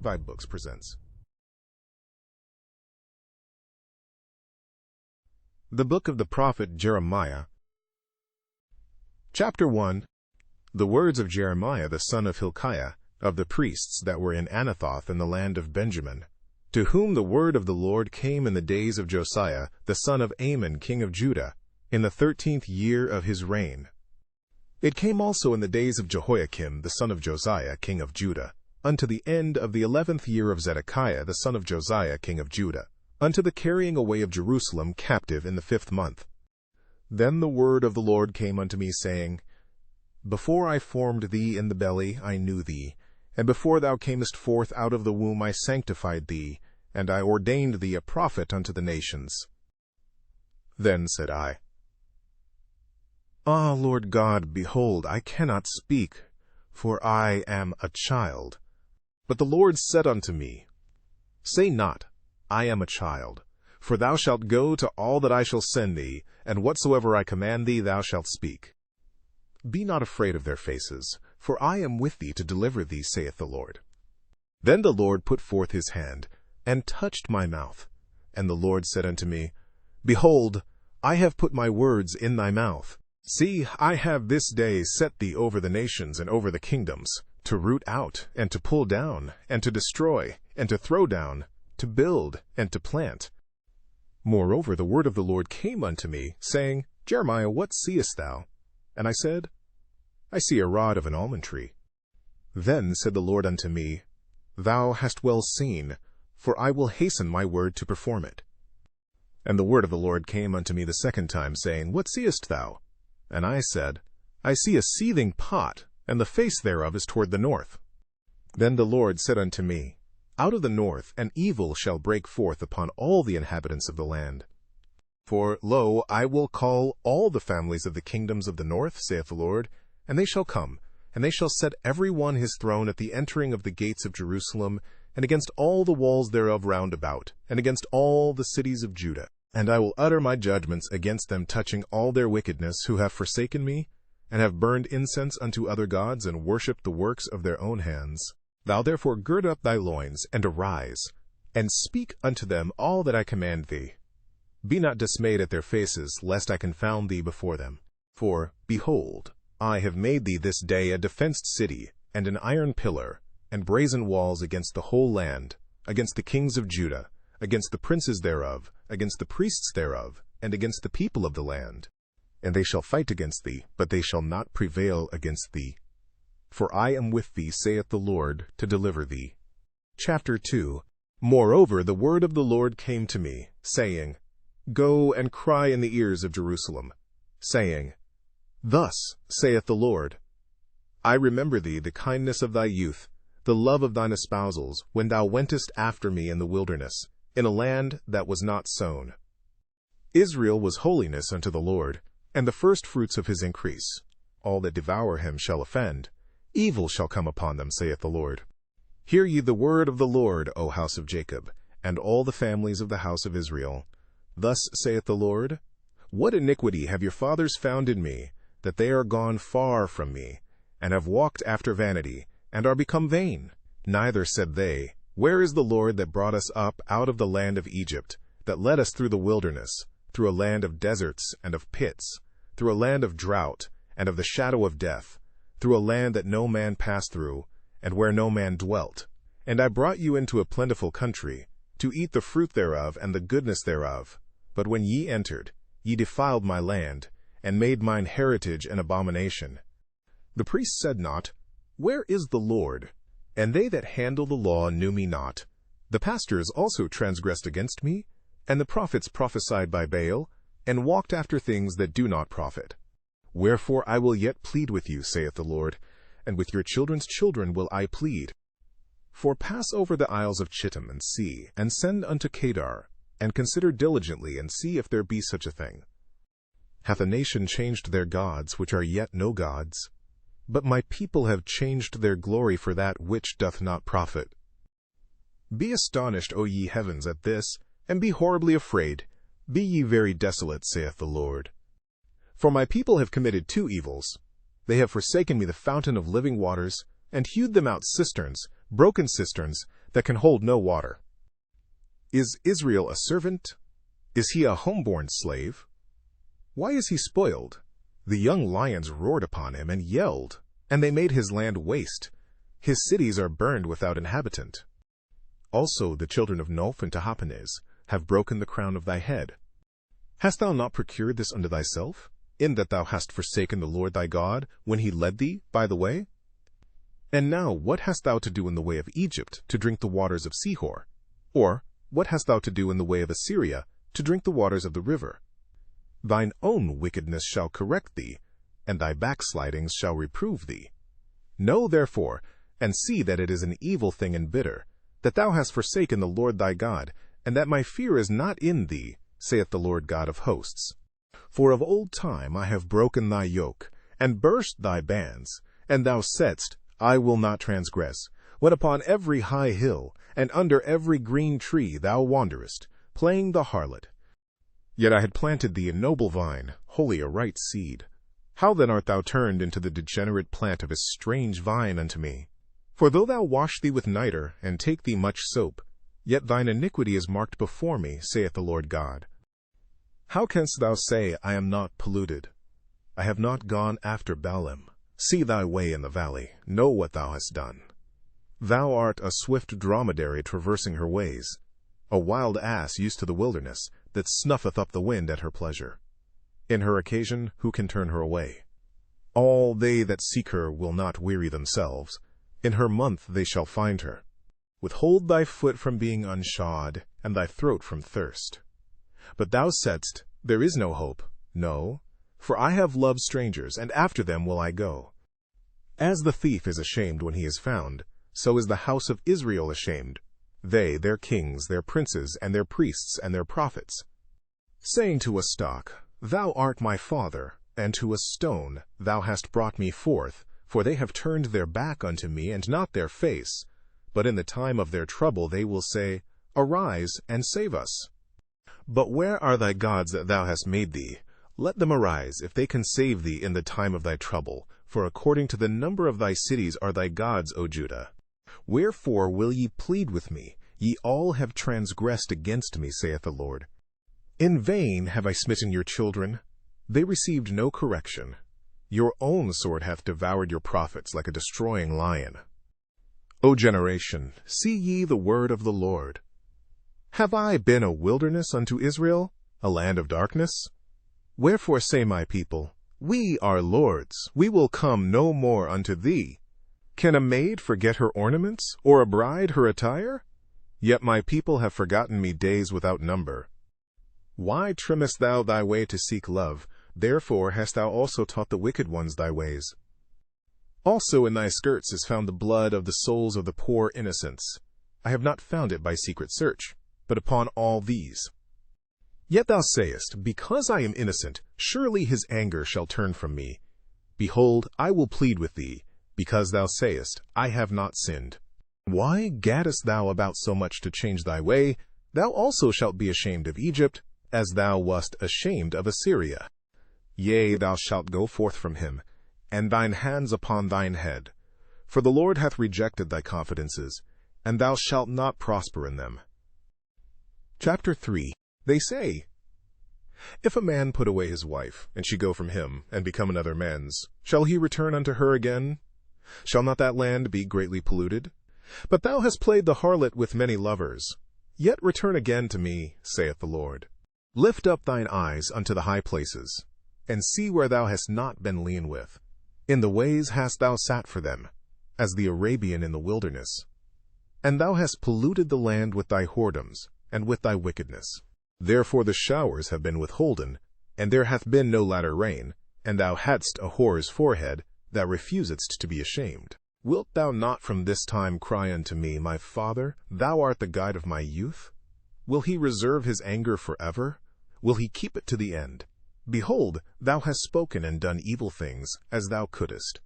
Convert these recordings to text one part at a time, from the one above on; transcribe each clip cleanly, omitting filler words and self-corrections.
vibeBooks presents the book of the prophet Jeremiah. Chapter 1. The words of Jeremiah the son of Hilkiah, of the priests that were in Anathoth in the land of Benjamin, to whom the word of the Lord came in the days of Josiah the son of Amon king of Judah, in the 13th year of his reign. It came also in the days of Jehoiakim the son of Josiah king of Judah, unto the end of the 11th year of Zedekiah the son of Josiah king of Judah, unto the carrying away of Jerusalem captive in the 5th month. Then the word of the Lord came unto me, saying, Before I formed thee in the belly I knew thee, and before thou camest forth out of the womb I sanctified thee, and I ordained thee a prophet unto the nations. Then said I, Ah, Lord God, behold, I cannot speak, for I am a child. But the Lord said unto me, Say not, I am a child, for thou shalt go to all that I shall send thee, and whatsoever I command thee thou shalt speak. Be not afraid of their faces, for I am with thee to deliver thee, saith the Lord. Then the Lord put forth his hand, and touched my mouth. And the Lord said unto me, Behold, I have put my words in thy mouth. See, I have this day set thee over the nations and over the kingdoms, to root out, and to pull down, and to destroy, and to throw down, to build, and to plant. Moreover, the word of the Lord came unto me, saying, Jeremiah, what seest thou? And I said, I see a rod of an almond tree. Then said the Lord unto me, Thou hast well seen, for I will hasten my word to perform it. And the word of the Lord came unto me the second time, saying, What seest thou? And I said, I see a seething pot, and the face thereof is toward the north. Then the Lord said unto me, Out of the north an evil shall break forth upon all the inhabitants of the land. For, lo, I will call all the families of the kingdoms of the north, saith the Lord, and they shall come, and they shall set every one his throne at the entering of the gates of Jerusalem, and against all the walls thereof round about, and against all the cities of Judah. And I will utter my judgments against them touching all their wickedness, who have forsaken me, and have burned incense unto other gods, and worshipped the works of their own hands. Thou therefore gird up thy loins, and arise, and speak unto them all that I command thee. Be not dismayed at their faces, lest I confound thee before them. For, behold, I have made thee this day a defenced city, and an iron pillar, and brazen walls against the whole land, against the kings of Judah, against the princes thereof, against the priests thereof, and against the people of the land. And they shall fight against thee, but they shall not prevail against thee. For I am with thee, saith the Lord, to deliver thee. Chapter 2. Moreover, the word of the Lord came to me, saying, Go and cry in the ears of Jerusalem, saying, Thus saith the Lord, I remember thee the kindness of thy youth, the love of thine espousals, when thou wentest after me in the wilderness, in a land that was not sown. Israel was holiness unto the Lord, and the firstfruits of his increase. All that devour him shall offend. Evil shall come upon them, saith the Lord. Hear ye the word of the Lord, O house of Jacob, and all the families of the house of Israel. Thus saith the Lord, What iniquity have your fathers found in me, that they are gone far from me, and have walked after vanity, and are become vain? Neither said they, Where is the Lord that brought us up out of the land of Egypt, that led us through the wilderness, through a land of deserts and of pits, through a land of drought and of the shadow of death, through a land that no man passed through, and where no man dwelt? And I brought you into a plentiful country, to eat the fruit thereof and the goodness thereof. But when ye entered, ye defiled my land, and made mine heritage an abomination. The priests said not, Where is the Lord? And they that handle the law knew me not. The pastors also transgressed against me, and the prophets prophesied by Baal, and walked after things that do not profit. Wherefore I will yet plead with you, saith the Lord, and with your children's children will I plead. For pass over the isles of Chittim, and see, and send unto Kedar, and consider diligently, and see if there be such a thing. Hath a nation changed their gods, which are yet no gods? But my people have changed their glory for that which doth not profit. Be astonished, O ye heavens, at this, and be horribly afraid. Be ye very desolate, saith the Lord. For my people have committed two evils. They have forsaken me the fountain of living waters, and hewed them out cisterns, broken cisterns, that can hold no water. Is Israel a servant? Is he a homeborn slave? Why is he spoiled? The young lions roared upon him and yelled, and they made his land waste. His cities are burned without inhabitant. Also the children of Noph and Tahpanhes have broken the crown of thy head. Hast thou not procured this unto thyself, in that thou hast forsaken the Lord thy God, when he led thee by the way? And now what hast thou to do in the way of Egypt, to drink the waters of Sihor? Or what hast thou to do in the way of Assyria, to drink the waters of the river? Thine own wickedness shall correct thee, and thy backslidings shall reprove thee. Know therefore, and see that it is an evil thing and bitter, that thou hast forsaken the Lord thy God, and that my fear is not in thee, saith the Lord God of hosts. For of old time I have broken thy yoke, and burst thy bands, and thou saidst, I will not transgress, when upon every high hill, and under every green tree thou wanderest, playing the harlot. Yet I had planted thee a noble vine, wholly a right seed. How then art thou turned into the degenerate plant of a strange vine unto me? For though thou wash thee with nitre, and take thee much soap, yet thine iniquity is marked before me, saith the Lord God. How canst thou say, I am not polluted? I have not gone after Baalim. See thy way in the valley, know what thou hast done. Thou art a swift dromedary traversing her ways, a wild ass used to the wilderness, that snuffeth up the wind at her pleasure. In her occasion, who can turn her away? All they that seek her will not weary themselves. In her month they shall find her. Withhold thy foot from being unshod, and thy throat from thirst. But thou saidst, there is no hope. No, for I have loved strangers, and after them will I go. As the thief is ashamed when he is found, so is the house of Israel ashamed, they, their kings, their princes, and their priests, and their prophets. Saying to a stock, Thou art my father, and to a stone, Thou hast brought me forth, for they have turned their back unto me, and not their face. But in the time of their trouble they will say, Arise, and save us. But where are thy gods that thou hast made thee? Let them arise, if they can save thee in the time of thy trouble, for according to the number of thy cities are thy gods, O Judah. Wherefore will ye plead with me? Ye all have transgressed against me, saith the Lord. In vain have I smitten your children. They received no correction. Your own sword hath devoured your prophets like a destroying lion. O generation, see ye the word of the Lord. Have I been a wilderness unto Israel, a land of darkness? Wherefore say my people, We are lords, we will come no more unto thee. Can a maid forget her ornaments, or a bride her attire? Yet my people have forgotten me days without number. Why trimmest thou thy way to seek love? Therefore hast thou also taught the wicked ones thy ways. Also in thy skirts is found the blood of the souls of the poor innocents. I have not found it by secret search, but upon all these. Yet thou sayest, Because I am innocent, surely his anger shall turn from me. Behold, I will plead with thee, because thou sayest, I have not sinned. Why gaddest thou about so much to change thy way? Thou also shalt be ashamed of Egypt, as thou wast ashamed of Assyria. Yea, thou shalt go forth from him, and thine hands upon thine head. For the Lord hath rejected thy confidences, and thou shalt not prosper in them. Chapter 3. They say, If a man put away his wife, and she go from him, and become another man's, shall he return unto her again? Shall not that land be greatly polluted? But thou hast played the harlot with many lovers. Yet return again to me, saith the Lord. Lift up thine eyes unto the high places, and see where thou hast not been lean with. In the ways hast thou sat for them, as the Arabian in the wilderness. And thou hast polluted the land with thy whoredoms, and with thy wickedness. Therefore the showers have been withholden, and there hath been no latter rain, and thou hadst a whore's forehead, thou refusedst to be ashamed. Wilt thou not from this time cry unto me, My Father, thou art the guide of my youth? Will he reserve his anger forever? Will he keep it to the end? Behold, thou hast spoken and done evil things, as thou couldest.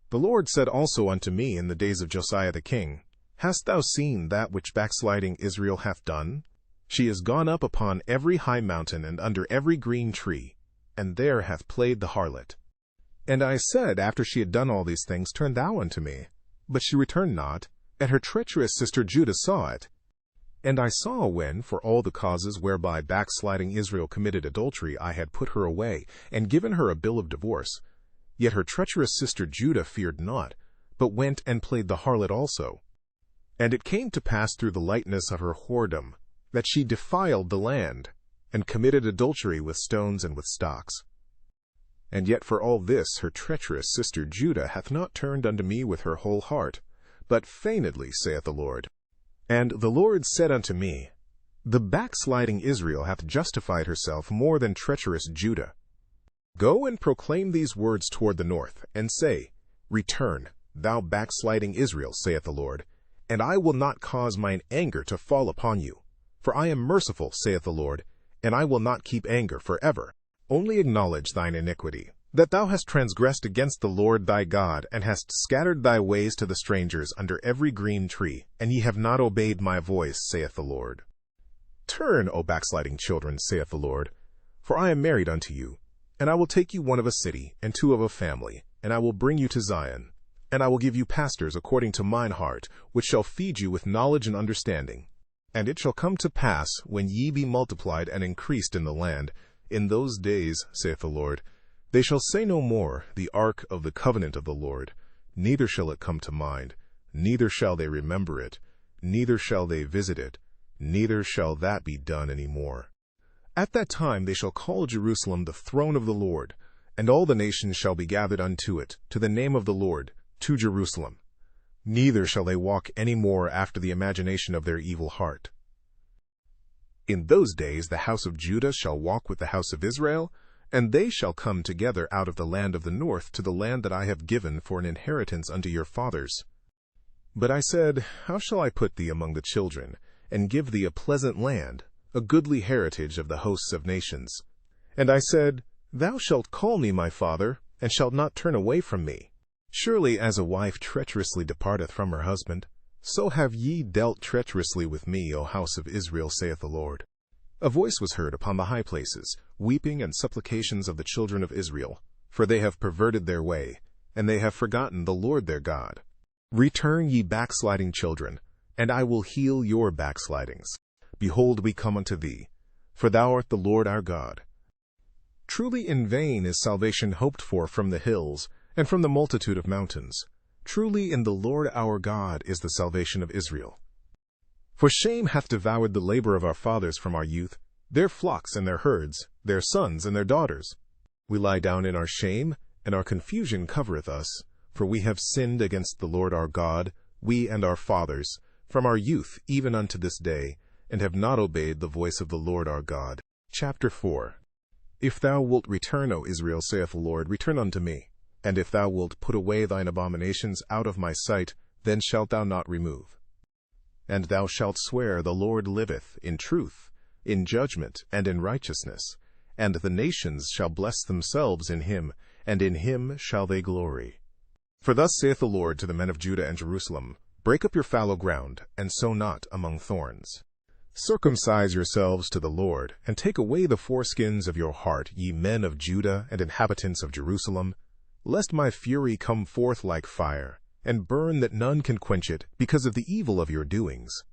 The Lord said also unto me in the days of Josiah the king, Hast thou seen that which backsliding Israel hath done? She is gone up upon every high mountain and under every green tree, and there hath played the harlot. And I said, after she had done all these things, Turn thou unto me. But she returned not, and her treacherous sister Judah saw it. And I saw when, for all the causes whereby backsliding Israel committed adultery, I had put her away, and given her a bill of divorce. Yet her treacherous sister Judah feared not, but went and played the harlot also. And it came to pass through the lightness of her whoredom, that she defiled the land, and committed adultery with stones and with stocks. And yet for all this her treacherous sister Judah hath not turned unto me with her whole heart, but feignedly, saith the Lord. And the Lord said unto me, The backsliding Israel hath justified herself more than treacherous Judah. Go and proclaim these words toward the north, and say, Return, thou backsliding Israel, saith the Lord, and I will not cause mine anger to fall upon you. For I am merciful, saith the Lord, and I will not keep anger forever. Only acknowledge thine iniquity, that thou hast transgressed against the Lord thy God, and hast scattered thy ways to the strangers under every green tree, and ye have not obeyed my voice, saith the Lord. Turn, O backsliding children, saith the Lord, for I am married unto you, and I will take you one of a city, and two of a family, and I will bring you to Zion, and I will give you pastors according to mine heart, which shall feed you with knowledge and understanding. And it shall come to pass, when ye be multiplied and increased in the land, in those days, saith the Lord, they shall say no more, the ark of the covenant of the Lord, neither shall it come to mind, neither shall they remember it, neither shall they visit it, neither shall that be done any more. At that time they shall call Jerusalem the throne of the Lord, and all the nations shall be gathered unto it, to the name of the Lord, to Jerusalem. Neither shall they walk any more after the imagination of their evil heart. In those days the house of Judah shall walk with the house of Israel, and they shall come together out of the land of the north to the land that I have given for an inheritance unto your fathers. But I said, How shall I put thee among the children, and give thee a pleasant land, a goodly heritage of the hosts of nations? And I said, Thou shalt call me my father, and shalt not turn away from me. Surely as a wife treacherously departeth from her husband, so have ye dealt treacherously with me, O house of Israel, saith the Lord. A voice was heard upon the high places, weeping and supplications of the children of Israel, for they have perverted their way, and they have forgotten the Lord their God. Return, ye backsliding children, and I will heal your backslidings. Behold, we come unto thee, for thou art the Lord our God. Truly in vain is salvation hoped for from the hills, and from the multitude of mountains. Truly in the Lord our God is the salvation of Israel. For shame hath devoured the labor of our fathers from our youth, their flocks and their herds, their sons and their daughters. We lie down in our shame, and our confusion covereth us, for we have sinned against the Lord our God, we and our fathers, from our youth even unto this day, and have not obeyed the voice of the Lord our God. Chapter 4. If thou wilt return, O Israel, saith the Lord, return unto me. And if thou wilt put away thine abominations out of my sight, then shalt thou not remove. And thou shalt swear, The Lord liveth, in truth, in judgment, and in righteousness. And the nations shall bless themselves in him, and in him shall they glory. For thus saith the Lord to the men of Judah and Jerusalem, Break up your fallow ground, and sow not among thorns. Circumcise yourselves to the Lord, and take away the foreskins of your heart, ye men of Judah and inhabitants of Jerusalem, lest my fury come forth like fire, and burn that none can quench it, because of the evil of your doings.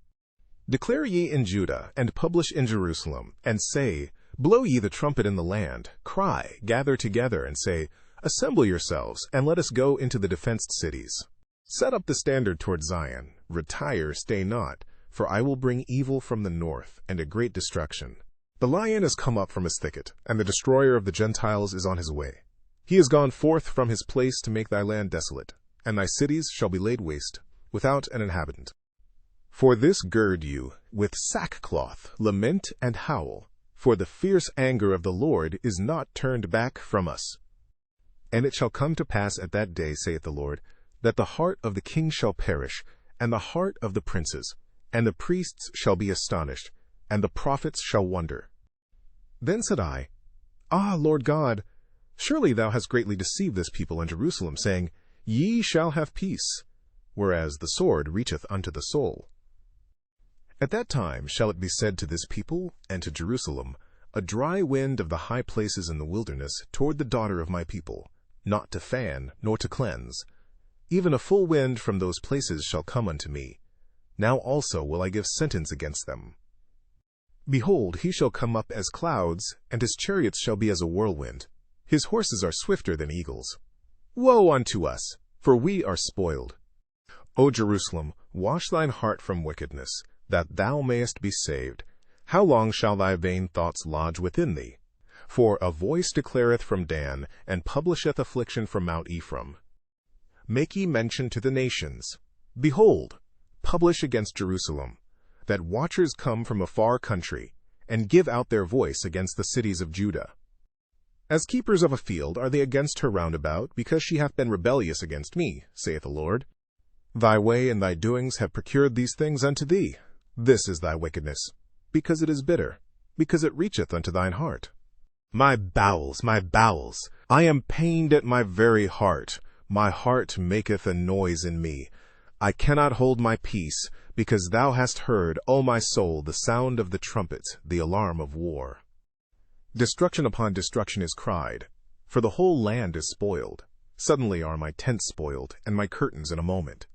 Declare ye in Judah, and publish in Jerusalem, and say, Blow ye the trumpet in the land, cry, gather together, and say, Assemble yourselves, and let us go into the defenced cities. Set up the standard toward Zion, retire, stay not, for I will bring evil from the north, and a great destruction. The lion is come up from his thicket, and the destroyer of the Gentiles is on his way. He is gone forth from his place to make thy land desolate, and thy cities shall be laid waste, without an inhabitant. For this gird you with sackcloth, lament and howl, for the fierce anger of the Lord is not turned back from us. And it shall come to pass at that day, saith the Lord, that the heart of the king shall perish, and the heart of the princes, and the priests shall be astonished, and the prophets shall wonder. Then said I, Ah, Lord God, surely thou hast greatly deceived this people in Jerusalem, saying, Ye shall have peace, whereas the sword reacheth unto the soul. At that time shall it be said to this people and to Jerusalem, A dry wind of the high places in the wilderness toward the daughter of my people, not to fan, nor to cleanse. Even a full wind from those places shall come unto me. Now also will I give sentence against them. Behold, he shall come up as clouds, and his chariots shall be as a whirlwind. His horses are swifter than eagles. Woe unto us, for we are spoiled. O Jerusalem, wash thine heart from wickedness, that thou mayest be saved. How long shall thy vain thoughts lodge within thee? For a voice declareth from Dan, and publisheth affliction from Mount Ephraim. Make ye mention to the nations. Behold, publish against Jerusalem, that watchers come from a far country, and give out their voice against the cities of Judah. As keepers of a field are they against her round about, because she hath been rebellious against me, saith the Lord. Thy way and thy doings have procured these things unto thee. This is thy wickedness, because it is bitter, because it reacheth unto thine heart. My bowels, I am pained at my very heart. My heart maketh a noise in me. I cannot hold my peace, because thou hast heard, O my soul, the sound of the trumpet, the alarm of war. Destruction upon destruction is cried, for the whole land is spoiled. Suddenly are my tents spoiled, and my curtains in a moment.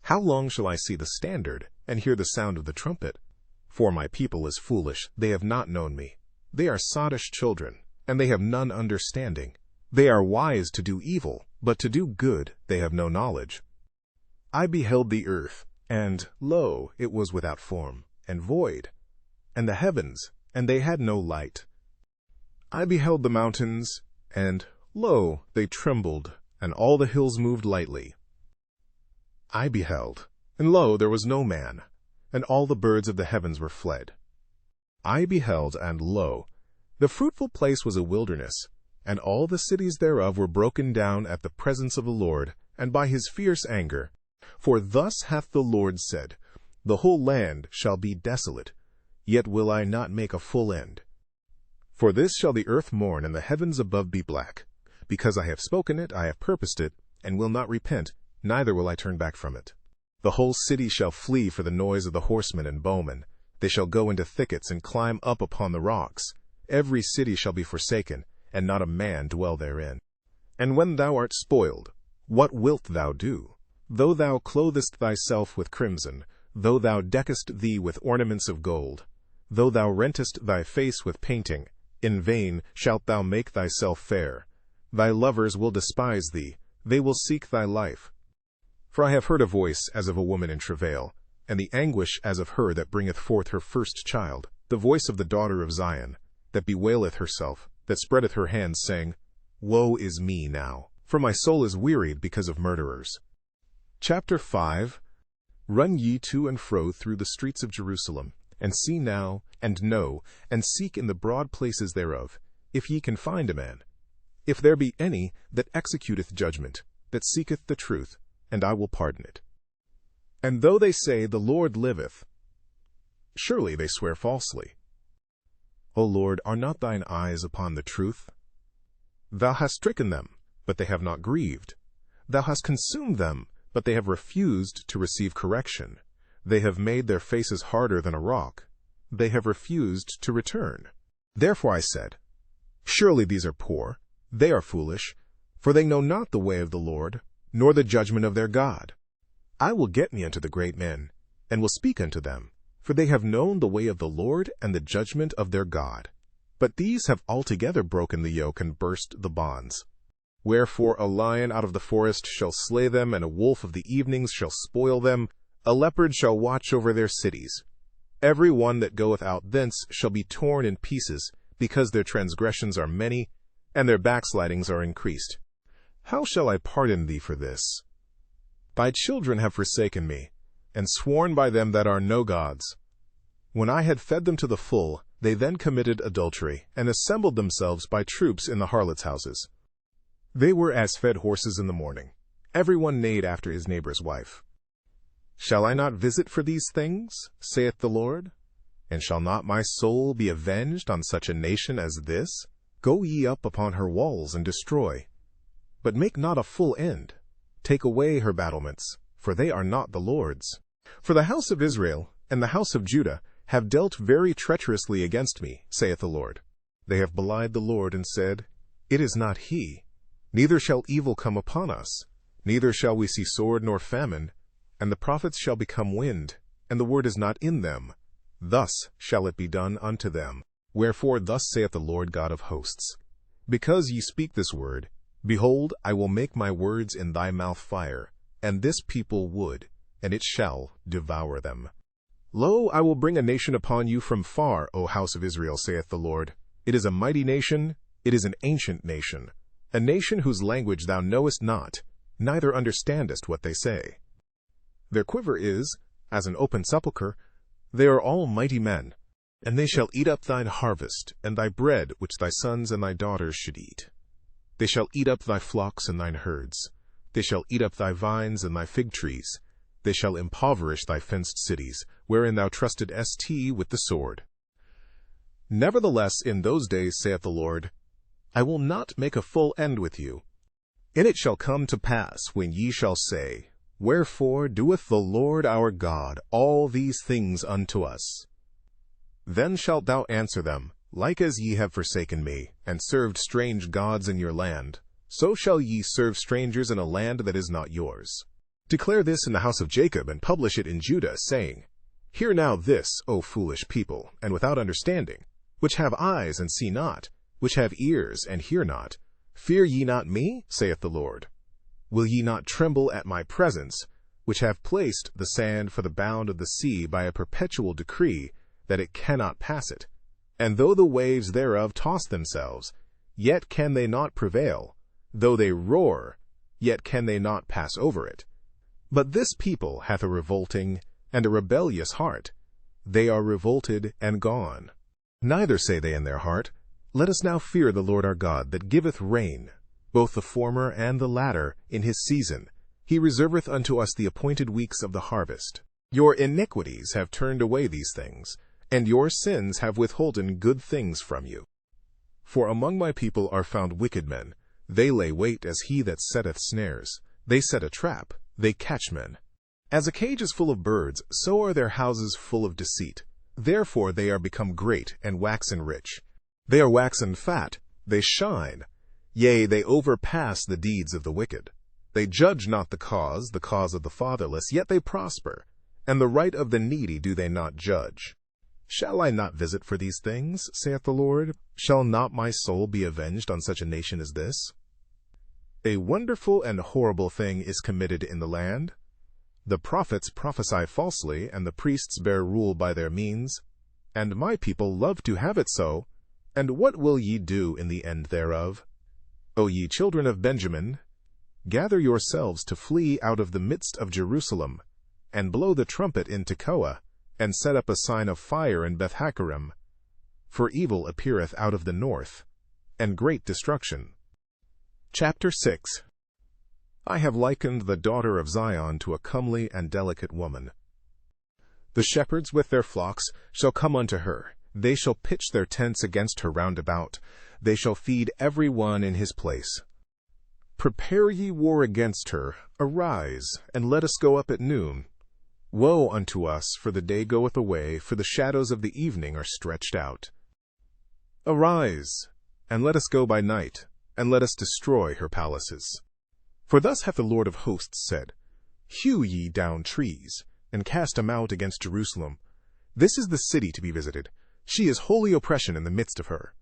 How long shall I see the standard, and hear the sound of the trumpet? For my people is foolish, they have not known me. They are sottish children, and they have none understanding. They are wise to do evil, but to do good they have no knowledge. I beheld the earth, and, lo, it was without form, and void, and the heavens, and they had no light. I beheld the mountains, and, lo, they trembled, and all the hills moved lightly. I beheld, and lo, there was no man, and all the birds of the heavens were fled. I beheld, and lo, the fruitful place was a wilderness, and all the cities thereof were broken down at the presence of the Lord, and by his fierce anger. For thus hath the Lord said, The whole land shall be desolate, yet will I not make a full end. For this shall the earth mourn, and the heavens above be black. Because I have spoken it, I have purposed it, and will not repent, neither will I turn back from it. The whole city shall flee for the noise of the horsemen and bowmen. They shall go into thickets and climb up upon the rocks. Every city shall be forsaken, and not a man dwell therein. And when thou art spoiled, what wilt thou do? Though thou clothest thyself with crimson, though thou deckest thee with ornaments of gold, though thou rentest thy face with painting, in vain shalt thou make thyself fair. Thy lovers will despise thee, they will seek thy life. For I have heard a voice as of a woman in travail, and the anguish as of her that bringeth forth her first child, the voice of the daughter of Zion, that bewaileth herself, that spreadeth her hands, saying, Woe is me now, for my soul is wearied because of murderers. Chapter 5. Run ye to and fro through the streets of Jerusalem, and see now, and know, and seek in the broad places thereof, if ye can find a man. If there be any that executeth judgment, that seeketh the truth, and I will pardon it. And though they say, The Lord liveth, surely they swear falsely. O Lord, are not thine eyes upon the truth? Thou hast stricken them, but they have not grieved. Thou hast consumed them, but they have refused to receive correction. They have made their faces harder than a rock. They have refused to return. Therefore I said, Surely these are poor, they are foolish, for they know not the way of the Lord, nor the judgment of their God. I will get me unto the great men, and will speak unto them, for they have known the way of the Lord and the judgment of their God. But these have altogether broken the yoke and burst the bonds. Wherefore a lion out of the forest shall slay them, and a wolf of the evenings shall spoil them. A leopard shall watch over their cities. Every one that goeth out thence shall be torn in pieces, because their transgressions are many, and their backslidings are increased. How shall I pardon thee for this? Thy children have forsaken me, and sworn by them that are no gods. When I had fed them to the full, they then committed adultery, and assembled themselves by troops in the harlots' houses. They were as fed horses in the morning. Every one neighed after his neighbor's wife. Shall I not visit for these things, saith the Lord? And shall not my soul be avenged on such a nation as this? Go ye up upon her walls and destroy. But make not a full end. Take away her battlements, for they are not the Lord's. For the house of Israel and the house of Judah have dealt very treacherously against me, saith the Lord. They have belied the Lord and said, It is not he, neither shall evil come upon us, Neither shall we see sword nor famine, and the prophets shall become wind, and the word is not in them. Thus shall it be done unto them. Wherefore thus saith the Lord God of hosts, because ye speak this word, behold, I will make my words in thy mouth fire, and this people wood, and it shall devour them. Lo, I will bring a nation upon you from far, O house of Israel, saith the Lord. It is a mighty nation, it is an ancient nation, a nation whose language thou knowest not, neither understandest what they say. Their quiver is as an open sepulchre, they are all mighty men, and they shall eat up thine harvest, and thy bread which thy sons and thy daughters should eat. They shall eat up thy flocks and thine herds, they shall eat up thy vines and thy fig trees, they shall impoverish thy fenced cities, wherein thou trustedst with the sword. Nevertheless, in those days, saith the Lord, I will not make a full end with you. And it shall come to pass, when ye shall say, Wherefore doeth the Lord our God all these things unto us? Then shalt thou answer them, Like as ye have forsaken me, and served strange gods in your land, so shall ye serve strangers in a land that is not yours. Declare this in the house of Jacob, and publish it in Judah, saying, Hear now this, O foolish people, and without understanding, which have eyes and see not, which have ears and hear not. Fear ye not me, saith the Lord? Will ye not tremble at my presence, which have placed the sand for the bound of the sea by a perpetual decree, that it cannot pass it? And though the waves thereof toss themselves, yet can they not prevail. Though they roar, yet can they not pass over it. But this people hath a revolting and a rebellious heart. They are revolted and gone. Neither say they in their heart, Let us now fear the Lord our God, that giveth rain, both the former and the latter, in his season. He reserveth unto us the appointed weeks of the harvest. Your iniquities have turned away these things, and your sins have withholden good things from you. For among my people are found wicked men. They lay wait as he that setteth snares. They set a trap, they catch men. As a cage is full of birds, so are their houses full of deceit. Therefore they are become great, and waxen rich. They are waxen fat, they shine. Yea, they overpass the deeds of the wicked. They judge not the cause of the fatherless, yet they prosper, and the right of the needy do they not judge. Shall I not visit for these things, saith the Lord? Shall not my soul be avenged on such a nation as this? A wonderful and horrible thing is committed in the land. The prophets prophesy falsely, and the priests bear rule by their means. And my people love to have it so. And what will ye do in the end thereof? O ye children of Benjamin, gather yourselves to flee out of the midst of Jerusalem, and blow the trumpet in Tekoa, and set up a sign of fire in Beth-Haccherem. For evil appeareth out of the north, and great destruction. Chapter 6. I have likened the daughter of Zion to a comely and delicate woman. The shepherds with their flocks shall come unto her. They shall pitch their tents against her round about. They shall feed every one in his place. Prepare ye war against her. Arise, and let us go up at noon. Woe unto us, for the day goeth away, for the shadows of the evening are stretched out. Arise, and let us go by night, and let us destroy her palaces. For thus hath the Lord of hosts said, Hew ye down trees, and cast them out against Jerusalem. This is the city to be visited. She is holy oppression in the midst of her.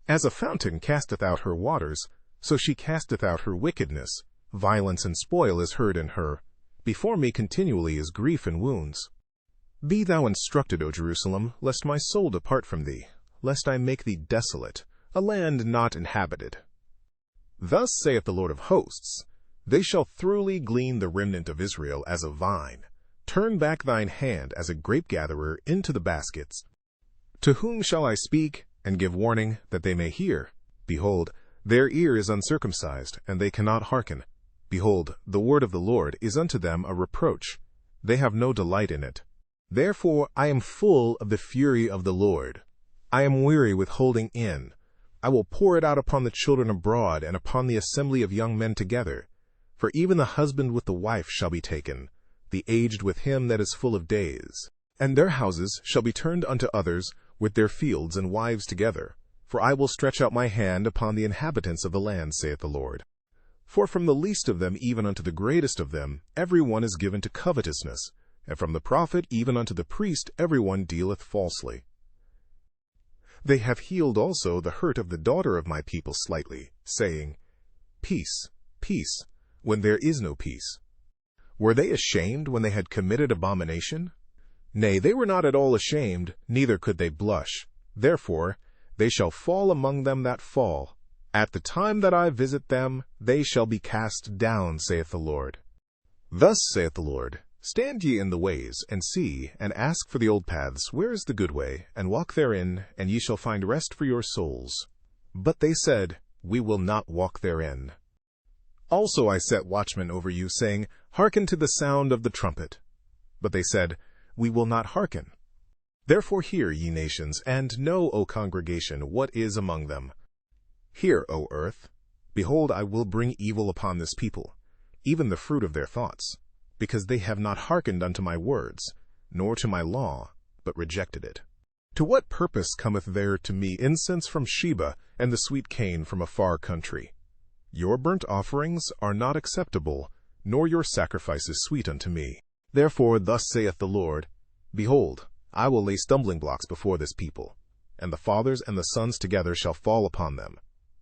As a fountain casteth out her waters, so she casteth out her wickedness. Violence and spoil is heard in her. Before me continually is grief and wounds. Be thou instructed, O Jerusalem, lest my soul depart from thee, lest I make thee desolate, a land not inhabited. Thus saith the Lord of hosts, They shall thoroughly glean the remnant of Israel as a vine. Turn back thine hand as a grape-gatherer into the baskets. To whom shall I speak, and give warning, that they may hear? Behold, their ear is uncircumcised, and they cannot hearken. Behold, the word of the Lord is unto them a reproach. They have no delight in it. Therefore I am full of the fury of the Lord. I am weary with holding in. I will pour it out upon the children abroad, and upon the assembly of young men together. For even the husband with the wife shall be taken, the aged with him that is full of days. And their houses shall be turned unto others, with their fields and wives together. For I will stretch out my hand upon the inhabitants of the land, saith the Lord. For from the least of them even unto the greatest of them every one is given to covetousness, and from the prophet even unto the priest every one dealeth falsely. They have healed also the hurt of the daughter of my people slightly, saying, Peace, peace, when there is no peace. Were they ashamed when they had committed abomination? Nay, they were not at all ashamed, neither could they blush. Therefore they shall fall among them that fall. At the time that I visit them, they shall be cast down, saith the Lord. Thus saith the Lord, Stand ye in the ways, and see, and ask for the old paths, where is the good way, and walk therein, and ye shall find rest for your souls. But they said, We will not walk therein. Also I set watchmen over you, saying, Hearken to the sound of the trumpet. But they said, We will not hearken. Therefore hear, ye nations, and know, O congregation, what is among them. Hear, O earth. Behold, I will bring evil upon this people, even the fruit of their thoughts, because they have not hearkened unto my words, nor to my law, but rejected it. To what purpose cometh there to me incense from Sheba, and the sweet cane from a far country? Your burnt offerings are not acceptable, nor your sacrifices sweet unto me. Therefore thus saith the Lord, Behold, I will lay stumbling blocks before this people, and the fathers and the sons together shall fall upon them.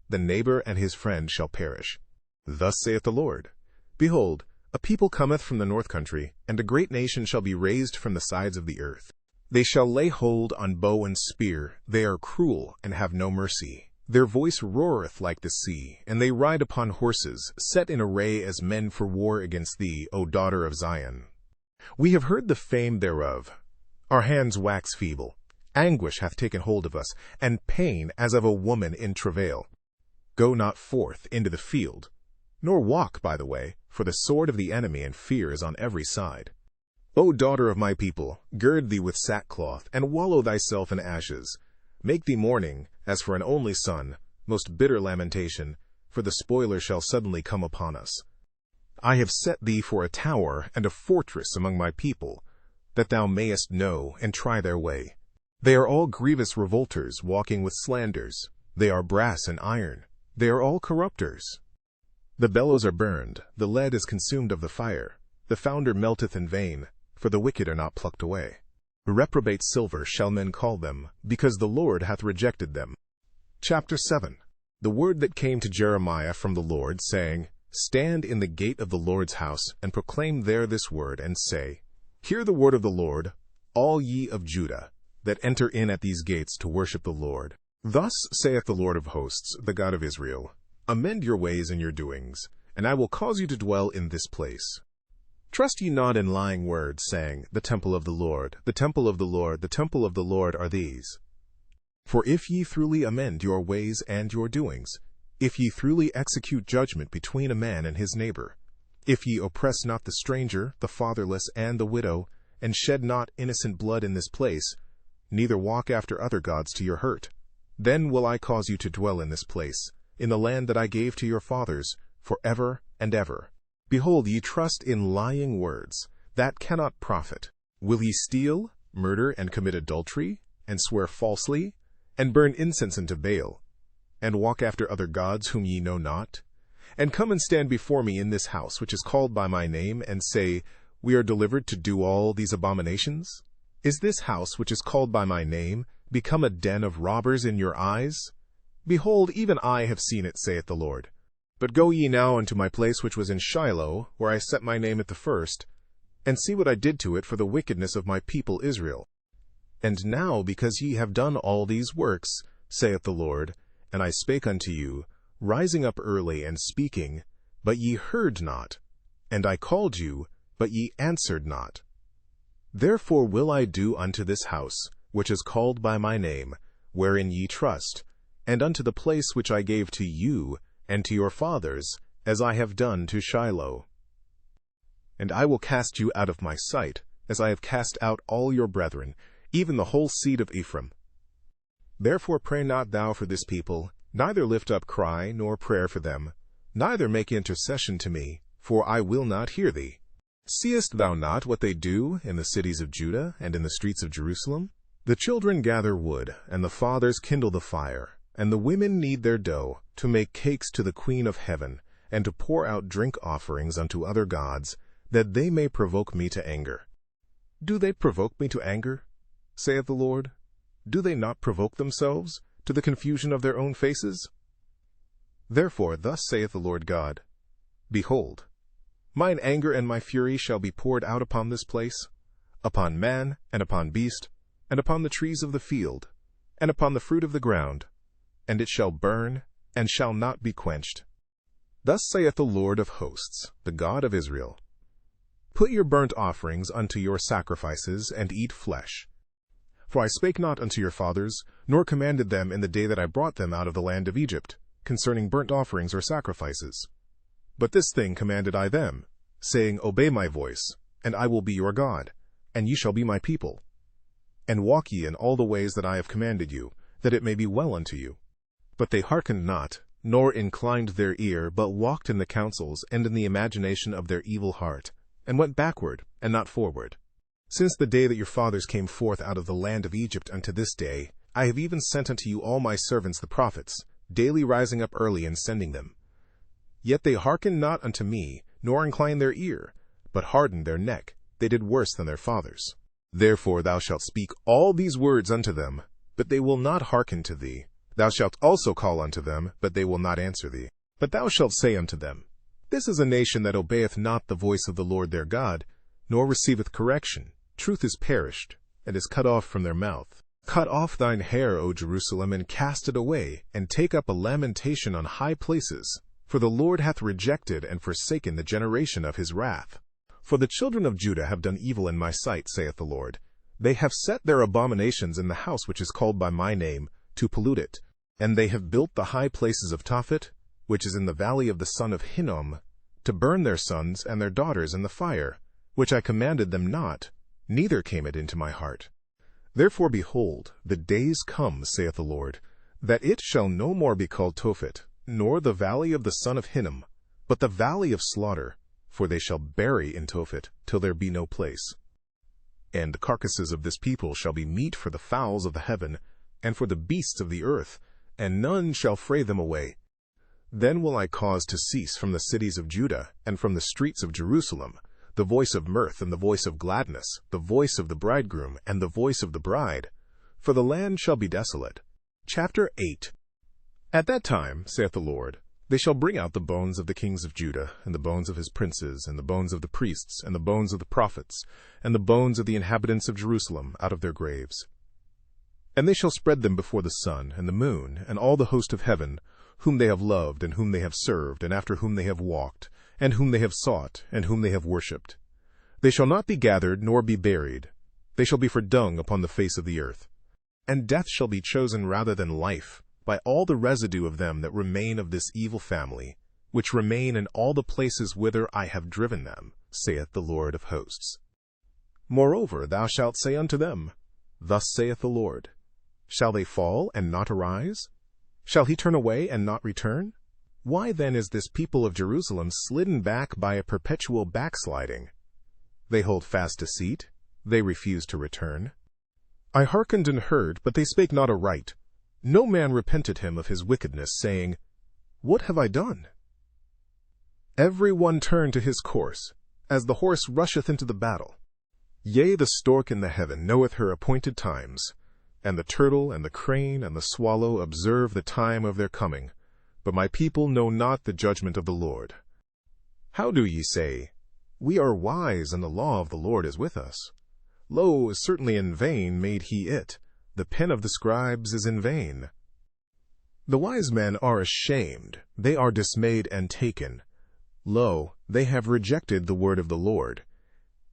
The neighbor and his friend shall perish. Thus saith the Lord, Behold, a people cometh from the north country, and a great nation shall be raised from the sides of the earth. They shall lay hold on bow and spear. They are cruel, and have no mercy. Their voice roareth like the sea, and they ride upon horses, set in array as men for war against thee, O daughter of Zion. We have heard the fame thereof. Our hands wax feeble. Anguish hath taken hold of us, and pain as of a woman in travail. Go not forth into the field, nor walk by the way, for the sword of the enemy and fear is on every side. O daughter of my people, gird thee with sackcloth, and wallow thyself in ashes. Make thee mourning, as for an only son, most bitter lamentation, for the spoiler shall suddenly come upon us. I have set thee for a tower and a fortress among my people, that thou mayest know and try their way. They are all grievous revolters, walking with slanders. They are brass and iron. They are all corrupters. The bellows are burned, the lead is consumed of the fire. The founder melteth in vain, for the wicked are not plucked away. Reprobate silver shall men call them, because the Lord hath rejected them. Chapter 7. The word that came to Jeremiah from the Lord, saying, Stand in the gate of the Lord's house, and proclaim there this word, and say, Hear the word of the Lord, all ye of Judah, that enter in at these gates to worship the Lord. Thus saith the Lord of hosts, the God of Israel, Amend your ways and your doings, and I will cause you to dwell in this place. Trust ye not in lying words, saying, The temple of the Lord, the temple of the Lord, the temple of the Lord are these. For if ye truly amend your ways and your doings, if ye truly execute judgment between a man and his neighbor, if ye oppress not the stranger, the fatherless, and the widow, and shed not innocent blood in this place, neither walk after other gods to your hurt, then will I cause you to dwell in this place, in the land that I gave to your fathers, for ever and ever. Behold, ye trust in lying words, that cannot profit. Will ye steal, murder, and commit adultery, and swear falsely, and burn incense unto Baal, and walk after other gods whom ye know not? And come and stand before me in this house, which is called by my name, and say, We are delivered to do all these abominations? Is this house, which is called by my name, become a den of robbers in your eyes? Behold, even I have seen it, saith the Lord. But go ye now unto my place which was in Shiloh, where I set my name at the first, and see what I did to it for the wickedness of my people Israel. And now, because ye have done all these works, saith the Lord, and I spake unto you, rising up early and speaking, but ye heard not, and I called you, but ye answered not. Therefore will I do unto this house, which is called by my name, wherein ye trust, and unto the place which I gave to you and to your fathers, as I have done to Shiloh. And I will cast you out of my sight, as I have cast out all your brethren, even the whole seed of Ephraim. Therefore pray not thou for this people, neither lift up cry nor prayer for them, neither make intercession to me, for I will not hear thee. Seest thou not what they do in the cities of Judah and in the streets of Jerusalem? The children gather wood, and the fathers kindle the fire, and the women knead their dough, to make cakes to the Queen of heaven, and to pour out drink offerings unto other gods, that they may provoke me to anger. Do they provoke me to anger, saith the Lord? Do they not provoke themselves to the confusion of their own faces? Therefore thus saith the Lord God, Behold, mine anger and my fury shall be poured out upon this place, upon man, and upon beast, and upon the trees of the field, and upon the fruit of the ground, and it shall burn, and shall not be quenched. Thus saith the Lord of hosts, the God of Israel, Put your burnt offerings unto your sacrifices, and eat flesh. For I spake not unto your fathers, nor commanded them in the day that I brought them out of the land of Egypt, concerning burnt offerings or sacrifices. But this thing commanded I them, saying, Obey my voice, and I will be your God, and ye shall be my people. And walk ye in all the ways that I have commanded you, that it may be well unto you. But they hearkened not, nor inclined their ear, but walked in the counsels and in the imagination of their evil heart, and went backward, and not forward. Since the day that your fathers came forth out of the land of Egypt unto this day, I have even sent unto you all my servants the prophets, daily rising up early and sending them. Yet they hearkened not unto me, nor inclined their ear, but hardened their neck. They did worse than their fathers. Therefore thou shalt speak all these words unto them, but they will not hearken to thee. Thou shalt also call unto them, but they will not answer thee. But thou shalt say unto them, This is a nation that obeyeth not the voice of the Lord their God, nor receiveth correction. Truth is perished, and is cut off from their mouth. Cut off thine hair, O Jerusalem, and cast it away, and take up a lamentation on high places. For the Lord hath rejected and forsaken the generation of his wrath. For the children of Judah have done evil in my sight, saith the Lord. They have set their abominations in the house which is called by my name, to pollute it. And they have built the high places of Tophet, which is in the valley of the son of Hinnom, to burn their sons and their daughters in the fire, which I commanded them not, neither came it into my heart. Therefore, behold, the days come, saith the Lord, that it shall no more be called Tophet, nor the valley of the son of Hinnom, but the valley of slaughter, for they shall bury in Tophet till there be no place. And the carcasses of this people shall be meat for the fowls of the heaven, and for the beasts of the earth, and none shall fray them away. Then will I cause to cease from the cities of Judah, and from the streets of Jerusalem, the voice of mirth and the voice of gladness, the voice of the bridegroom and the voice of the bride, for the land shall be desolate. Chapter 8. At that time, saith the Lord, they shall bring out the bones of the kings of Judah, and the bones of his princes, and the bones of the priests, and the bones of the prophets, and the bones of the inhabitants of Jerusalem out of their graves. And they shall spread them before the sun, and the moon, and all the host of heaven, whom they have loved, and whom they have served, and after whom they have walked, and whom they have sought, and whom they have worshipped. They shall not be gathered, nor be buried. They shall be for dung upon the face of the earth. And death shall be chosen rather than life, by all the residue of them that remain of this evil family, which remain in all the places whither I have driven them, saith the Lord of hosts. Moreover, thou shalt say unto them, Thus saith the Lord, Shall they fall and not arise? Shall he turn away and not return? Why then is this people of Jerusalem slidden back by a perpetual backsliding? They hold fast deceit, they refuse to return. I hearkened and heard, but they spake not aright. No man repented him of his wickedness, saying, What have I done? Every one turned to his course, as the horse rusheth into the battle. Yea, the stork in the heaven knoweth her appointed times, and the turtle and the crane and the swallow observe the time of their coming. But my people know not the judgment of the Lord. How do ye say, We are wise, and the law of the Lord is with us? Lo, certainly in vain made he it. The pen of the scribes is in vain. The wise men are ashamed, they are dismayed and taken. Lo, they have rejected the word of the Lord.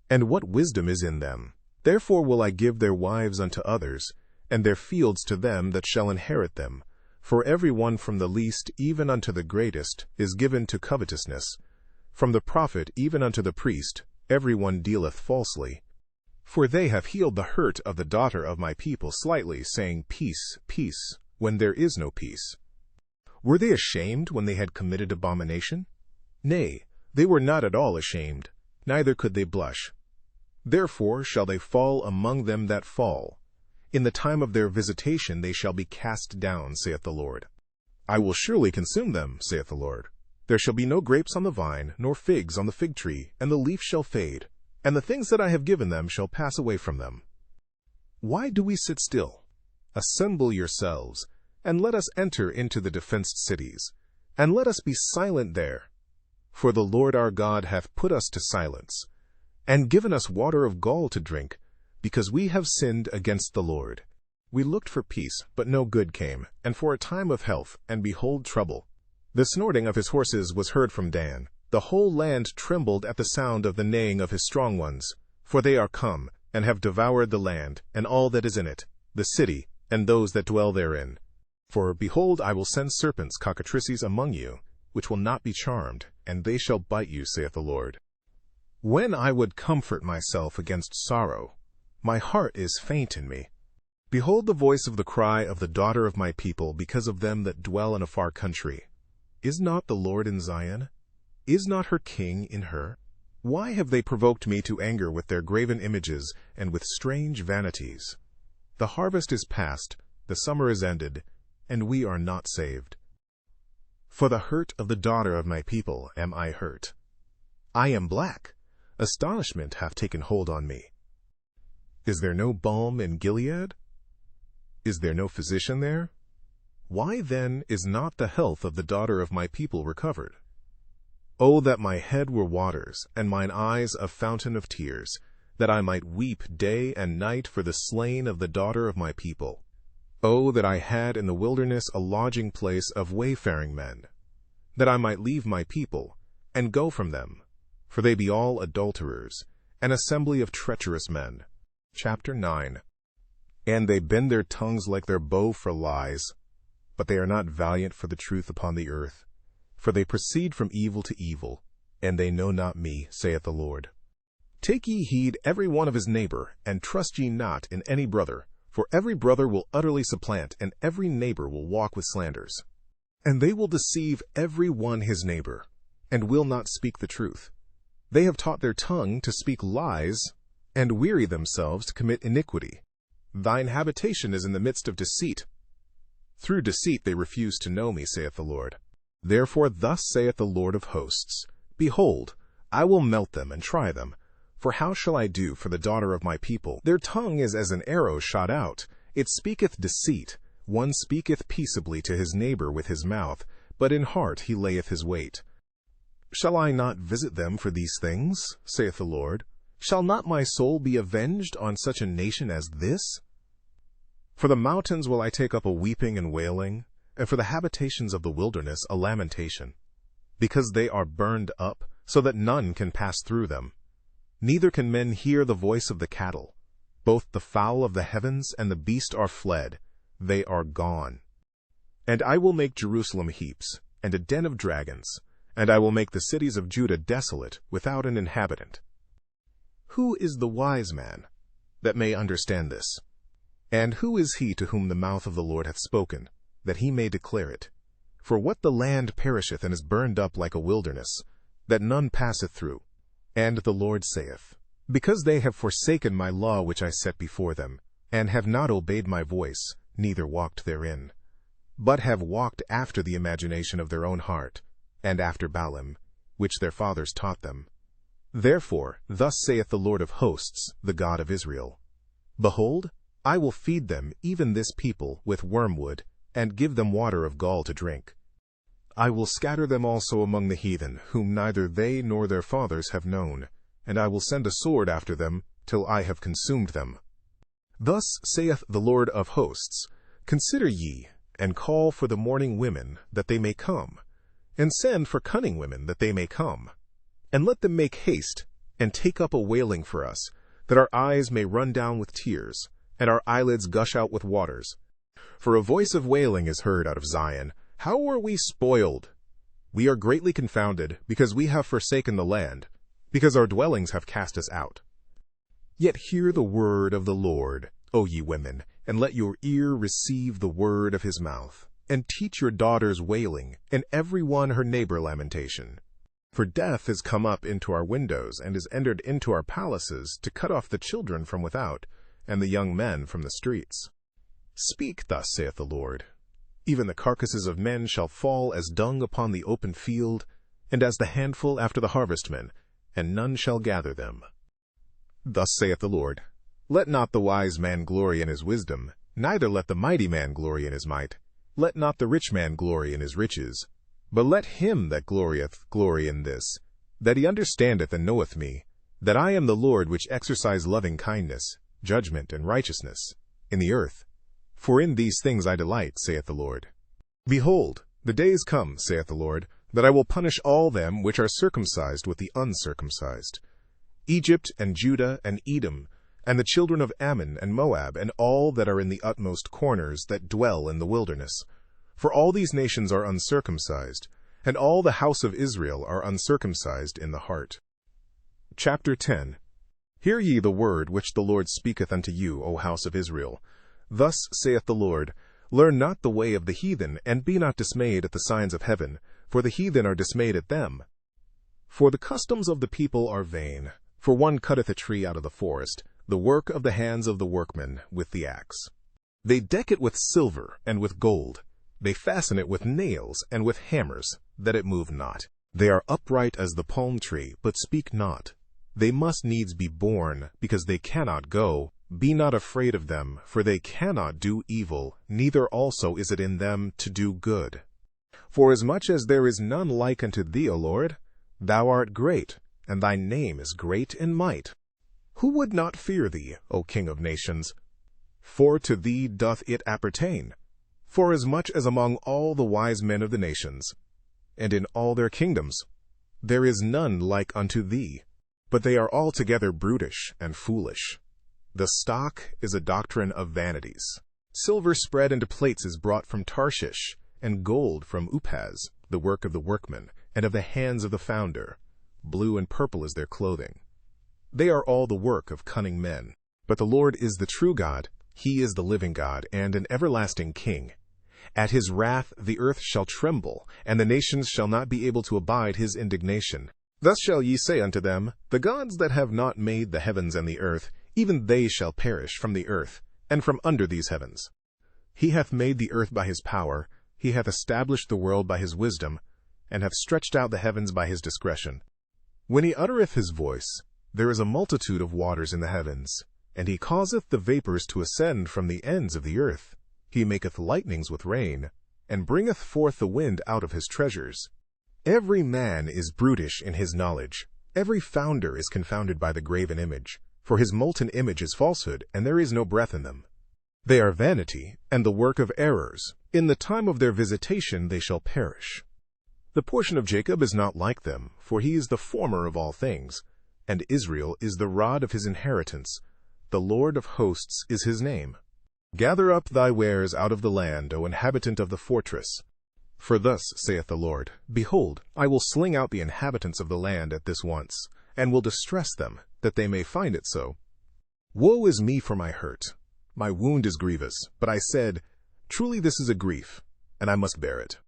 And what wisdom is in them? Therefore will I give their wives unto others, and their fields to them that shall inherit them. For every one from the least even unto the greatest is given to covetousness. From the prophet even unto the priest every one dealeth falsely. For they have healed the hurt of the daughter of my people slightly, saying, Peace, peace, when there is no peace. Were they ashamed when they had committed abomination? Nay, they were not at all ashamed, neither could they blush. Therefore shall they fall among them that fall. In the time of their visitation they shall be cast down, saith the Lord. I will surely consume them, saith the Lord. There shall be no grapes on the vine, nor figs on the fig tree, and the leaf shall fade, and the things that I have given them shall pass away from them. Why do we sit still? Assemble yourselves, and let us enter into the defenced cities, and let us be silent there. For the Lord our God hath put us to silence, and given us water of gall to drink, because we have sinned against the Lord. We looked for peace, but no good came, and for a time of health, and behold trouble. The snorting of his horses was heard from Dan. The whole land trembled at the sound of the neighing of his strong ones. For they are come, and have devoured the land, and all that is in it, the city, and those that dwell therein. For, behold, I will send serpents, cockatrices, among you, which will not be charmed, and they shall bite you, saith the Lord. When I would comfort myself against sorrow, my heart is faint in me. Behold the voice of the cry of the daughter of my people because of them that dwell in a far country. Is not the Lord in Zion? Is not her king in her? Why have they provoked me to anger with their graven images and with strange vanities? The harvest is past, the summer is ended, and we are not saved. For the hurt of the daughter of my people am I hurt. I am black. Astonishment hath taken hold on me. Is there no balm in Gilead? Is there no physician there? Why then is not the health of the daughter of my people recovered? O that my head were waters, and mine eyes a fountain of tears, that I might weep day and night for the slain of the daughter of my people. O that I had in the wilderness a lodging place of wayfaring men, that I might leave my people, and go from them, for they be all adulterers, an assembly of treacherous men. Chapter 9. And they bend their tongues like their bow for lies, but they are not valiant for the truth upon the earth. For they proceed from evil to evil, and they know not me, saith the Lord. Take ye heed every one of his neighbor, and trust ye not in any brother, for every brother will utterly supplant, and every neighbor will walk with slanders. And they will deceive every one his neighbor, and will not speak the truth. They have taught their tongue to speak lies, and weary themselves to commit iniquity. Thine habitation is in the midst of deceit. Through deceit they refuse to know me, saith the Lord. Therefore thus saith the Lord of hosts, Behold, I will melt them and try them. For how shall I do for the daughter of my people? Their tongue is as an arrow shot out. It speaketh deceit. One speaketh peaceably to his neighbor with his mouth, but in heart he layeth his weight. Shall I not visit them for these things, saith the Lord? Shall not my soul be avenged on such a nation as this? For the mountains will I take up a weeping and wailing, and for the habitations of the wilderness a lamentation, because they are burned up, so that none can pass through them. Neither can men hear the voice of the cattle. Both the fowl of the heavens and the beast are fled, they are gone. And I will make Jerusalem heaps, and a den of dragons, and I will make the cities of Judah desolate, without an inhabitant. Who is the wise man, that may understand this? And who is he to whom the mouth of the Lord hath spoken, that he may declare it? For what the land perisheth and is burned up like a wilderness, that none passeth through. And the Lord saith, Because they have forsaken my law which I set before them, and have not obeyed my voice, neither walked therein, but have walked after the imagination of their own heart, and after Baalim, which their fathers taught them. Therefore thus saith the Lord of hosts, the God of Israel, Behold, I will feed them, even this people, with wormwood, and give them water of gall to drink. I will scatter them also among the heathen, whom neither they nor their fathers have known, and I will send a sword after them, till I have consumed them. Thus saith the Lord of hosts, Consider ye, and call for the mourning women, that they may come, and send for cunning women, that they may come. And let them make haste, and take up a wailing for us, that our eyes may run down with tears, and our eyelids gush out with waters. For a voice of wailing is heard out of Zion. How are we spoiled? We are greatly confounded, because we have forsaken the land, because our dwellings have cast us out. Yet hear the word of the Lord, O ye women, and let your ear receive the word of his mouth, and teach your daughters wailing, and every one her neighbor lamentation. For death is come up into our windows, and is entered into our palaces, to cut off the children from without, and the young men from the streets. Speak, thus saith the Lord. Even the carcasses of men shall fall as dung upon the open field, and as the handful after the harvestmen, and none shall gather them. Thus saith the Lord, Let not the wise man glory in his wisdom, neither let the mighty man glory in his might. Let not the rich man glory in his riches, but let him that glorieth glory in this, that he understandeth and knoweth me, that I am the Lord which exercise loving kindness, judgment, and righteousness in the earth. For in these things I delight, saith the Lord. Behold, the days come, saith the Lord, that I will punish all them which are circumcised with the uncircumcised, Egypt and Judah and Edom, and the children of Ammon and Moab, and all that are in the utmost corners that dwell in the wilderness. For all these nations are uncircumcised, and all the house of Israel are uncircumcised in the heart. Chapter 10. Hear ye the word which the Lord speaketh unto you, O house of Israel. Thus saith the Lord, Learn not the way of the heathen, and be not dismayed at the signs of heaven, for the heathen are dismayed at them. For the customs of the people are vain, for one cutteth a tree out of the forest, the work of the hands of the workman with the axe. They deck it with silver and with gold. They fasten it with nails and with hammers, that it move not. They are upright as the palm tree, but speak not. They must needs be borne, because they cannot go. Be not afraid of them, for they cannot do evil, neither also is it in them to do good. Forasmuch as there is none like unto thee, O Lord, thou art great, and thy name is great in might. Who would not fear thee, O King of nations? For to thee doth it appertain. Forasmuch as among all the wise men of the nations, and in all their kingdoms, there is none like unto thee, but they are altogether brutish and foolish. The stock is a doctrine of vanities. Silver spread into plates is brought from Tarshish, and gold from Upaz, the work of the workman, and of the hands of the founder. Blue and purple is their clothing. They are all the work of cunning men. But the Lord is the true God, he is the living God, and an everlasting King. At his wrath the earth shall tremble, and the nations shall not be able to abide his indignation. Thus shall ye say unto them, The gods that have not made the heavens and the earth, even they shall perish from the earth, and from under these heavens. He hath made the earth by his power, he hath established the world by his wisdom, and hath stretched out the heavens by his discretion. When he uttereth his voice, there is a multitude of waters in the heavens, and he causeth the vapors to ascend from the ends of the earth. He maketh lightnings with rain, and bringeth forth the wind out of his treasures. Every man is brutish in his knowledge. Every founder is confounded by the graven image, for his molten image is falsehood, and there is no breath in them. They are vanity, and the work of errors. In the time of their visitation they shall perish. The portion of Jacob is not like them, for he is the former of all things, and Israel is the rod of his inheritance. The Lord of hosts is his name. Gather up thy wares out of the land, O inhabitant of the fortress. For thus saith the Lord, Behold, I will sling out the inhabitants of the land at this once, and will distress them, that they may find it so. Woe is me for my hurt! My wound is grievous, but I said, Truly this is a grief, and I must bear it.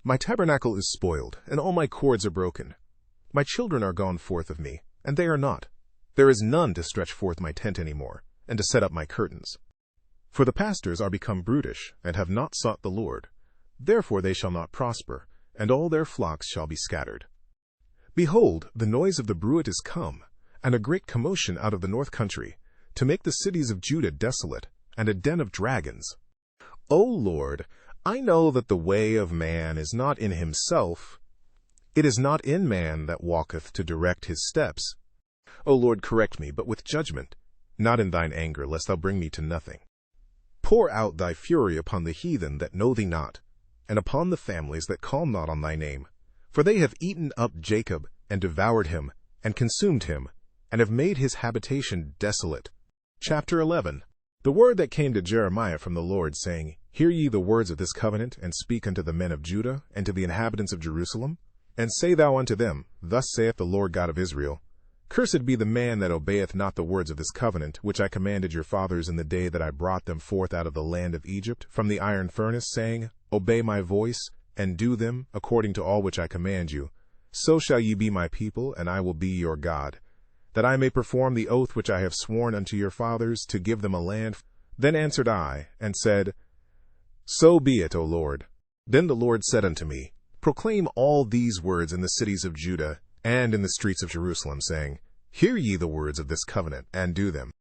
My tabernacle is spoiled, and all my cords are broken. My children are gone forth of me, and they are not. There is none to stretch forth my tent any more, and to set up my curtains. For the pastors are become brutish, and have not sought the Lord. Therefore they shall not prosper, and all their flocks shall be scattered. Behold, the noise of the bruit is come, and a great commotion out of the north country, to make the cities of Judah desolate, and a den of dragons. O Lord, I know that the way of man is not in himself. It is not in man that walketh to direct his steps. O Lord, correct me, but with judgment, not in thine anger, lest thou bring me to nothing. Pour out thy fury upon the heathen that know thee not, and upon the families that call not on thy name. For they have eaten up Jacob, and devoured him, and consumed him, and have made his habitation desolate. Chapter 11. The word that came to Jeremiah from the Lord, saying, Hear ye the words of this covenant, and speak unto the men of Judah, and to the inhabitants of Jerusalem. And say thou unto them, Thus saith the Lord God of Israel, Cursed be the man that obeyeth not the words of this covenant, which I commanded your fathers in the day that I brought them forth out of the land of Egypt, from the iron furnace, saying, Obey my voice, and do them according to all which I command you. So shall ye be my people, and I will be your God, that I may perform the oath which I have sworn unto your fathers, to give them a land. Then answered I, and said, So be it, O Lord. Then the Lord said unto me, Proclaim all these words in the cities of Judah and in the streets of Jerusalem, saying, Hear ye the words of this covenant, and do them.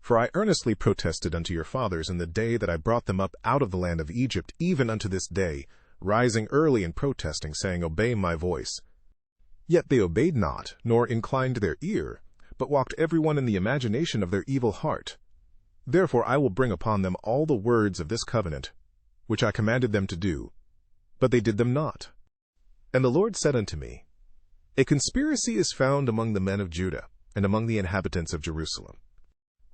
For I earnestly protested unto your fathers in the day that I brought them up out of the land of Egypt, even unto this day, rising early and protesting, saying, Obey my voice. Yet they obeyed not, nor inclined their ear, but walked every one in the imagination of their evil heart. Therefore I will bring upon them all the words of this covenant, which I commanded them to do, but they did them not. And the Lord said unto me, A conspiracy is found among the men of Judah, and among the inhabitants of Jerusalem.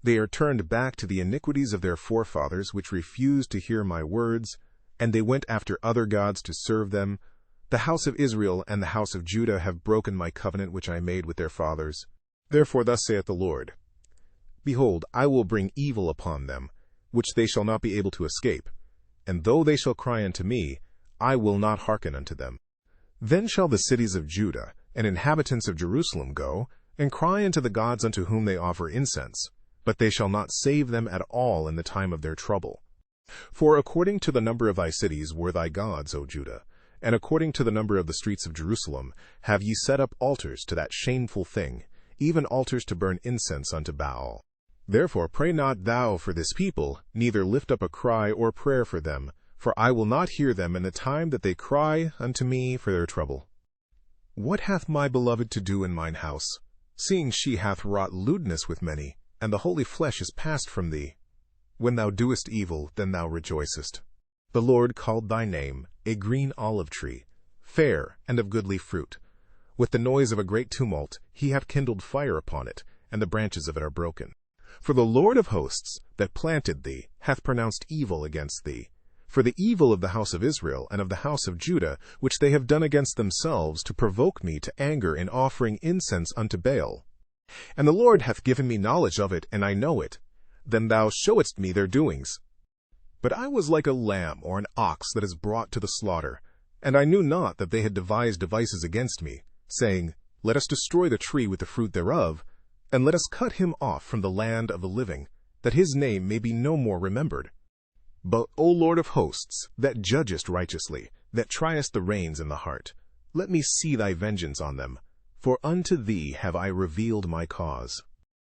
They are turned back to the iniquities of their forefathers, which refused to hear my words, and they went after other gods to serve them. The house of Israel and the house of Judah have broken my covenant which I made with their fathers. Therefore thus saith the Lord, Behold, I will bring evil upon them, which they shall not be able to escape. And though they shall cry unto me, I will not hearken unto them. Then shall the cities of Judah and inhabitants of Jerusalem go, and cry unto the gods unto whom they offer incense, but they shall not save them at all in the time of their trouble. For according to the number of thy cities were thy gods, O Judah, and according to the number of the streets of Jerusalem have ye set up altars to that shameful thing, even altars to burn incense unto Baal. Therefore pray not thou for this people, neither lift up a cry or prayer for them, for I will not hear them in the time that they cry unto me for their trouble. What hath my beloved to do in mine house, seeing she hath wrought lewdness with many, and the holy flesh is passed from thee? When thou doest evil, then thou rejoicest. The Lord called thy name a green olive tree, fair and of goodly fruit. With the noise of a great tumult he hath kindled fire upon it, and the branches of it are broken. For the Lord of hosts that planted thee hath pronounced evil against thee, for the evil of the house of Israel and of the house of Judah, which they have done against themselves, to provoke me to anger in offering incense unto Baal. And the Lord hath given me knowledge of it, and I know it. Then thou showedst me their doings. But I was like a lamb or an ox that is brought to the slaughter, and I knew not that they had devised devices against me, saying, Let us destroy the tree with the fruit thereof, and let us cut him off from the land of the living, that his name may be no more remembered. But, O Lord of hosts, that judgest righteously, that triest the reins in the heart, let me see thy vengeance on them, for unto thee have I revealed my cause.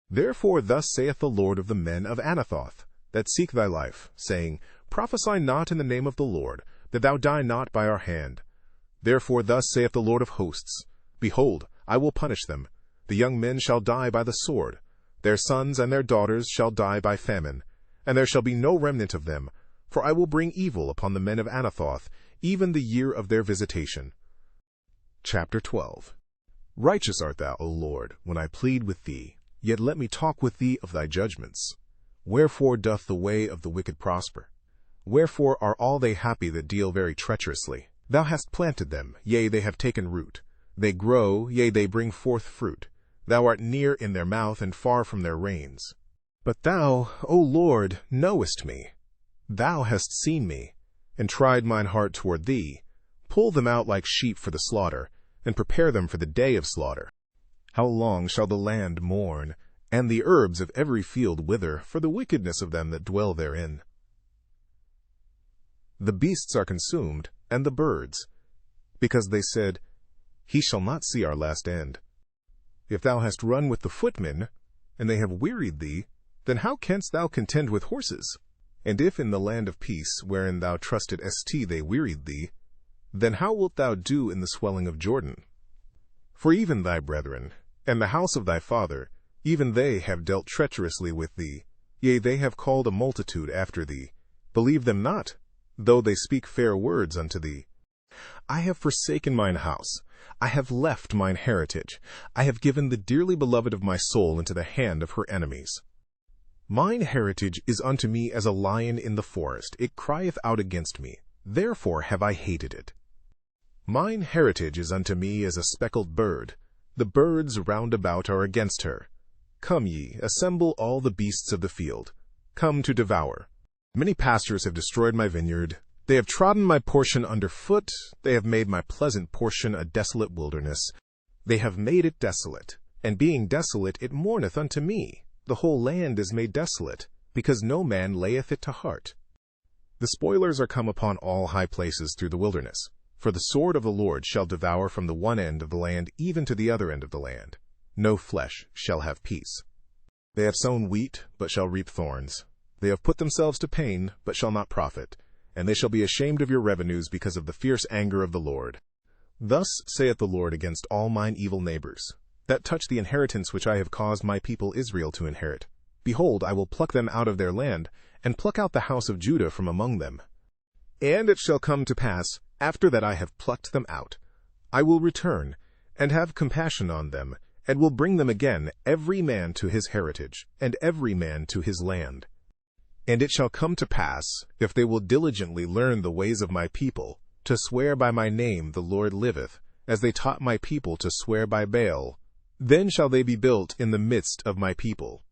Therefore thus saith the Lord of the men of Anathoth, that seek thy life, saying, Prophesy not in the name of the Lord, that thou die not by our hand. Therefore thus saith the Lord of hosts, Behold, I will punish them. The young men shall die by the sword, their sons and their daughters shall die by famine, and there shall be no remnant of them, for I will bring evil upon the men of Anathoth, even the year of their visitation. Chapter 12. Righteous art thou, O Lord, when I plead with thee, yet let me talk with thee of thy judgments. Wherefore doth the way of the wicked prosper? Wherefore are all they happy that deal very treacherously? Thou hast planted them, yea, they have taken root. They grow, yea, they bring forth fruit. Thou art near in their mouth, and far from their reins. But thou, O Lord, knowest me. Thou hast seen me, and tried mine heart toward thee. Pull them out like sheep for the slaughter, and prepare them for the day of slaughter. How long shall the land mourn, and the herbs of every field wither, for the wickedness of them that dwell therein? The beasts are consumed, and the birds, because they said, He shall not see our last end. If thou hast run with the footmen, and they have wearied thee, then how canst thou contend with horses? And if in the land of peace, wherein thou trustedst they wearied thee, then how wilt thou do in the swelling of Jordan? For even thy brethren, and the house of thy father, even they have dealt treacherously with thee, yea, they have called a multitude after thee. Believe them not, though they speak fair words unto thee. I have forsaken mine house, I have left mine heritage, I have given the dearly beloved of my soul into the hand of her enemies. Mine heritage is unto me as a lion in the forest, it crieth out against me, therefore have I hated it. Mine heritage is unto me as a speckled bird, the birds round about are against her. Come ye, assemble all the beasts of the field, come to devour. Many pastures have destroyed my vineyard, they have trodden my portion under foot, they have made my pleasant portion a desolate wilderness. They have made it desolate, and being desolate it mourneth unto me. The whole land is made desolate, because no man layeth it to heart. The spoilers are come upon all high places through the wilderness. For the sword of the Lord shall devour from the one end of the land even to the other end of the land. No flesh shall have peace. They have sown wheat, but shall reap thorns. They have put themselves to pain, but shall not profit. And they shall be ashamed of your revenues because of the fierce anger of the Lord. Thus saith the Lord against all mine evil neighbors, that touch the inheritance which I have caused my people Israel to inherit. Behold, I will pluck them out of their land, and pluck out the house of Judah from among them. And it shall come to pass, after that I have plucked them out, I will return, and have compassion on them, and will bring them again, every man to his heritage, and every man to his land. And it shall come to pass, if they will diligently learn the ways of my people, to swear by my name the Lord liveth, as they taught my people to swear by Baal, then shall they be built in the midst of my people.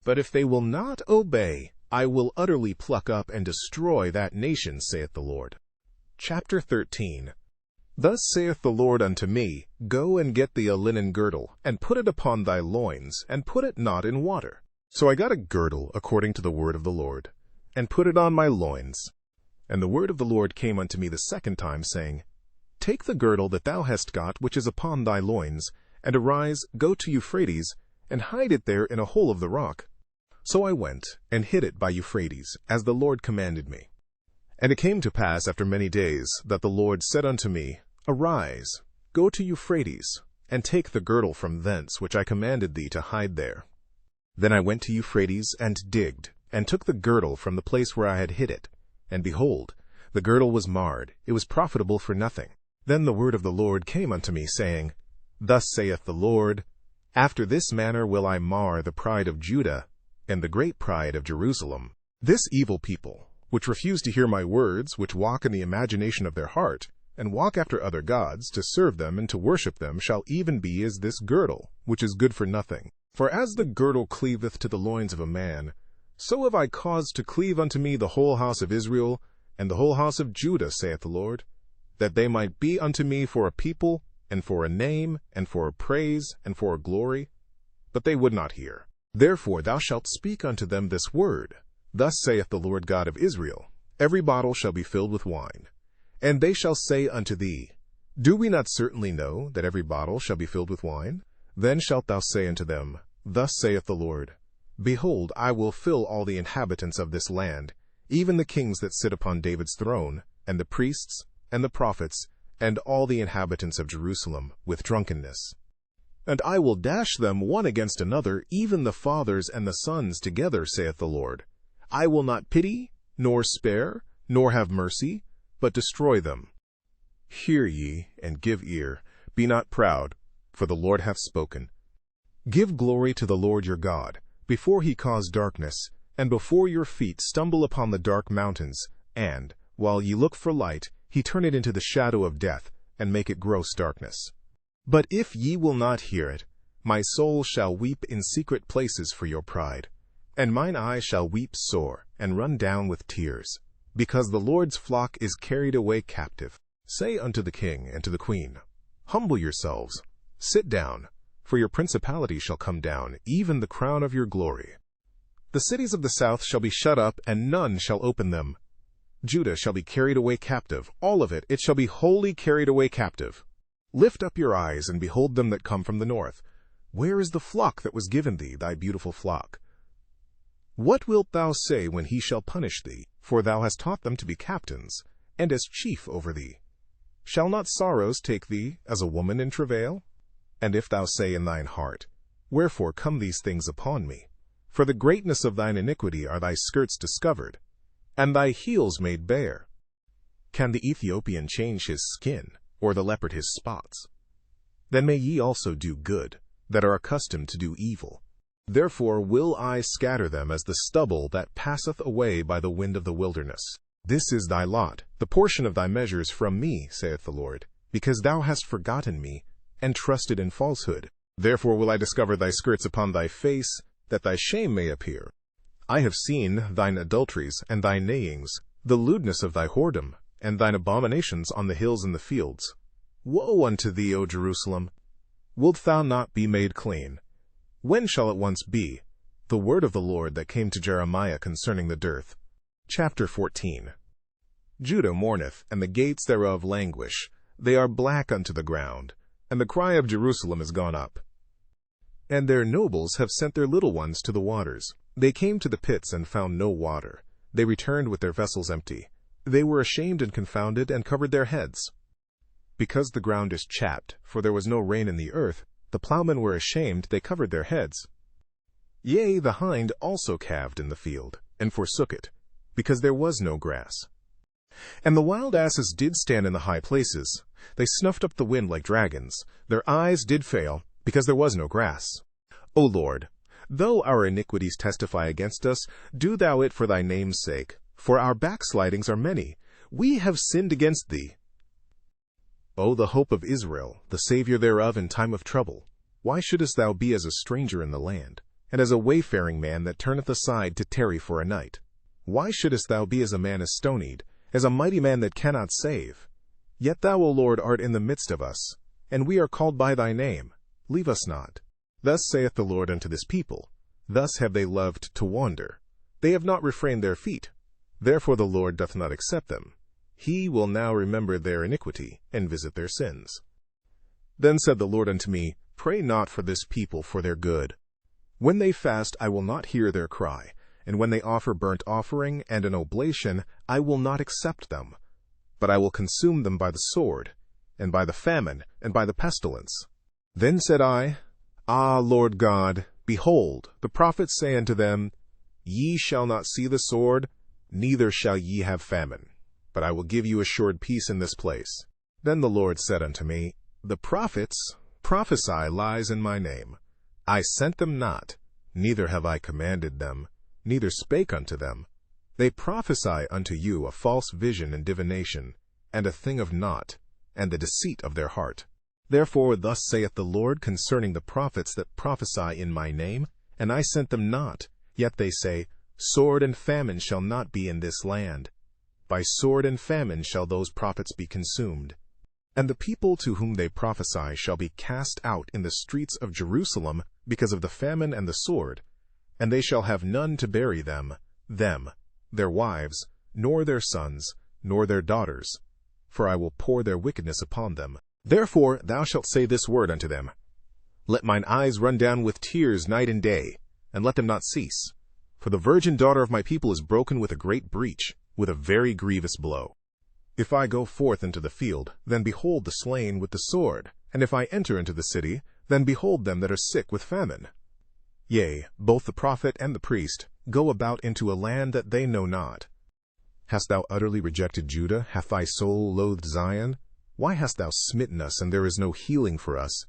But if they will not obey, I will utterly pluck up and destroy that nation, saith the Lord. Chapter 13. Thus saith the Lord unto me, Go and get thee a linen girdle, and put it upon thy loins, and put it not in water. So I got a girdle according to the word of the Lord, and put it on my loins. And the word of the Lord came unto me the second time, saying, Take the girdle that thou hast got, which is upon thy loins, and arise, go to Euphrates, and hide it there in a hole of the rock. So I went, and hid it by Euphrates, as the Lord commanded me. And it came to pass after many days, that the Lord said unto me, Arise, go to Euphrates, and take the girdle from thence, which I commanded thee to hide there. Then I went to Euphrates, and digged, and took the girdle from the place where I had hid it. And behold, the girdle was marred, it was profitable for nothing. Then the word of the Lord came unto me, saying, Thus saith the Lord, After this manner will I mar the pride of Judah, and the great pride of Jerusalem. This evil people, which refuse to hear my words, which walk in the imagination of their heart, and walk after other gods, to serve them and to worship them, shall even be as this girdle, which is good for nothing. For as the girdle cleaveth to the loins of a man, so have I caused to cleave unto me the whole house of Israel, and the whole house of Judah, saith the Lord, that they might be unto me for a people, and for a name, and for a praise, and for a glory. But they would not hear. Therefore thou shalt speak unto them this word, Thus saith the Lord God of Israel, Every bottle shall be filled with wine. And they shall say unto thee, Do we not certainly know that every bottle shall be filled with wine? Then shalt thou say unto them, Thus saith the Lord, Behold, I will fill all the inhabitants of this land, even the kings that sit upon David's throne, and the priests, and the prophets, and all the inhabitants of Jerusalem, with drunkenness. And I will dash them one against another, even the fathers and the sons together, saith the Lord. I will not pity, nor spare, nor have mercy, but destroy them. Hear ye, and give ear. Be not proud, for the Lord hath spoken. Give glory to the Lord your God, before he cause darkness, and before your feet stumble upon the dark mountains, and, while ye look for light, he turn it into the shadow of death, and make it gross darkness. But if ye will not hear it, my soul shall weep in secret places for your pride, and mine eyes shall weep sore, and run down with tears, because the Lord's flock is carried away captive. Say unto the king and to the queen, Humble yourselves, sit down, for your principality shall come down, even the crown of your glory. The cities of the south shall be shut up, and none shall open them. Judah shall be carried away captive, all of it, it shall be wholly carried away captive. Lift up your eyes, and behold them that come from the north. Where is the flock that was given thee, thy beautiful flock? What wilt thou say when he shall punish thee? For thou hast taught them to be captains, and as chief over thee. Shall not sorrows take thee as a woman in travail? And if thou say in thine heart, Wherefore come these things upon me? For the greatness of thine iniquity are thy skirts discovered, and thy heels made bare. Can the Ethiopian change his skin, or the leopard his spots? Then may ye also do good, that are accustomed to do evil. Therefore will I scatter them as the stubble that passeth away by the wind of the wilderness. This is thy lot, the portion of thy measures from me, saith the Lord, because thou hast forgotten me, and trusted in falsehood. Therefore will I discover thy skirts upon thy face, that thy shame may appear. I have seen thine adulteries and thy neighings, the lewdness of thy whoredom, and thine abominations on the hills and the fields. Woe unto thee, O Jerusalem! Wilt thou not be made clean? When shall it once be? The word of the Lord that came to Jeremiah concerning the dearth. Chapter 14. Judah mourneth, and the gates thereof languish. They are black unto the ground, and the cry of Jerusalem is gone up. And their nobles have sent their little ones to the waters. They came to the pits and found no water. They returned with their vessels empty. They were ashamed and confounded, and covered their heads. Because the ground is chapped, for there was no rain in the earth, the plowmen were ashamed, they covered their heads. Yea, the hind also calved in the field, and forsook it, because there was no grass. And the wild asses did stand in the high places. They snuffed up the wind like dragons. Their eyes did fail, because there was no grass. O Lord, though our iniquities testify against us, do thou it for thy name's sake. For our backslidings are many. We have sinned against thee. O the hope of Israel, the Savior thereof in time of trouble, why shouldest thou be as a stranger in the land, and as a wayfaring man that turneth aside to tarry for a night? Why shouldest thou be as a man astonied, as a mighty man that cannot save? Yet thou, O Lord, art in the midst of us, and we are called by thy name. Leave us not. Thus saith the Lord unto this people, thus have they loved to wander. They have not refrained their feet. Therefore the Lord doth not accept them. He will now remember their iniquity, and visit their sins. Then said the Lord unto me, Pray not for this people for their good. When they fast, I will not hear their cry, and when they offer burnt offering and an oblation, I will not accept them. But I will consume them by the sword, and by the famine, and by the pestilence. Then said I, Ah, Lord God, behold, the prophets say unto them, Ye shall not see the sword, neither shall ye have famine, but I will give you assured peace in this place. Then the Lord said unto me, The prophets prophesy lies in my name. I sent them not, neither have I commanded them, neither spake unto them. They prophesy unto you a false vision and divination, and a thing of naught, and the deceit of their heart. Therefore thus saith the Lord concerning the prophets that prophesy in my name, and I sent them not, yet they say, Sword and famine shall not be in this land. By sword and famine shall those prophets be consumed. And the people to whom they prophesy shall be cast out in the streets of Jerusalem because of the famine and the sword, and they shall have none to bury them, their wives, nor their sons, nor their daughters, for I will pour their wickedness upon them. Therefore thou shalt say this word unto them, Let mine eyes run down with tears night and day, and let them not cease. For the virgin daughter of my people is broken with a great breach, with a very grievous blow. If I go forth into the field, then behold the slain with the sword, and if I enter into the city, then behold them that are sick with famine. Yea, both the prophet and the priest go about into a land that they know not. Hast thou utterly rejected Judah? Hath thy soul loathed Zion? Why hast thou smitten us, and there is no healing for us?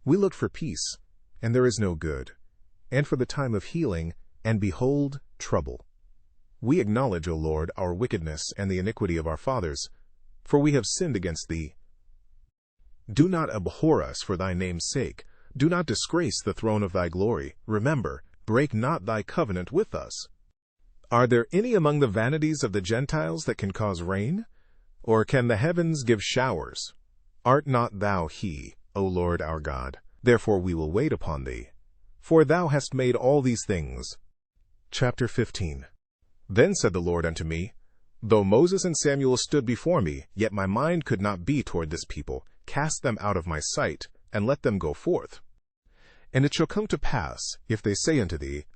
We looked for peace, and there is no good, and for the time of healing, and behold, trouble. We acknowledge, O Lord, our wickedness and the iniquity of our fathers, for we have sinned against thee. Do not abhor us for thy name's sake. Do not disgrace the throne of thy glory. Remember, break not thy covenant with us. Are there any among the vanities of the Gentiles that can cause rain? Or can the heavens give showers? Art not thou he, O Lord our God? Therefore we will wait upon thee. For thou hast made all these things. Chapter 15. Then said the Lord unto me, Though Moses and Samuel stood before me, yet my mind could not be toward this people. Cast them out of my sight, and let them go forth. And it shall come to pass, if they say unto thee,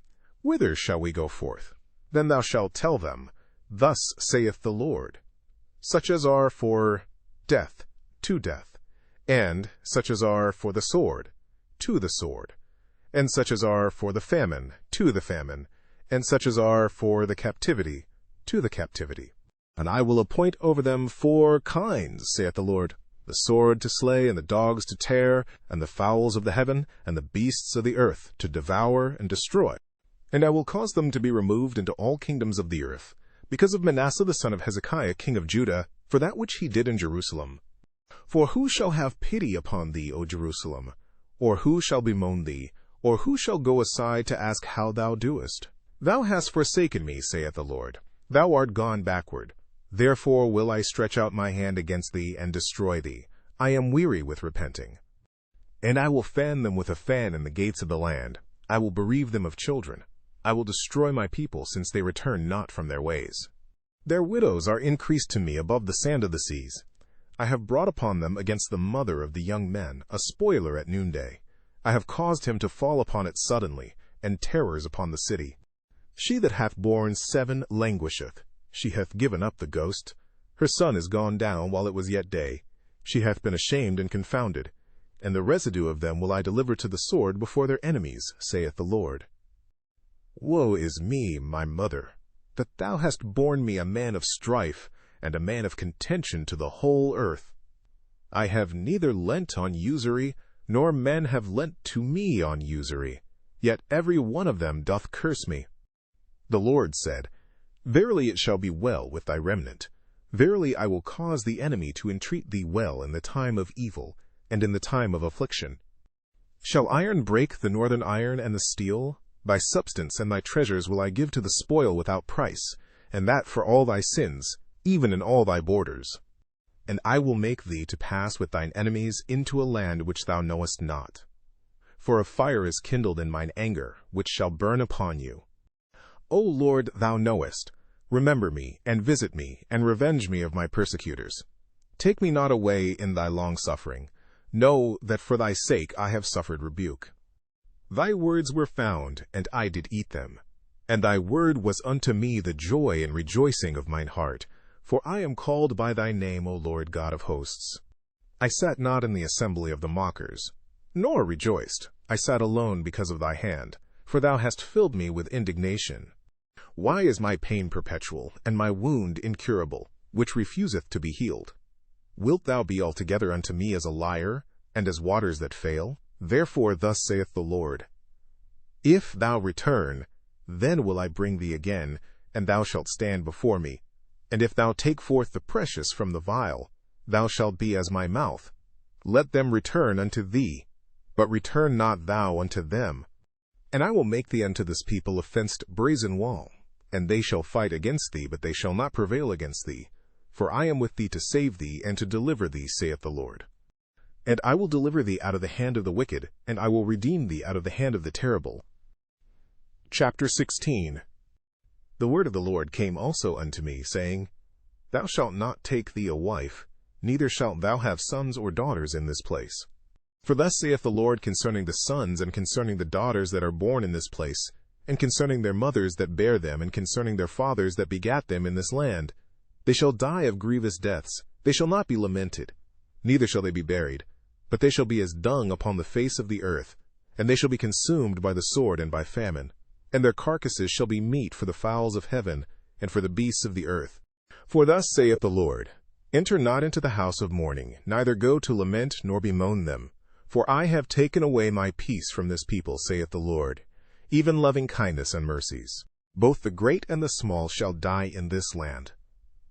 Whither shall we go forth? Then thou shalt tell them, Thus saith the Lord, Such as are for death, to death, and such as are for the sword, to the sword, and such as are for the famine, to the famine, and such as are for the captivity, to the captivity. And I will appoint over them 4 kinds, saith the Lord, the sword to slay, and the dogs to tear, and the fowls of the heaven, and the beasts of the earth to devour and destroy. And I will cause them to be removed into all kingdoms of the earth, because of Manasseh the son of Hezekiah king of Judah, for that which he did in Jerusalem. For who shall have pity upon thee, O Jerusalem? Or who shall bemoan thee? Or who shall go aside to ask how thou doest? Thou hast forsaken me, saith the Lord. Thou art gone backward. Therefore will I stretch out my hand against thee, and destroy thee. I am weary with repenting. And I will fan them with a fan in the gates of the land. I will bereave them of children. I will destroy my people, since they return not from their ways. Their widows are increased to me above the sand of the seas. I have brought upon them against the mother of the young men a spoiler at noonday. I have caused him to fall upon it suddenly, and terrors upon the city. She that hath borne 7 languisheth. She hath given up the ghost. Her sun is gone down while it was yet day. She hath been ashamed and confounded. And the residue of them will I deliver to the sword before their enemies, saith the Lord. Woe is me, my mother, that thou hast borne me a man of strife, and a man of contention to the whole earth. I have neither lent on usury, nor men have lent to me on usury, yet every one of them doth curse me. The Lord said, Verily it shall be well with thy remnant. Verily I will cause the enemy to entreat thee well in the time of evil, and in the time of affliction. Shall iron break the northern iron and the steel? Thy substance and thy treasures will I give to the spoil without price, and that for all thy sins, even in all thy borders. And I will make thee to pass with thine enemies into a land which thou knowest not. For a fire is kindled in mine anger, which shall burn upon you. O Lord, thou knowest. Remember me, and visit me, and revenge me of my persecutors. Take me not away in thy long-suffering. Know that for thy sake I have suffered rebuke. Thy words were found, and I did eat them. And thy word was unto me the joy and rejoicing of mine heart. For I am called by thy name, O Lord God of hosts. I sat not in the assembly of the mockers, nor rejoiced. I sat alone because of thy hand, for thou hast filled me with indignation. Why is my pain perpetual, and my wound incurable, which refuseth to be healed? Wilt thou be altogether unto me as a liar, and as waters that fail? Therefore thus saith the Lord, If thou return, then will I bring thee again, and thou shalt stand before me. And if thou take forth the precious from the vile, thou shalt be as my mouth. Let them return unto thee, but return not thou unto them. And I will make thee unto this people a fenced brazen wall, and they shall fight against thee, but they shall not prevail against thee. For I am with thee to save thee and to deliver thee, saith the Lord. And I will deliver thee out of the hand of the wicked, and I will redeem thee out of the hand of the terrible. Chapter 16. The word of the Lord came also unto me, saying, Thou shalt not take thee a wife, neither shalt thou have sons or daughters in this place. For thus saith the Lord concerning the sons and concerning the daughters that are born in this place, and concerning their mothers that bare them, and concerning their fathers that begat them in this land. They shall die of grievous deaths, they shall not be lamented, neither shall they be buried, but they shall be as dung upon the face of the earth, and they shall be consumed by the sword and by famine. And their carcasses shall be meat for the fowls of heaven, and for the beasts of the earth. For thus saith the Lord, Enter not into the house of mourning, neither go to lament nor bemoan them. For I have taken away my peace from this people, saith the Lord, even loving kindness and mercies. Both the great and the small shall die in this land.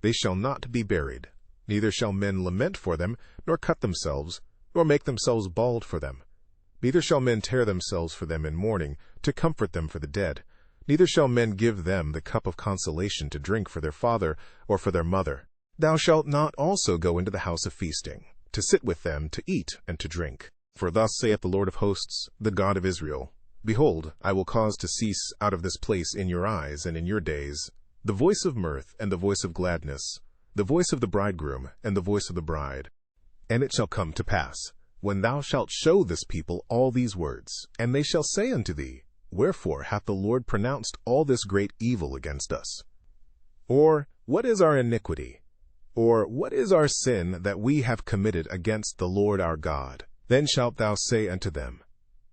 They shall not be buried, neither shall men lament for them, nor cut themselves, nor make themselves bald for them. Neither shall men tear themselves for them in mourning, to comfort them for the dead. Neither shall men give them the cup of consolation to drink for their father or for their mother. Thou shalt not also go into the house of feasting, to sit with them, to eat and to drink. For thus saith the Lord of hosts, the God of Israel, Behold, I will cause to cease out of this place in your eyes and in your days the voice of mirth and the voice of gladness, the voice of the bridegroom and the voice of the bride. And it shall come to pass, when thou shalt show this people all these words, and they shall say unto thee, Wherefore hath the Lord pronounced all this great evil against us? Or, what is our iniquity? Or, what is our sin that we have committed against the Lord our God? Then shalt thou say unto them,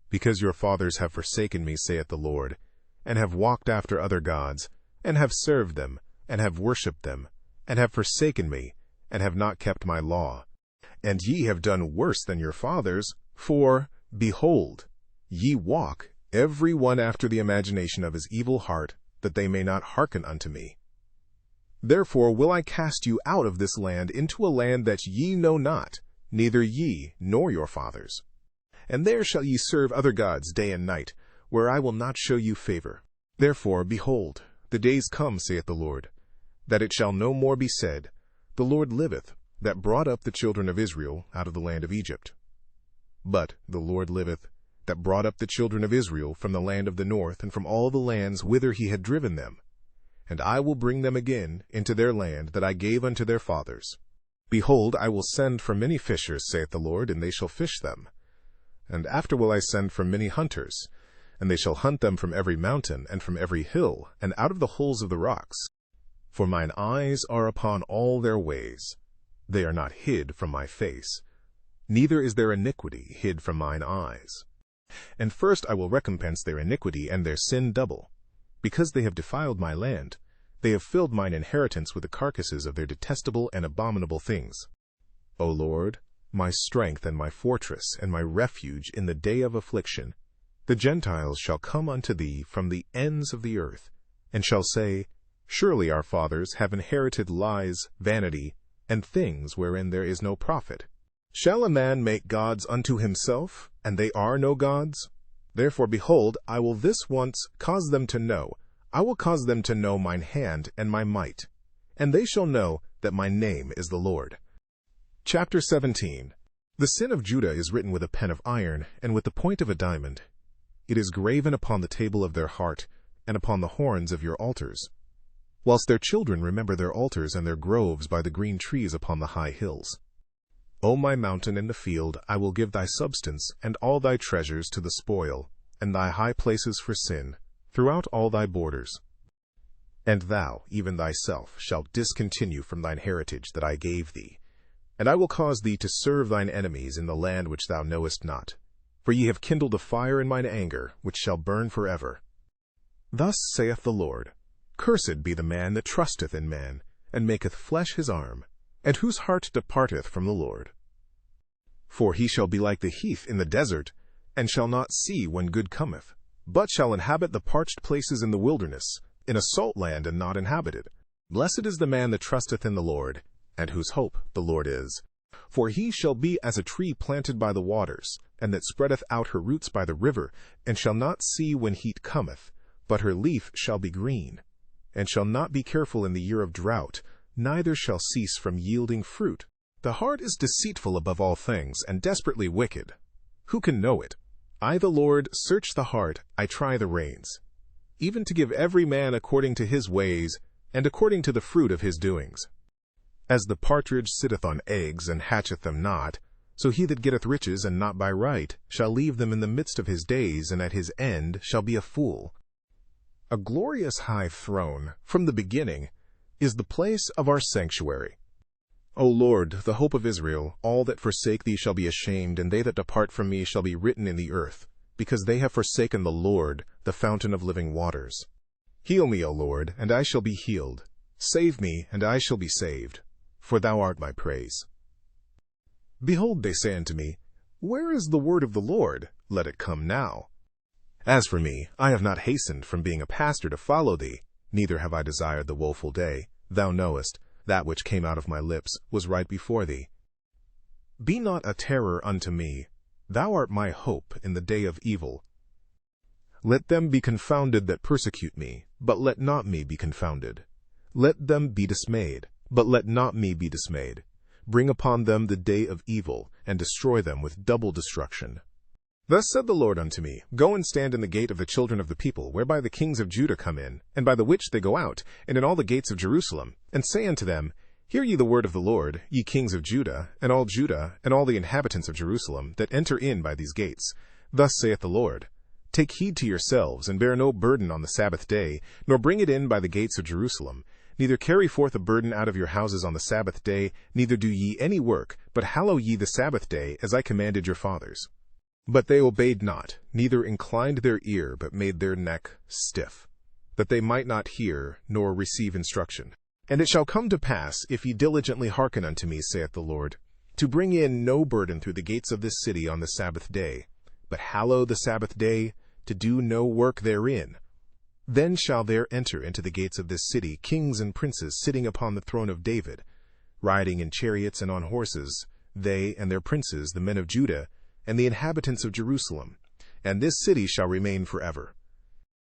Because your fathers have forsaken me, saith the Lord, and have walked after other gods, and have served them, and have worshipped them, and have forsaken me, and have not kept my law. And ye have done worse than your fathers, for, behold, ye walk, every one after the imagination of his evil heart, that they may not hearken unto me. Therefore will I cast you out of this land into a land that ye know not, neither ye nor your fathers. And there shall ye serve other gods day and night, where I will not show you favor. Therefore, behold, the days come, saith the Lord, that it shall no more be said, The Lord liveth, that brought up the children of Israel out of the land of Egypt. But the Lord liveth, that brought up the children of Israel from the land of the north, and from all the lands whither he had driven them. and I will bring them again into their land that I gave unto their fathers. Behold, I will send for many fishers, saith the Lord, and they shall fish them. And after will I send for many hunters, and they shall hunt them from every mountain, and from every hill, and out of the holes of the rocks. For mine eyes are upon all their ways. They are not hid from my face, neither is their iniquity hid from mine eyes. And first I will recompense their iniquity and their sin double. Because they have defiled my land, they have filled mine inheritance with the carcasses of their detestable and abominable things. O Lord, my strength and my fortress and my refuge in the day of affliction, the Gentiles shall come unto thee from the ends of the earth, and shall say, Surely our fathers have inherited lies, vanity, and things wherein there is no profit. Shall a man make gods unto himself, and they are no gods? Therefore, behold, I will this once cause them to know, I will cause them to know mine hand and my might, and they shall know that my name is the Lord. Chapter 17. The sin of Judah is written with a pen of iron, and with the point of a diamond. It is graven upon the table of their heart, and upon the horns of your altars. Whilst their children remember their altars and their groves by the green trees upon the high hills. O my mountain in the field, I will give thy substance, and all thy treasures to the spoil, and thy high places for sin, throughout all thy borders. And thou, even thyself, shalt discontinue from thine heritage that I gave thee. And I will cause thee to serve thine enemies in the land which thou knowest not. For ye have kindled a fire in mine anger, which shall burn forever. Thus saith the Lord, Cursed be the man that trusteth in man, and maketh flesh his arm, and whose heart departeth from the Lord. For he shall be like the heath in the desert, and shall not see when good cometh, but shall inhabit the parched places in the wilderness, in a salt land and not inhabited. Blessed is the man that trusteth in the Lord, and whose hope the Lord is. For he shall be as a tree planted by the waters, and that spreadeth out her roots by the river, and shall not see when heat cometh, but her leaf shall be green, and shall not be careful in the year of drought, neither shall cease from yielding fruit. The heart is deceitful above all things, and desperately wicked. Who can know it? I, the Lord, search the heart, I try the reins, even to give every man according to his ways, and according to the fruit of his doings. As the partridge sitteth on eggs, and hatcheth them not, so he that getteth riches, and not by right, shall leave them in the midst of his days, and at his end shall be a fool. A glorious high throne, from the beginning, is the place of our sanctuary. O Lord, the hope of Israel, all that forsake thee shall be ashamed, and they that depart from me shall be written in the earth, because they have forsaken the Lord, the fountain of living waters. Heal me, O Lord, and I shall be healed. Save me, and I shall be saved, for thou art my praise. Behold, they say unto me, Where is the word of the Lord? Let it come now. As for me, I have not hastened from being a pastor to follow thee, neither have I desired the woeful day. Thou knowest, that which came out of my lips was right before thee. Be not a terror unto me. Thou art my hope in the day of evil. Let them be confounded that persecute me, but let not me be confounded. Let them be dismayed, but let not me be dismayed. Bring upon them the day of evil, and destroy them with double destruction. Thus said the Lord unto me, Go and stand in the gate of the children of the people, whereby the kings of Judah come in, and by the which they go out, and in all the gates of Jerusalem, and say unto them, Hear ye the word of the Lord, ye kings of Judah, and all the inhabitants of Jerusalem, that enter in by these gates. Thus saith the Lord, Take heed to yourselves, and bear no burden on the Sabbath day, nor bring it in by the gates of Jerusalem. Neither carry forth a burden out of your houses on the Sabbath day, neither do ye any work, but hallow ye the Sabbath day, as I commanded your fathers. But they obeyed not, neither inclined their ear, but made their neck stiff, that they might not hear, nor receive instruction. And it shall come to pass, if ye diligently hearken unto me, saith the Lord, to bring in no burden through the gates of this city on the Sabbath day, but hallow the Sabbath day, to do no work therein. Then shall there enter into the gates of this city kings and princes sitting upon the throne of David, riding in chariots and on horses, they and their princes, the men of Judah, and the inhabitants of Jerusalem, and this city shall remain forever.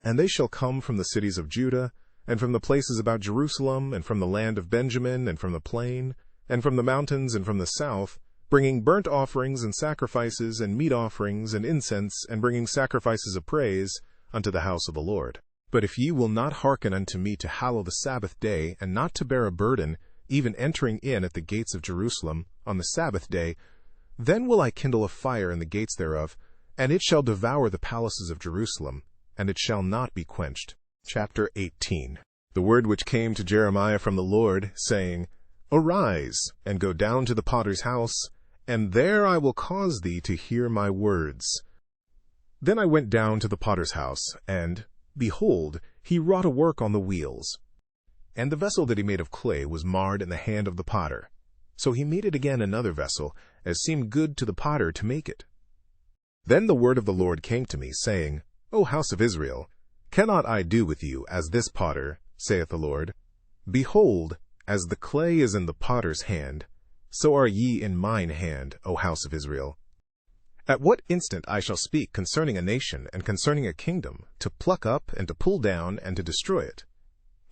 And they shall come from the cities of Judah, and from the places about Jerusalem, and from the land of Benjamin, and from the plain, and from the mountains, and from the south, bringing burnt offerings and sacrifices, and meat offerings, and incense, and bringing sacrifices of praise unto the house of the Lord. But if ye will not hearken unto me to hallow the Sabbath day, and not to bear a burden, even entering in at the gates of Jerusalem on the Sabbath day, then will I kindle a fire in the gates thereof, and it shall devour the palaces of Jerusalem, and it shall not be quenched. Chapter 18. The word which came to Jeremiah from the Lord, saying, Arise, and go down to the potter's house, and there I will cause thee to hear my words. Then I went down to the potter's house, and, behold, he wrought a work on the wheels. And the vessel that he made of clay was marred in the hand of the potter. So he made it again another vessel, as seemed good to the potter to make it. Then the word of the Lord came to me, saying, O house of Israel, cannot I do with you as this potter, saith the Lord? Behold, as the clay is in the potter's hand, so are ye in mine hand, O house of Israel. At what instant I shall speak concerning a nation and concerning a kingdom, to pluck up and to pull down and to destroy it.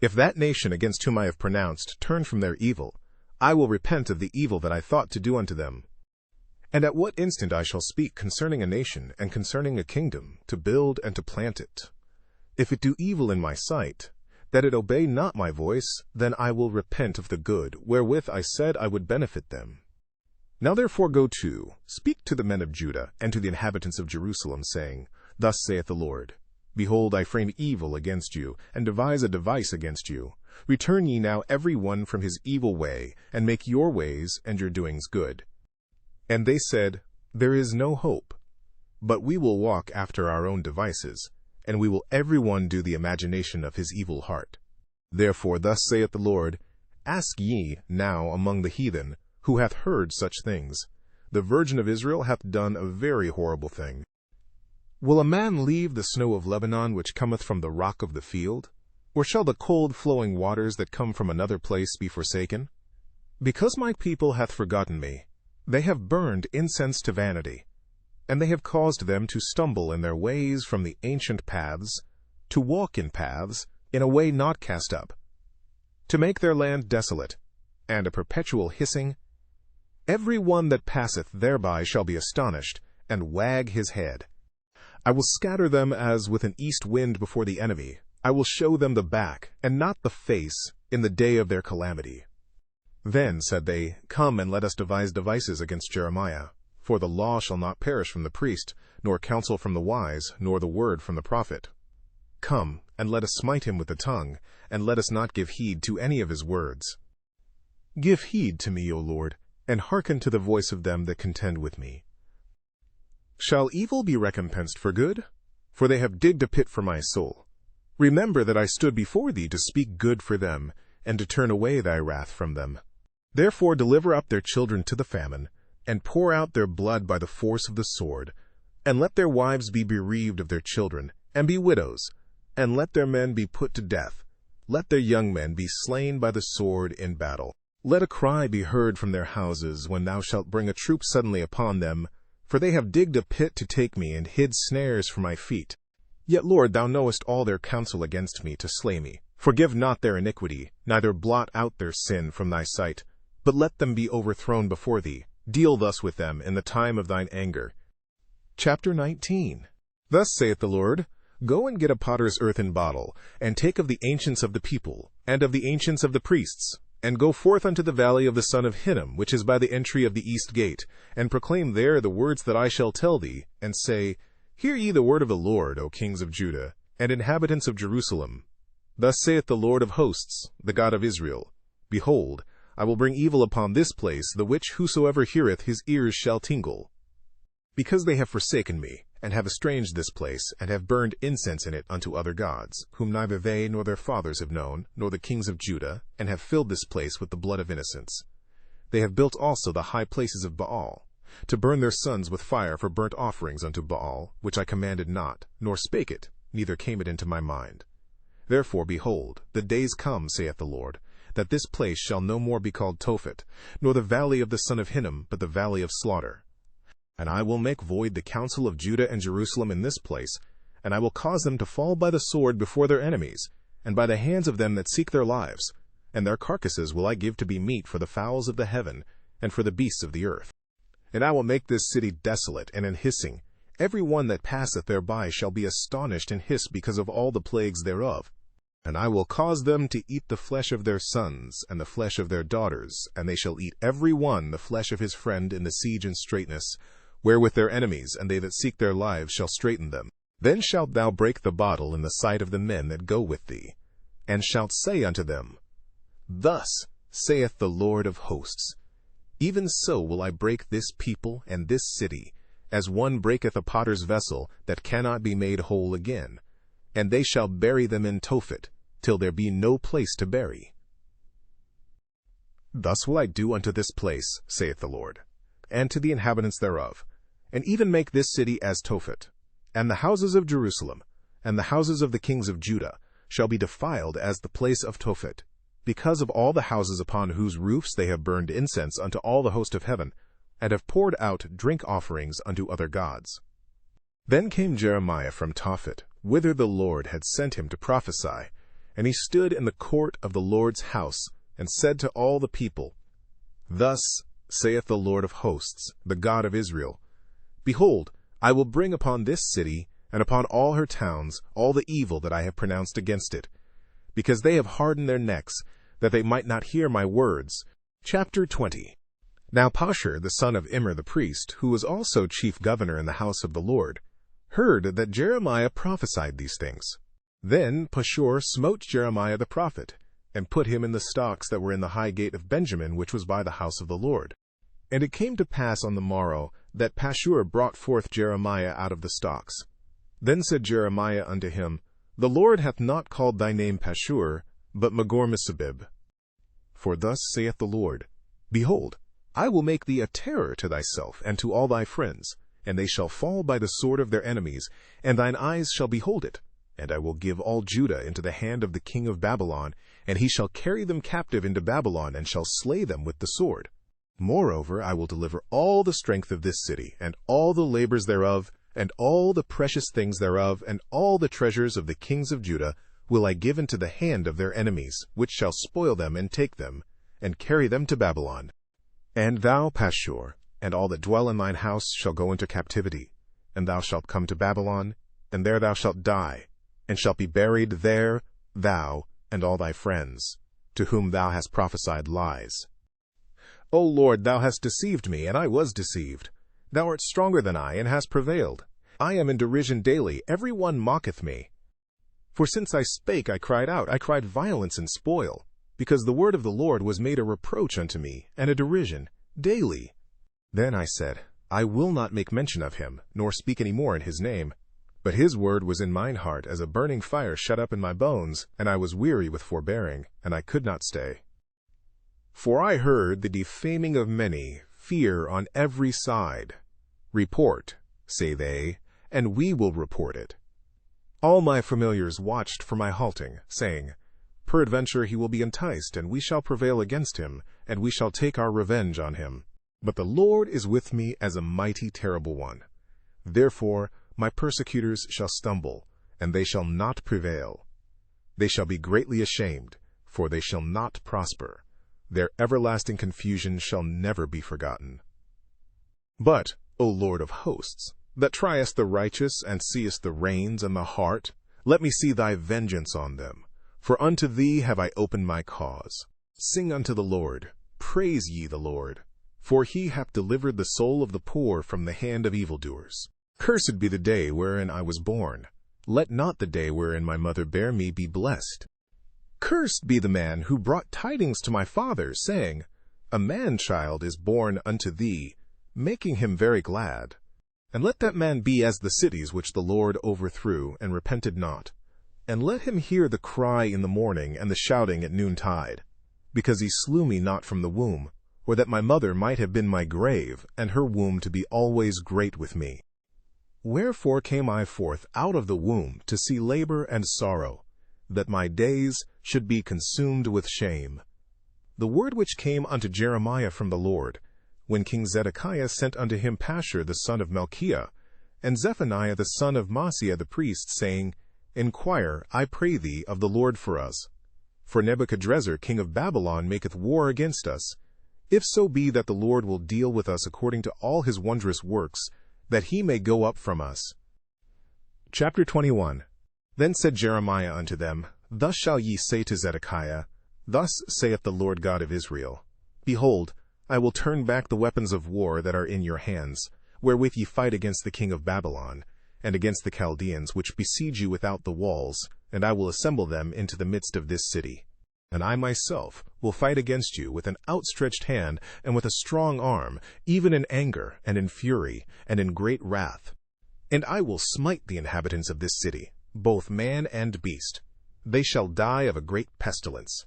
If that nation against whom I have pronounced turn from their evil, I will repent of the evil that I thought to do unto them. And at what instant I shall speak concerning a nation and concerning a kingdom, to build and to plant it. If it do evil in my sight, that it obey not my voice, then I will repent of the good wherewith I said I would benefit them. Now therefore go to, speak to the men of Judah and to the inhabitants of Jerusalem, saying, Thus saith the Lord, Behold, I frame evil against you, and devise a device against you. Return ye now every one from his evil way, and make your ways and your doings good. And they said, There is no hope, but we will walk after our own devices, and we will every one do the imagination of his evil heart. Therefore thus saith the Lord, Ask ye now among the heathen, who hath heard such things. The Virgin of Israel hath done a very horrible thing. Will a man leave the snow of Lebanon which cometh from the rock of the field? Or shall the cold flowing waters that come from another place be forsaken? Because my people hath forgotten me, they have burned incense to vanity, and they have caused them to stumble in their ways from the ancient paths, to walk in paths, in a way not cast up, to make their land desolate, and a perpetual hissing. Every one that passeth thereby shall be astonished, and wag his head. I will scatter them as with an east wind before the enemy. I will show them the back, and not the face, in the day of their calamity. Then said they, Come and let us devise devices against Jeremiah. For the law shall not perish from the priest, nor counsel from the wise, nor the word from the prophet. Come, and let us smite him with the tongue, and let us not give heed to any of his words. Give heed to me, O Lord, and hearken to the voice of them that contend with me. Shall evil be recompensed for good? For they have digged a pit for my soul. Remember that I stood before thee to speak good for them, and to turn away thy wrath from them. Therefore deliver up their children to the famine, and pour out their blood by the force of the sword, and let their wives be bereaved of their children, and be widows, and let their men be put to death. Let their young men be slain by the sword in battle. Let a cry be heard from their houses when thou shalt bring a troop suddenly upon them, for they have digged a pit to take me, and hid snares for my feet. Yet, Lord, thou knowest all their counsel against me to slay me. Forgive not their iniquity, neither blot out their sin from thy sight, but let them be overthrown before thee. Deal thus with them in the time of thine anger. Chapter 19. Thus saith the Lord, Go and get a potter's earthen bottle, and take of the ancients of the people, and of the ancients of the priests, and go forth unto the valley of the son of Hinnom, which is by the entry of the east gate, and proclaim there the words that I shall tell thee, and say, Hear ye the word of the Lord, O kings of Judah, and inhabitants of Jerusalem. Thus saith the Lord of hosts, the God of Israel, Behold, I will bring evil upon this place, the which whosoever heareth his ears shall tingle. Because they have forsaken me, and have estranged this place, and have burned incense in it unto other gods, whom neither they nor their fathers have known, nor the kings of Judah, and have filled this place with the blood of innocents. They have built also the high places of Baal, to burn their sons with fire for burnt offerings unto Baal, which I commanded not, nor spake it, neither came it into my mind. Therefore, behold, the days come, saith the Lord, that this place shall no more be called Tophet, nor the valley of the son of Hinnom, but the valley of slaughter. And I will make void the counsel of Judah and Jerusalem in this place, and I will cause them to fall by the sword before their enemies, and by the hands of them that seek their lives, and their carcasses will I give to be meat for the fowls of the heaven, and for the beasts of the earth. And I will make this city desolate and an hissing, every one that passeth thereby shall be astonished and hiss because of all the plagues thereof. And I will cause them to eat the flesh of their sons, and the flesh of their daughters, and they shall eat every one the flesh of his friend in the siege and straitness, wherewith their enemies and they that seek their lives shall straiten them. Then shalt thou break the bottle in the sight of the men that go with thee, and shalt say unto them, Thus saith the Lord of hosts, Even so will I break this people and this city, as one breaketh a potter's vessel that cannot be made whole again, and they shall bury them in Tophet, till there be no place to bury. Thus will I do unto this place, saith the Lord, and to the inhabitants thereof, and even make this city as Tophet, and the houses of Jerusalem, and the houses of the kings of Judah, shall be defiled as the place of Tophet, because of all the houses upon whose roofs they have burned incense unto all the host of heaven, and have poured out drink offerings unto other gods. Then came Jeremiah from Tophet, whither the Lord had sent him to prophesy, and he stood in the court of the Lord's house, and said to all the people, Thus saith the Lord of hosts, the God of Israel, Behold, I will bring upon this city, and upon all her towns, all the evil that I have pronounced against it, because they have hardened their necks, that they might not hear my words. Chapter 20. Now Pashur, the son of Immer the priest, who was also chief governor in the house of the Lord, heard that Jeremiah prophesied these things. Then Pashur smote Jeremiah the prophet, and put him in the stocks that were in the high gate of Benjamin, which was by the house of the Lord. And it came to pass on the morrow, that Pashur brought forth Jeremiah out of the stocks. Then said Jeremiah unto him, The Lord hath not called thy name Pashur, but Magormissabib. For thus saith the Lord, Behold, I will make thee a terror to thyself and to all thy friends, and they shall fall by the sword of their enemies, and thine eyes shall behold it. And I will give all Judah into the hand of the king of Babylon, and he shall carry them captive into Babylon, and shall slay them with the sword. Moreover, I will deliver all the strength of this city, and all the labors thereof, and all the precious things thereof, and all the treasures of the kings of Judah will I give into the hand of their enemies, which shall spoil them and take them, and carry them to Babylon. And thou, Pashur, and all that dwell in thine house shall go into captivity, and thou shalt come to Babylon, and there thou shalt die, and shalt be buried there, thou and all thy friends, to whom thou hast prophesied lies. O Lord, thou hast deceived me, and I was deceived. Thou art stronger than I, and hast prevailed. I am in derision daily, every one mocketh me. For since I spake, I cried out, I cried violence and spoil, because the word of the Lord was made a reproach unto me, and a derision, daily. Then I said, I will not make mention of him, nor speak any more in his name. But his word was in mine heart as a burning fire shut up in my bones, and I was weary with forbearing, and I could not stay. For I heard the defaming of many, fear on every side. Report, say they, and we will report it. All my familiars watched for my halting, saying, Peradventure he will be enticed, and we shall prevail against him, and we shall take our revenge on him. But the Lord is with me as a mighty terrible one. Therefore my persecutors shall stumble, and they shall not prevail. They shall be greatly ashamed, for they shall not prosper. Their everlasting confusion shall never be forgotten. But, O Lord of hosts, that triest the righteous, and seest the reins and the heart, let me see thy vengeance on them. For unto thee have I opened my cause. Sing unto the Lord, praise ye the Lord. For he hath delivered the soul of the poor from the hand of evildoers. Cursed be the day wherein I was born. Let not the day wherein my mother bare me be blessed. Cursed be the man who brought tidings to my father, saying, A man-child is born unto thee, making him very glad. And let that man be as the cities which the Lord overthrew, and repented not. And let him hear the cry in the morning, and the shouting at noontide. Because he slew me not from the womb, or that my mother might have been my grave, and her womb to be always great with me. Wherefore came I forth out of the womb to see labor and sorrow, that my days should be consumed with shame. The word which came unto Jeremiah from the Lord, when King Zedekiah sent unto him Pashur the son of Malchiah, and Zephaniah the son of Maaseiah the priest, saying, Inquire, I pray thee, of the Lord for us. For Nebuchadrezzar king of Babylon maketh war against us. If so be that the Lord will deal with us according to all his wondrous works, that he may go up from us. Chapter 21. Then said Jeremiah unto them, Thus shall ye say to Zedekiah, Thus saith the Lord God of Israel, Behold, I will turn back the weapons of war that are in your hands, wherewith ye fight against the king of Babylon, and against the Chaldeans which besiege you without the walls, and I will assemble them into the midst of this city. And I myself will fight against you with an outstretched hand and with a strong arm, even in anger and in fury and in great wrath. And I will smite the inhabitants of this city, both man and beast. They shall die of a great pestilence.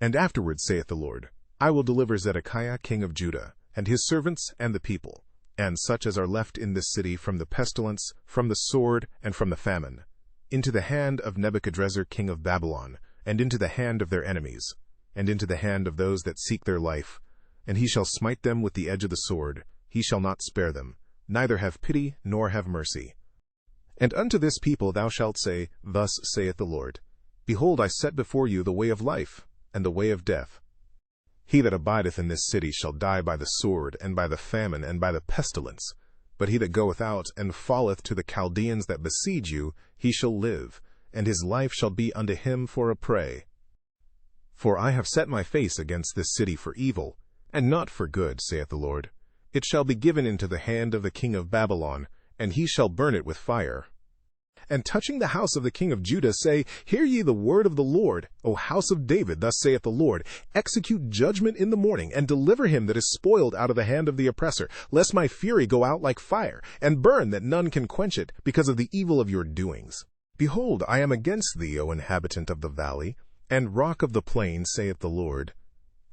And afterward, saith the Lord, I will deliver Zedekiah king of Judah, and his servants and the people, and such as are left in this city from the pestilence, from the sword, and from the famine, into the hand of Nebuchadrezzar king of Babylon, and into the hand of their enemies, and into the hand of those that seek their life. And he shall smite them with the edge of the sword, he shall not spare them, neither have pity nor have mercy. And unto this people thou shalt say, Thus saith the Lord, Behold, I set before you the way of life, and the way of death. He that abideth in this city shall die by the sword, and by the famine, and by the pestilence. But he that goeth out, and falleth to the Chaldeans that besiege you, he shall live, and his life shall be unto him for a prey. For I have set my face against this city for evil, and not for good, saith the Lord. It shall be given into the hand of the king of Babylon, and he shall burn it with fire. And touching the house of the king of Judah, say, Hear ye the word of the Lord, O house of David, thus saith the Lord, Execute judgment in the morning, and deliver him that is spoiled out of the hand of the oppressor, lest my fury go out like fire, and burn that none can quench it, because of the evil of your doings. Behold, I am against thee, O inhabitant of the valley, and rock of the plain, saith the Lord,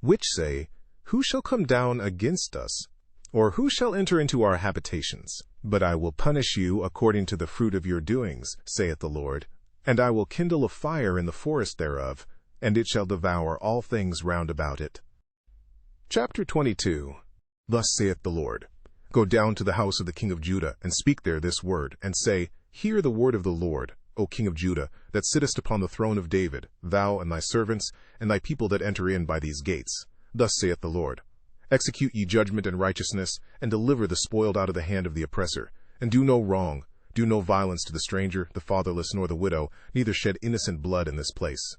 which say, Who shall come down against us? Or who shall enter into our habitations? But I will punish you according to the fruit of your doings, saith the Lord, and I will kindle a fire in the forest thereof, and it shall devour all things round about it. Chapter 22. Thus saith the Lord, Go down to the house of the king of Judah, and speak there this word, and say, Hear the word of the Lord, O king of Judah, that sittest upon the throne of David, thou and thy servants, and thy people that enter in by these gates. Thus saith the Lord, Execute ye judgment and righteousness, and deliver the spoiled out of the hand of the oppressor, and do no wrong, do no violence to the stranger, the fatherless, nor the widow, neither shed innocent blood in this place.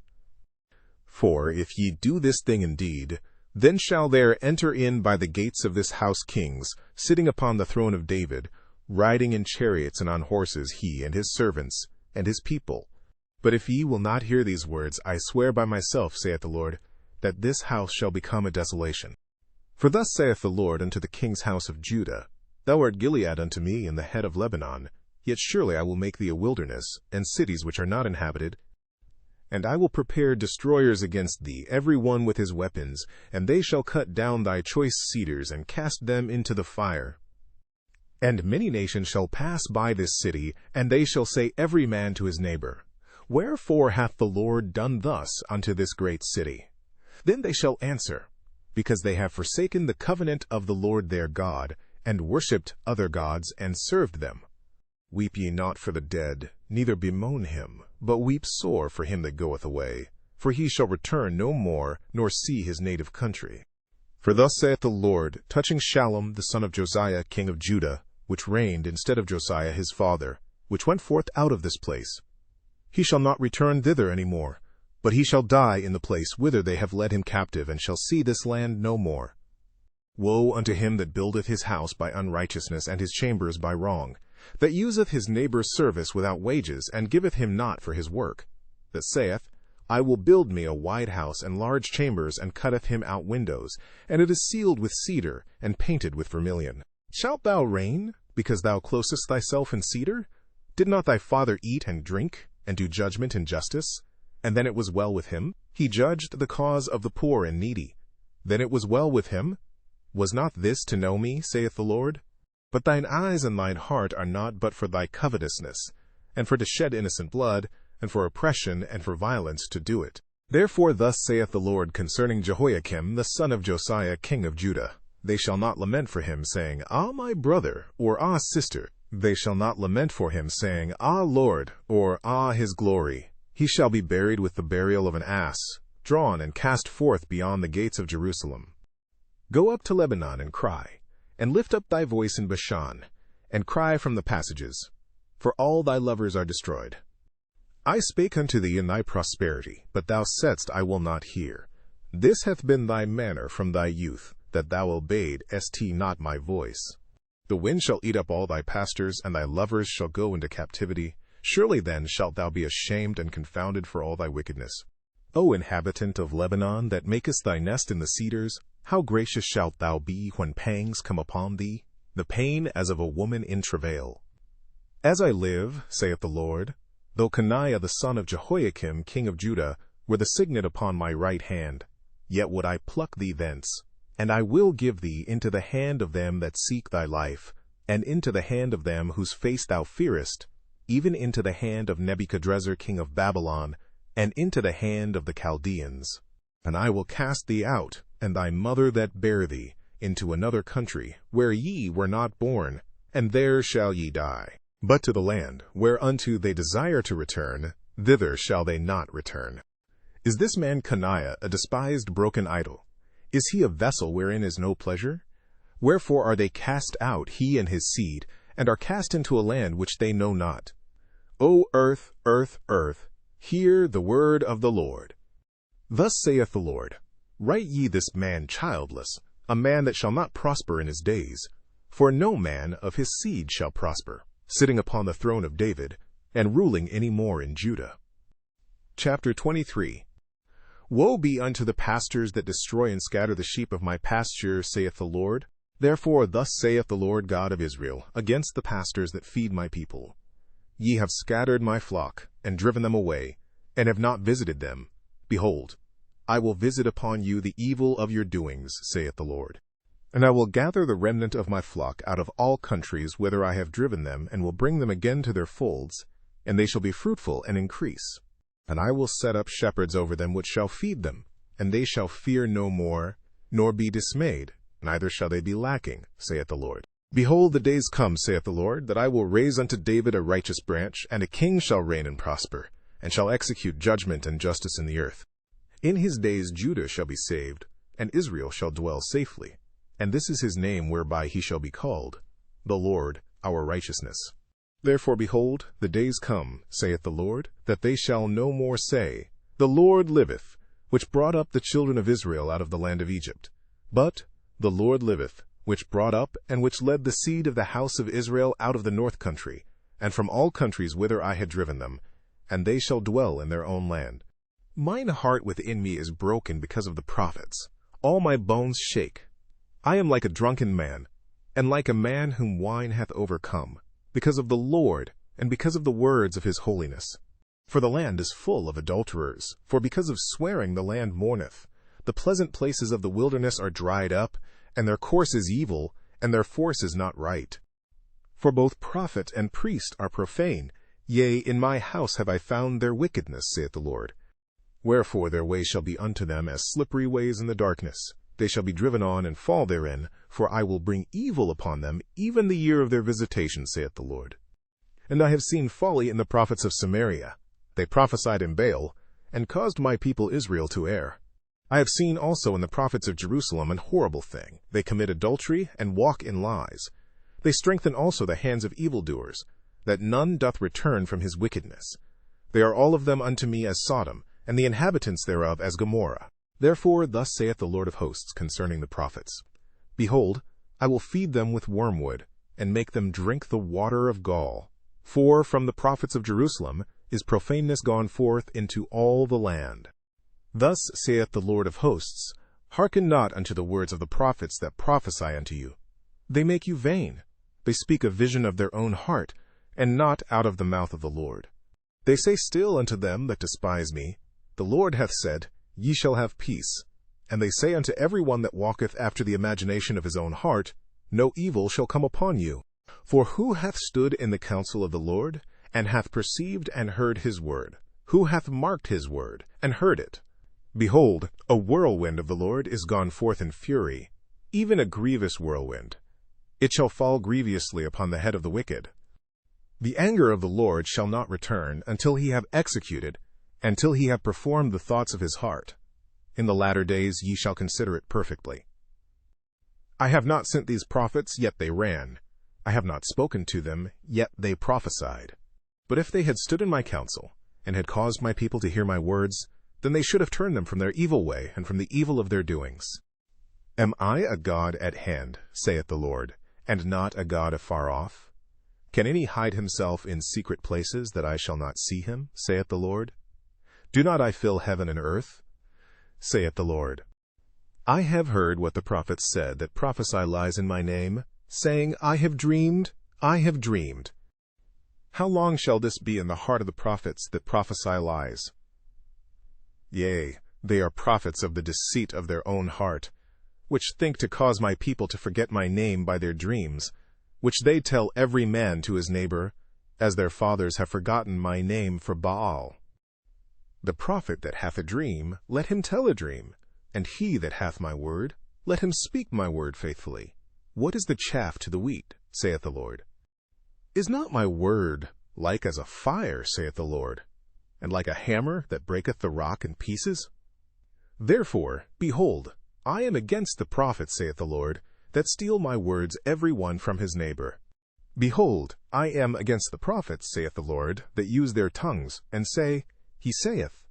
For if ye do this thing indeed, then shall there enter in by the gates of this house kings, sitting upon the throne of David, riding in chariots and on horses, he and his servants, and his people. But if ye will not hear these words, I swear by myself, saith the Lord, that this house shall become a desolation. For thus saith the Lord unto the king's house of Judah, Thou art Gilead unto me in the head of Lebanon, yet surely I will make thee a wilderness, and cities which are not inhabited. And I will prepare destroyers against thee, every one with his weapons, and they shall cut down thy choice cedars, and cast them into the fire. And many nations shall pass by this city, and they shall say every man to his neighbor, Wherefore hath the Lord done thus unto this great city? Then they shall answer, Because they have forsaken the covenant of the Lord their God, and worshipped other gods, and served them. Weep ye not for the dead, neither bemoan him, but weep sore for him that goeth away, for he shall return no more, nor see his native country. For thus saith the Lord, touching Shallum the son of Josiah king of Judah, which reigned instead of Josiah his father, which went forth out of this place. He shall not return thither any more, but he shall die in the place whither they have led him captive, and shall see this land no more. Woe unto him that buildeth his house by unrighteousness, and his chambers by wrong, that useth his neighbor's service without wages, and giveth him not for his work, that saith, I will build me a wide house and large chambers, and cutteth him out windows, and it is sealed with cedar, and painted with vermilion. Shalt thou reign, because thou closest thyself in cedar? Did not thy father eat and drink, and do judgment and justice? And then it was well with him. He judged the cause of the poor and needy. Then it was well with him. Was not this to know me, saith the Lord? But thine eyes and thine heart are not but for thy covetousness, and for to shed innocent blood, and for oppression, and for violence to do it. Therefore thus saith the Lord concerning Jehoiakim the son of Josiah king of Judah, They shall not lament for him, saying, Ah, my brother, or Ah, sister. They shall not lament for him, saying, Ah, Lord, or Ah, his glory. He shall be buried with the burial of an ass, drawn and cast forth beyond the gates of Jerusalem. Go up to Lebanon and cry, and lift up thy voice in Bashan, and cry from the passages, for all thy lovers are destroyed. I spake unto thee in thy prosperity, but thou saidst, I will not hear. This hath been thy manner from thy youth, that thou obeyedst not my voice. The wind shall eat up all thy pastors, and thy lovers shall go into captivity. Surely then shalt thou be ashamed and confounded for all thy wickedness. O inhabitant of Lebanon, that makest thy nest in the cedars, how gracious shalt thou be when pangs come upon thee, the pain as of a woman in travail. As I live, saith the Lord, though Coniah the son of Jehoiakim king of Judah were the signet upon my right hand, yet would I pluck thee thence, and I will give thee into the hand of them that seek thy life, and into the hand of them whose face thou fearest, even into the hand of Nebuchadrezzar king of Babylon, and into the hand of the Chaldeans. And I will cast thee out, and thy mother that bare thee, into another country, where ye were not born, and there shall ye die. But to the land whereunto they desire to return, thither shall they not return. Is this man Coniah a despised broken idol? Is he a vessel wherein is no pleasure? Wherefore are they cast out, he and his seed, and are cast into a land which they know not? O earth, earth, earth, hear the word of the Lord. Thus saith the Lord, write ye this man childless, a man that shall not prosper in his days. For no man of his seed shall prosper, sitting upon the throne of David, and ruling any more in Judah. Chapter 23. Woe be unto the pastors that destroy and scatter the sheep of my pasture, saith the Lord. Therefore thus saith the Lord God of Israel, against the pastors that feed my people. Ye have scattered my flock, and driven them away, and have not visited them. Behold, I will visit upon you the evil of your doings, saith the Lord. And I will gather the remnant of my flock out of all countries whither I have driven them, and will bring them again to their folds, and they shall be fruitful and increase. And I will set up shepherds over them which shall feed them, and they shall fear no more, nor be dismayed, neither shall they be lacking, saith the Lord. Behold, the days come, saith the Lord, that I will raise unto David a righteous branch, and a king shall reign and prosper, and shall execute judgment and justice in the earth. In his days Judah shall be saved, and Israel shall dwell safely. And this is his name whereby he shall be called, the Lord our righteousness. Therefore, behold, the days come, saith the Lord, that they shall no more say, The Lord liveth, which brought up the children of Israel out of the land of Egypt. But, the Lord liveth, which brought up and which led the seed of the house of Israel out of the north country, and from all countries whither I had driven them, and they shall dwell in their own land. Mine heart within me is broken because of the prophets. All my bones shake. I am like a drunken man, and like a man whom wine hath overcome, because of the Lord, and because of the words of his holiness. For the land is full of adulterers, for because of swearing the land mourneth. The pleasant places of the wilderness are dried up, and their course is evil, and their force is not right. For both prophet and priest are profane, yea, in my house have I found their wickedness, saith the Lord. Wherefore their way shall be unto them as slippery ways in the darkness. They shall be driven on and fall therein, for I will bring evil upon them, even the year of their visitation, saith the Lord. And I have seen folly in the prophets of Samaria. They prophesied in Baal, and caused my people Israel to err. I have seen also in the prophets of Jerusalem an horrible thing. They commit adultery, and walk in lies. They strengthen also the hands of evildoers, that none doth return from his wickedness. They are all of them unto me as Sodom, and the inhabitants thereof as Gomorrah. Therefore thus saith the Lord of hosts concerning the prophets, Behold, I will feed them with wormwood, and make them drink the water of gall. For from the prophets of Jerusalem is profaneness gone forth into all the land. Thus saith the Lord of hosts, Hearken not unto the words of the prophets that prophesy unto you. They make you vain. They speak a vision of their own heart, and not out of the mouth of the Lord. They say still unto them that despise me, The Lord hath said, Ye shall have peace. And they say unto every one that walketh after the imagination of his own heart, No evil shall come upon you. For who hath stood in the counsel of the Lord, and hath perceived and heard his word? Who hath marked his word, and heard it? Behold, a whirlwind of the Lord is gone forth in fury, even a grievous whirlwind. It shall fall grievously upon the head of the wicked. The anger of the Lord shall not return until he have executed, until he have performed the thoughts of his heart. In the latter days ye shall consider it perfectly. I have not sent these prophets, yet they ran. I have not spoken to them, yet they prophesied. But if they had stood in my counsel, and had caused my people to hear my words, then they should have turned them from their evil way and from the evil of their doings. Am I a God at hand, saith the Lord, and not a God afar off? Can any hide himself in secret places, that I shall not see him, saith the Lord? Do not I fill heaven and earth? Saith the Lord. I have heard what the prophets said that prophesy lies in my name, saying, I have dreamed, I have dreamed. How long shall this be in the heart of the prophets that prophesy lies? Yea, they are prophets of the deceit of their own heart, which think to cause my people to forget my name by their dreams, which they tell every man to his neighbor, as their fathers have forgotten my name for Baal. The prophet that hath a dream, let him tell a dream, and he that hath my word, let him speak my word faithfully. What is the chaff to the wheat, saith the Lord? Is not my word like as a fire, saith the Lord, and like a hammer that breaketh the rock in pieces? Therefore, behold, I am against the prophets, saith the Lord, that steal my words every one from his neighbor. Behold, I am against the prophets, saith the Lord, that use their tongues, and say, He saith.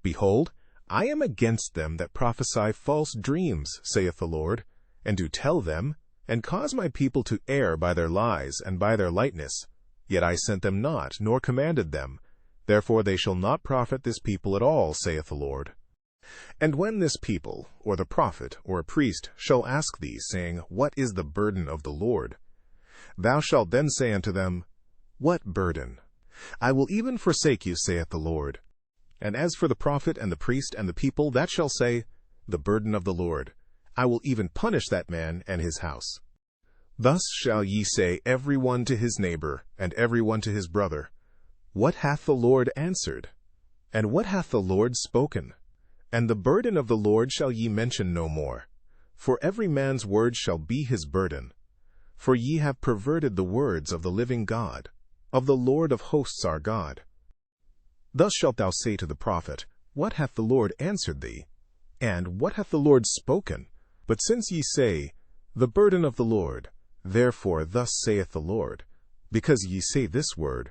Behold, I am against them that prophesy false dreams, saith the Lord, and do tell them, and cause my people to err by their lies and by their lightness. Yet I sent them not, nor commanded them. Therefore they shall not profit this people at all, saith the Lord. And when this people, or the prophet, or a priest, shall ask thee, saying, What is the burden of the Lord? Thou shalt then say unto them, What burden? I will even forsake you, saith the Lord. And as for the prophet and the priest and the people, that shall say, The burden of the Lord. I will even punish that man and his house. Thus shall ye say every one to his neighbor, and every one to his brother, What hath the Lord answered? And what hath the Lord spoken? And the burden of the Lord shall ye mention no more. For every man's word shall be his burden. For ye have perverted the words of the living God, of the Lord of hosts our God. Thus shalt thou say to the prophet, What hath the Lord answered thee? And what hath the Lord spoken? But since ye say, The burden of the Lord, therefore thus saith the Lord, because ye say this word,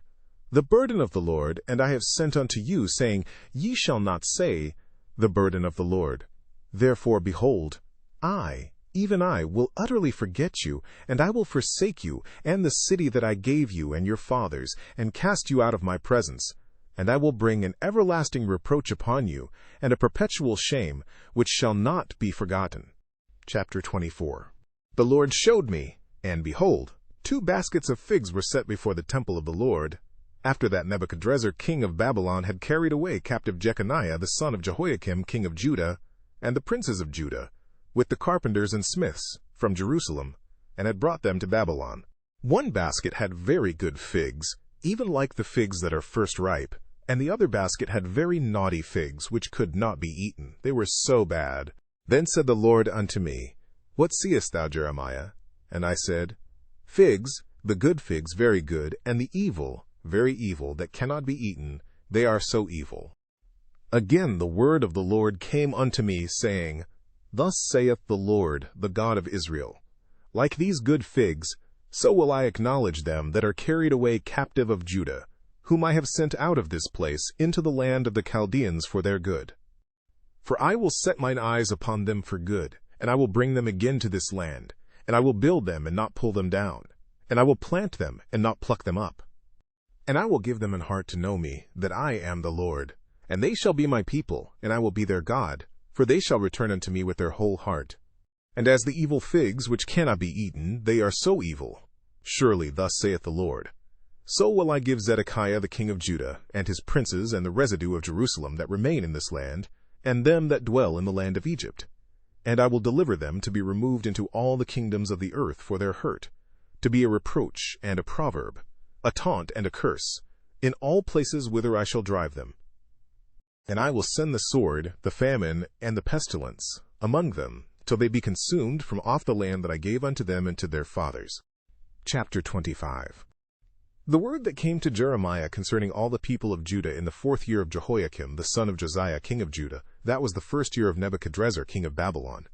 The burden of the Lord, and I have sent unto you, saying, Ye shall not say, The burden of the Lord. Therefore, behold, I, even I, will utterly forget you, and I will forsake you, and the city that I gave you and your fathers, and cast you out of my presence. And I will bring an everlasting reproach upon you, and a perpetual shame, which shall not be forgotten. Chapter 24. The Lord showed me, and behold, 2 baskets of figs were set before the temple of the Lord, after that Nebuchadrezzar king of Babylon had carried away captive Jeconiah the son of Jehoiakim king of Judah, and the princes of Judah, with the carpenters and smiths, from Jerusalem, and had brought them to Babylon. 1 basket had very good figs, even like the figs that are first ripe, and the other basket had very naughty figs, which could not be eaten. They were so bad. Then said the Lord unto me, What seest thou, Jeremiah? And I said, Figs, the good figs very good, and the evil, very evil, that cannot be eaten, they are so evil. Again the word of the Lord came unto me, saying, Thus saith the Lord, the God of Israel, Like these good figs, so will I acknowledge them that are carried away captive of Judah, whom I have sent out of this place into the land of the Chaldeans for their good. For I will set mine eyes upon them for good, and I will bring them again to this land, and I will build them and not pull them down, and I will plant them and not pluck them up. And I will give them an heart to know me, that I am the Lord. And they shall be my people, and I will be their God, for they shall return unto me with their whole heart. And as the evil figs which cannot be eaten, they are so evil. Surely thus saith the Lord, So will I give Zedekiah the king of Judah, and his princes and the residue of Jerusalem that remain in this land, and them that dwell in the land of Egypt. And I will deliver them to be removed into all the kingdoms of the earth for their hurt, to be a reproach and a proverb, a taunt and a curse, in all places whither I shall drive them. And I will send the sword, the famine, and the pestilence among them, till they be consumed from off the land that I gave unto them and to their fathers. Chapter 25. The word that came to Jeremiah concerning all the people of Judah in the 4th year of Jehoiakim, the son of Josiah, king of Judah, that was the 1st year of Nebuchadrezzar, king of Babylon.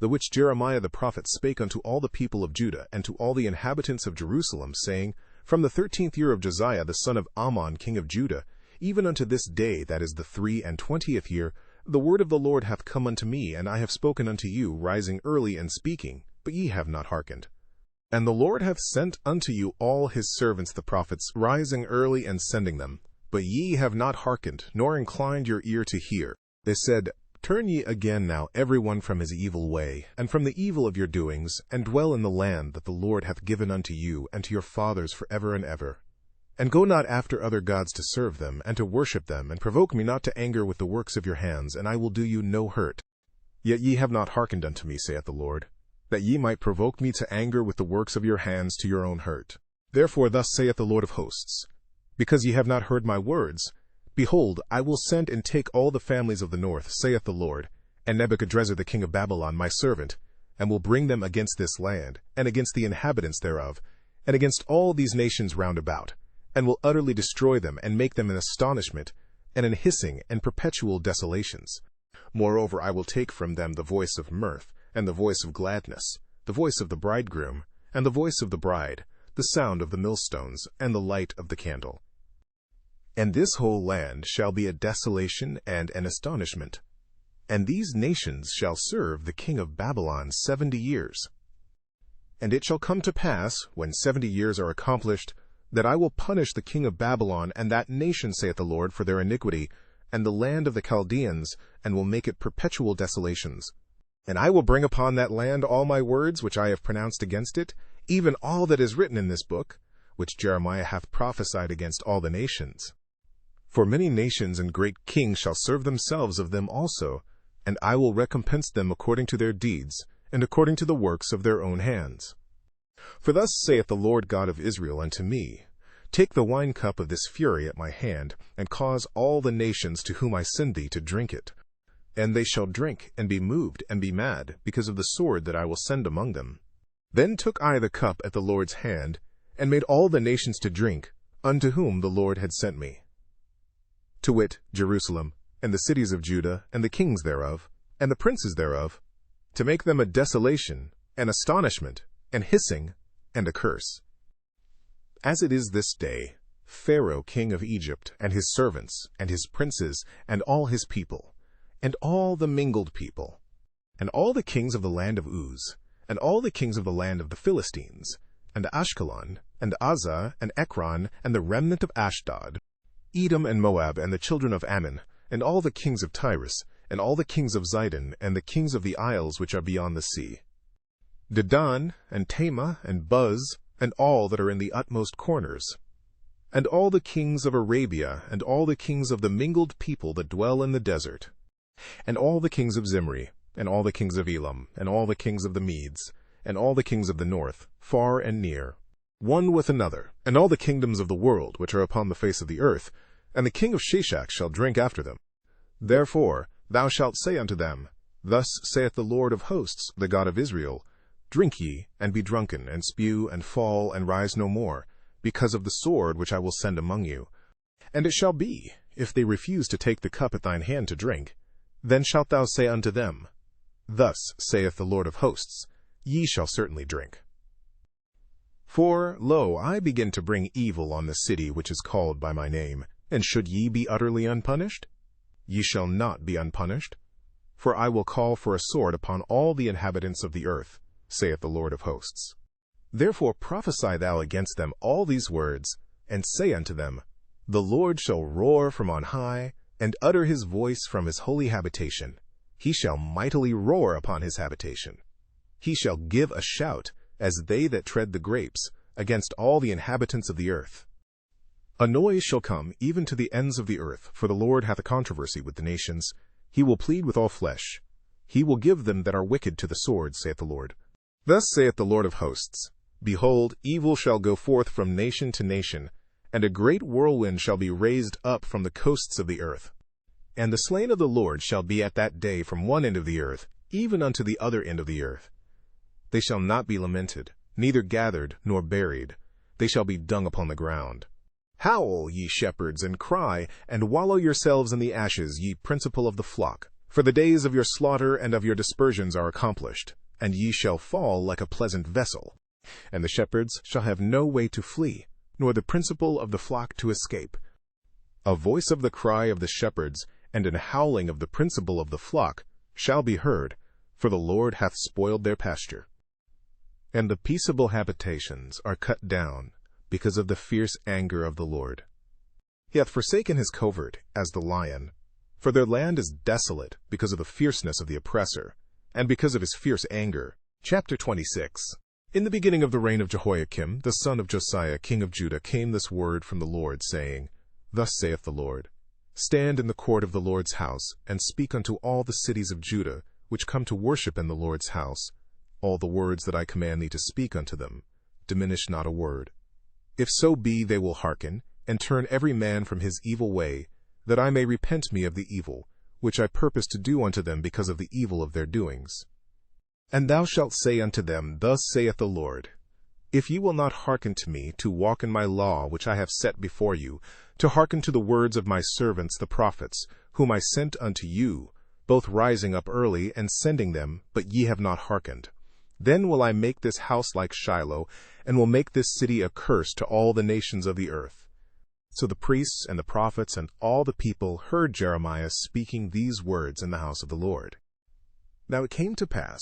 the which Jeremiah the prophet spake unto all the people of Judah and to all the inhabitants of Jerusalem, saying, From the 13th year of Josiah the son of Ammon king of Judah, even unto this day, that is the 23rd year, the word of the Lord hath come unto me, and I have spoken unto you, rising early and speaking, but ye have not hearkened. And the Lord hath sent unto you all his servants the prophets, rising early and sending them. But ye have not hearkened, nor inclined your ear to hear. They said, Turn ye again now every one from his evil way, and from the evil of your doings, and dwell in the land that the Lord hath given unto you and to your fathers for ever and ever. And go not after other gods to serve them, and to worship them, and provoke me not to anger with the works of your hands, and I will do you no hurt. Yet ye have not hearkened unto me, saith the Lord, that ye might provoke me to anger with the works of your hands to your own hurt. Therefore thus saith the Lord of hosts, Because ye have not heard my words, behold, I will send and take all the families of the north, saith the Lord, and Nebuchadrezzar the king of Babylon my servant, and will bring them against this land, and against the inhabitants thereof, and against all these nations round about, and will utterly destroy them, and make them an astonishment, and an hissing, and perpetual desolations. Moreover, I will take from them the voice of mirth, and the voice of gladness, the voice of the bridegroom, and the voice of the bride, the sound of the millstones, and the light of the candle. And this whole land shall be a desolation and an astonishment. And these nations shall serve the king of Babylon 70 years. And it shall come to pass, when 70 years are accomplished, that I will punish the king of Babylon and that nation, saith the Lord, for their iniquity, and the land of the Chaldeans, and will make it perpetual desolations. And I will bring upon that land all my words which I have pronounced against it, even all that is written in this book, which Jeremiah hath prophesied against all the nations. For many nations and great kings shall serve themselves of them also, and I will recompense them according to their deeds, and according to the works of their own hands. For thus saith the Lord God of Israel unto me, Take the wine cup of this fury at my hand, and cause all the nations to whom I send thee to drink it. And they shall drink, and be moved, and be mad, because of the sword that I will send among them. Then took I the cup at the Lord's hand, and made all the nations to drink, unto whom the Lord had sent me. To wit, Jerusalem, and the cities of Judah, and the kings thereof, and the princes thereof, to make them a desolation, an astonishment, an hissing, and a curse. As it is this day, Pharaoh king of Egypt, and his servants, and his princes, and all his people, and all the mingled people, and all the kings of the land of Uz, and all the kings of the land of the Philistines, and Ashkelon, and Azzah, and Ekron, and the remnant of Ashdod, Edom and Moab, and the children of Ammon, and all the kings of Tyrus, and all the kings of Zidon, and the kings of the isles which are beyond the sea, Dedan, and Tema, and Buz, and all that are in the utmost corners, and all the kings of Arabia, and all the kings of the mingled people that dwell in the desert, and all the kings of Zimri, and all the kings of Elam, and all the kings of the Medes, and all the kings of the north, far and near, one with another, and all the kingdoms of the world which are upon the face of the earth, and the king of Sheshach shall drink after them. Therefore thou shalt say unto them, Thus saith the Lord of hosts, the God of Israel, Drink ye, and be drunken, and spew, and fall, and rise no more, because of the sword which I will send among you. And it shall be, if they refuse to take the cup at thine hand to drink, then shalt thou say unto them, Thus saith the Lord of hosts, Ye shall certainly drink. For, lo, I begin to bring evil on the city which is called by my name, and should ye be utterly unpunished? Ye shall not be unpunished. For I will call for a sword upon all the inhabitants of the earth, saith the Lord of hosts. Therefore prophesy thou against them all these words, and say unto them, The Lord shall roar from on high, and utter his voice from his holy habitation. He shall mightily roar upon his habitation. He shall give a shout, as they that tread the grapes, against all the inhabitants of the earth. A noise shall come even to the ends of the earth, for the Lord hath a controversy with the nations. He will plead with all flesh. He will give them that are wicked to the sword, saith the Lord. Thus saith the Lord of hosts, Behold, evil shall go forth from nation to nation, and a great whirlwind shall be raised up from the coasts of the earth. And the slain of the Lord shall be at that day from one end of the earth, even unto the other end of the earth. They shall not be lamented, neither gathered nor buried. They shall be dung upon the ground. Howl, ye shepherds, and cry, and wallow yourselves in the ashes, ye principal of the flock. For the days of your slaughter and of your dispersions are accomplished, and ye shall fall like a pleasant vessel. And the shepherds shall have no way to flee, nor the principal of the flock to escape. A voice of the cry of the shepherds, and an howling of the principal of the flock, shall be heard, for the Lord hath spoiled their pasture. And the peaceable habitations are cut down, because of the fierce anger of the Lord. He hath forsaken his covert, as the lion. For their land is desolate, because of the fierceness of the oppressor, and because of his fierce anger. Chapter 26. In the beginning of the reign of Jehoiakim, the son of Josiah, king of Judah, came this word from the Lord, saying, Thus saith the Lord, Stand in the court of the Lord's house, and speak unto all the cities of Judah, which come to worship in the Lord's house, all the words that I command thee to speak unto them. Diminish not a word. If so be they will hearken, and turn every man from his evil way, that I may repent me of the evil, which I purpose to do unto them because of the evil of their doings. And thou shalt say unto them, Thus saith the Lord, If ye will not hearken to me, to walk in my law which I have set before you, to hearken to the words of my servants the prophets, whom I sent unto you, both rising up early and sending them, but ye have not hearkened, then will I make this house like Shiloh, and will make this city a curse to all the nations of the earth. So the priests and the prophets and all the people heard Jeremiah speaking these words in the house of the Lord. Now it came to pass,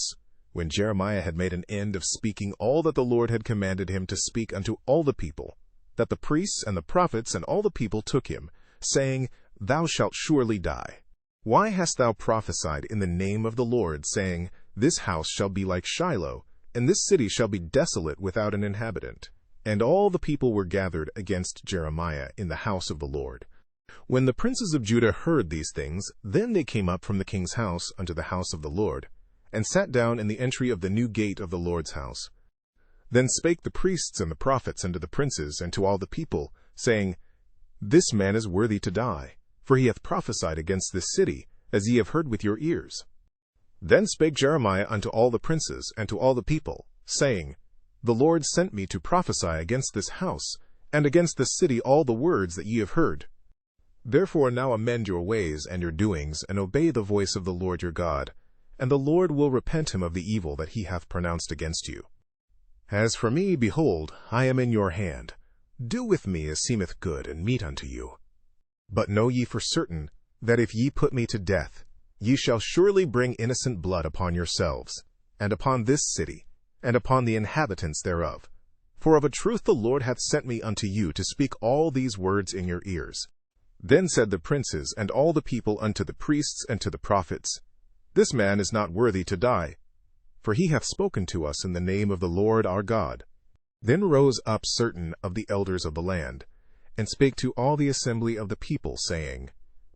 when Jeremiah had made an end of speaking all that the Lord had commanded him to speak unto all the people, that the priests and the prophets and all the people took him, saying, Thou shalt surely die. Why hast thou prophesied in the name of the Lord, saying, This house shall be like Shiloh, and this city shall be desolate without an inhabitant? And all the people were gathered against Jeremiah in the house of the Lord. When the princes of Judah heard these things, then they came up from the king's house unto the house of the Lord, and sat down in the entry of the new gate of the Lord's house. Then spake the priests and the prophets unto the princes and to all the people, saying, This man is worthy to die, for he hath prophesied against this city, as ye have heard with your ears. Then spake Jeremiah unto all the princes and to all the people, saying, The Lord sent me to prophesy against this house, and against this city all the words that ye have heard. Therefore now amend your ways and your doings, and obey the voice of the Lord your God, and the Lord will repent him of the evil that he hath pronounced against you. As for me, behold, I am in your hand. Do with me as seemeth good, and meet unto you. But know ye for certain, that if ye put me to death, ye shall surely bring innocent blood upon yourselves, and upon this city, and upon the inhabitants thereof. For of a truth the Lord hath sent me unto you to speak all these words in your ears. Then said the princes and all the people unto the priests and to the prophets, This man is not worthy to die, for he hath spoken to us in the name of the Lord our God. Then rose up certain of the elders of the land, and spake to all the assembly of the people, saying,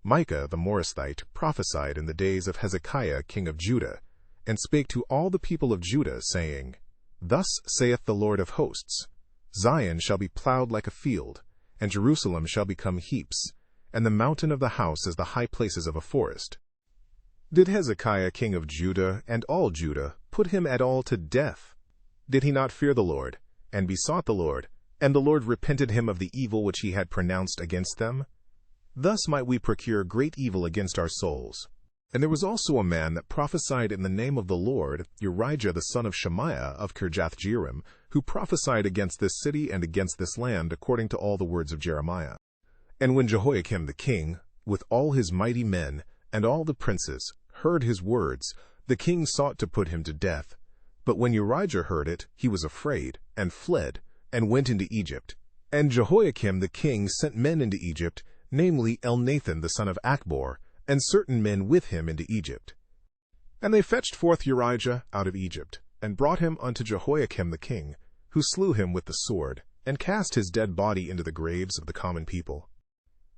Micah the Morasthite prophesied in the days of Hezekiah king of Judah, and spake to all the people of Judah, saying, Thus saith the Lord of hosts, Zion shall be plowed like a field, and Jerusalem shall become heaps, and the mountain of the house as the high places of a forest. Did Hezekiah king of Judah and all Judah put him at all to death? Did he not fear the Lord, and besought the Lord, and the Lord repented him of the evil which he had pronounced against them? Thus might we procure great evil against our souls. And there was also a man that prophesied in the name of the Lord, Urijah the son of Shemaiah of Kirjathjearim, who prophesied against this city and against this land according to all the words of Jeremiah. And when Jehoiakim the king, with all his mighty men, and all the princes, heard his words, the king sought to put him to death. But when Urijah heard it, he was afraid, and fled, and went into Egypt. And Jehoiakim the king sent men into Egypt, namely Elnathan the son of Achbor, and certain men with him into Egypt. And they fetched forth Urijah out of Egypt, and brought him unto Jehoiakim the king, who slew him with the sword, and cast his dead body into the graves of the common people.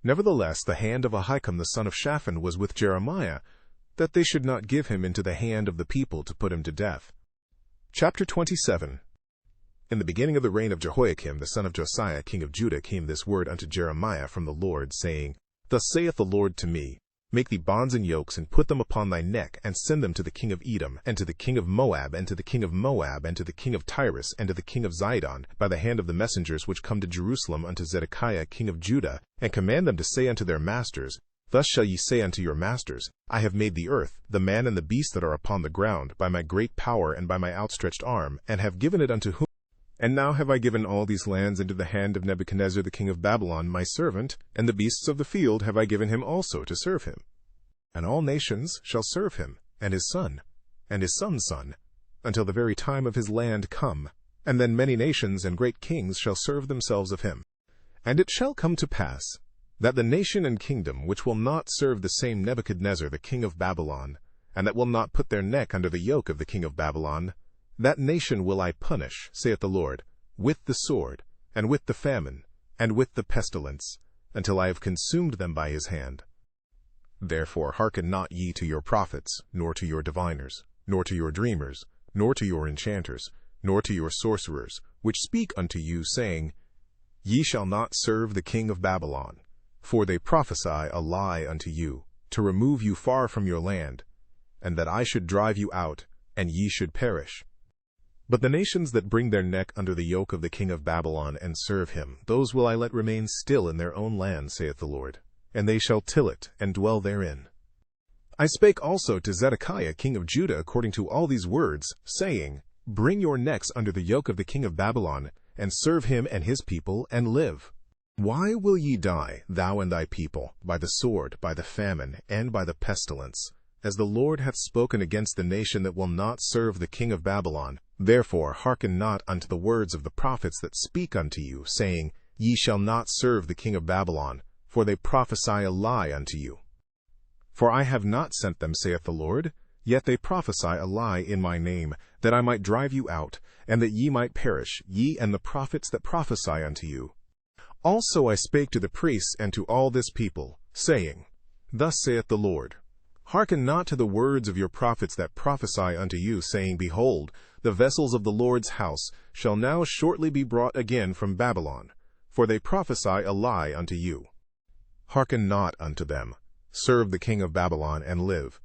Nevertheless the hand of Ahikam the son of Shaphan was with Jeremiah, that they should not give him into the hand of the people to put him to death. Chapter 27. In the beginning of the reign of Jehoiakim the son of Josiah king of Judah came this word unto Jeremiah from the Lord, saying, Thus saith the Lord to me, Make thee bonds and yokes, and put them upon thy neck, and send them to the king of Edom, and to the king of Moab, and to the king of Moab, and to the king of Tyrus, and to the king of Zidon, by the hand of the messengers which come to Jerusalem unto Zedekiah king of Judah, and command them to say unto their masters, Thus shall ye say unto your masters, I have made the earth, the man and the beast that are upon the ground, by my great power and by my outstretched arm, and have given it unto whom? And now have I given all these lands into the hand of Nebuchadnezzar the king of Babylon, my servant, and the beasts of the field have I given him also to serve him. And all nations shall serve him, and his son, and his son's son, until the very time of his land come, and then many nations and great kings shall serve themselves of him. And it shall come to pass, that the nation and kingdom which will not serve the same Nebuchadnezzar the king of Babylon, and that will not put their neck under the yoke of the king of Babylon, that nation will I punish, saith the Lord, with the sword, and with the famine, and with the pestilence, until I have consumed them by his hand. Therefore hearken not ye to your prophets, nor to your diviners, nor to your dreamers, nor to your enchanters, nor to your sorcerers, which speak unto you, saying, Ye shall not serve the king of Babylon. For they prophesy a lie unto you, to remove you far from your land, and that I should drive you out, and ye should perish. But the nations that bring their neck under the yoke of the king of Babylon and serve him, those will I let remain still in their own land, saith the Lord, and they shall till it, and dwell therein. I spake also to Zedekiah king of Judah according to all these words, saying, Bring your necks under the yoke of the king of Babylon, and serve him and his people, and live. Why will ye die, thou and thy people, by the sword, by the famine, and by the pestilence, as the Lord hath spoken against the nation that will not serve the king of Babylon? Therefore hearken not unto the words of the prophets that speak unto you, saying, Ye shall not serve the king of Babylon, for they prophesy a lie unto you. For I have not sent them, saith the Lord, yet they prophesy a lie in my name, that I might drive you out, and that ye might perish, ye and the prophets that prophesy unto you. Also I spake to the priests and to all this people, saying, Thus saith the Lord, Hearken not to the words of your prophets that prophesy unto you, saying, Behold, the vessels of the Lord's house shall now shortly be brought again from Babylon, for they prophesy a lie unto you. Hearken not unto them. Serve the king of Babylon, and live.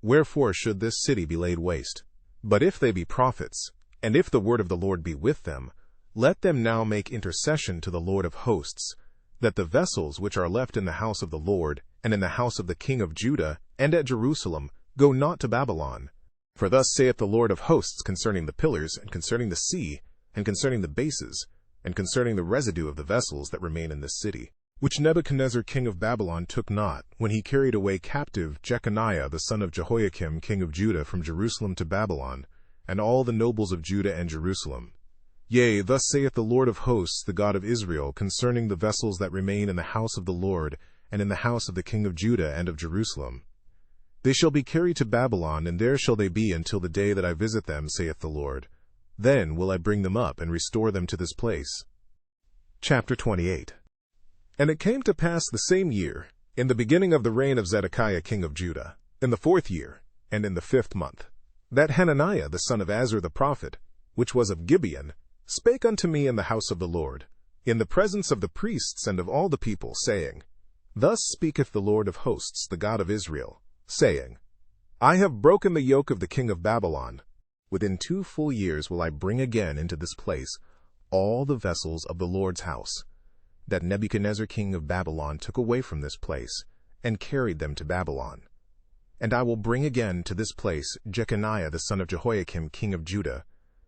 Wherefore should this city be laid waste? But if they be prophets, and if the word of the Lord be with them, let them now make intercession to the Lord of hosts, that the vessels which are left in the house of the Lord, and in the house of the king of Judah, and at Jerusalem, go not to Babylon. For thus saith the Lord of hosts concerning the pillars, and concerning the sea, and concerning the bases, and concerning the residue of the vessels that remain in this city, which Nebuchadnezzar king of Babylon took not, when he carried away captive Jeconiah the son of Jehoiakim king of Judah from Jerusalem to Babylon, and all the nobles of Judah and Jerusalem. Yea, thus saith the Lord of hosts, the God of Israel, concerning the vessels that remain in the house of the Lord, and in the house of the king of Judah and of Jerusalem. They shall be carried to Babylon, and there shall they be until the day that I visit them, saith the Lord. Then will I bring them up, and restore them to this place. Chapter 28. And it came to pass the same year, in the beginning of the reign of Zedekiah king of Judah, in the 4th year, and in the 5th month, that Hananiah the son of Azur the prophet, which was of Gibeon, spake unto me in the house of the Lord, in the presence of the priests and of all the people, saying, Thus speaketh the Lord of hosts, the God of Israel, saying, I have broken the yoke of the king of Babylon. Within 2 full years will I bring again into this place all the vessels of the Lord's house, that Nebuchadnezzar king of Babylon took away from this place, and carried them to Babylon. And I will bring again to this place Jeconiah the son of Jehoiakim king of Judah,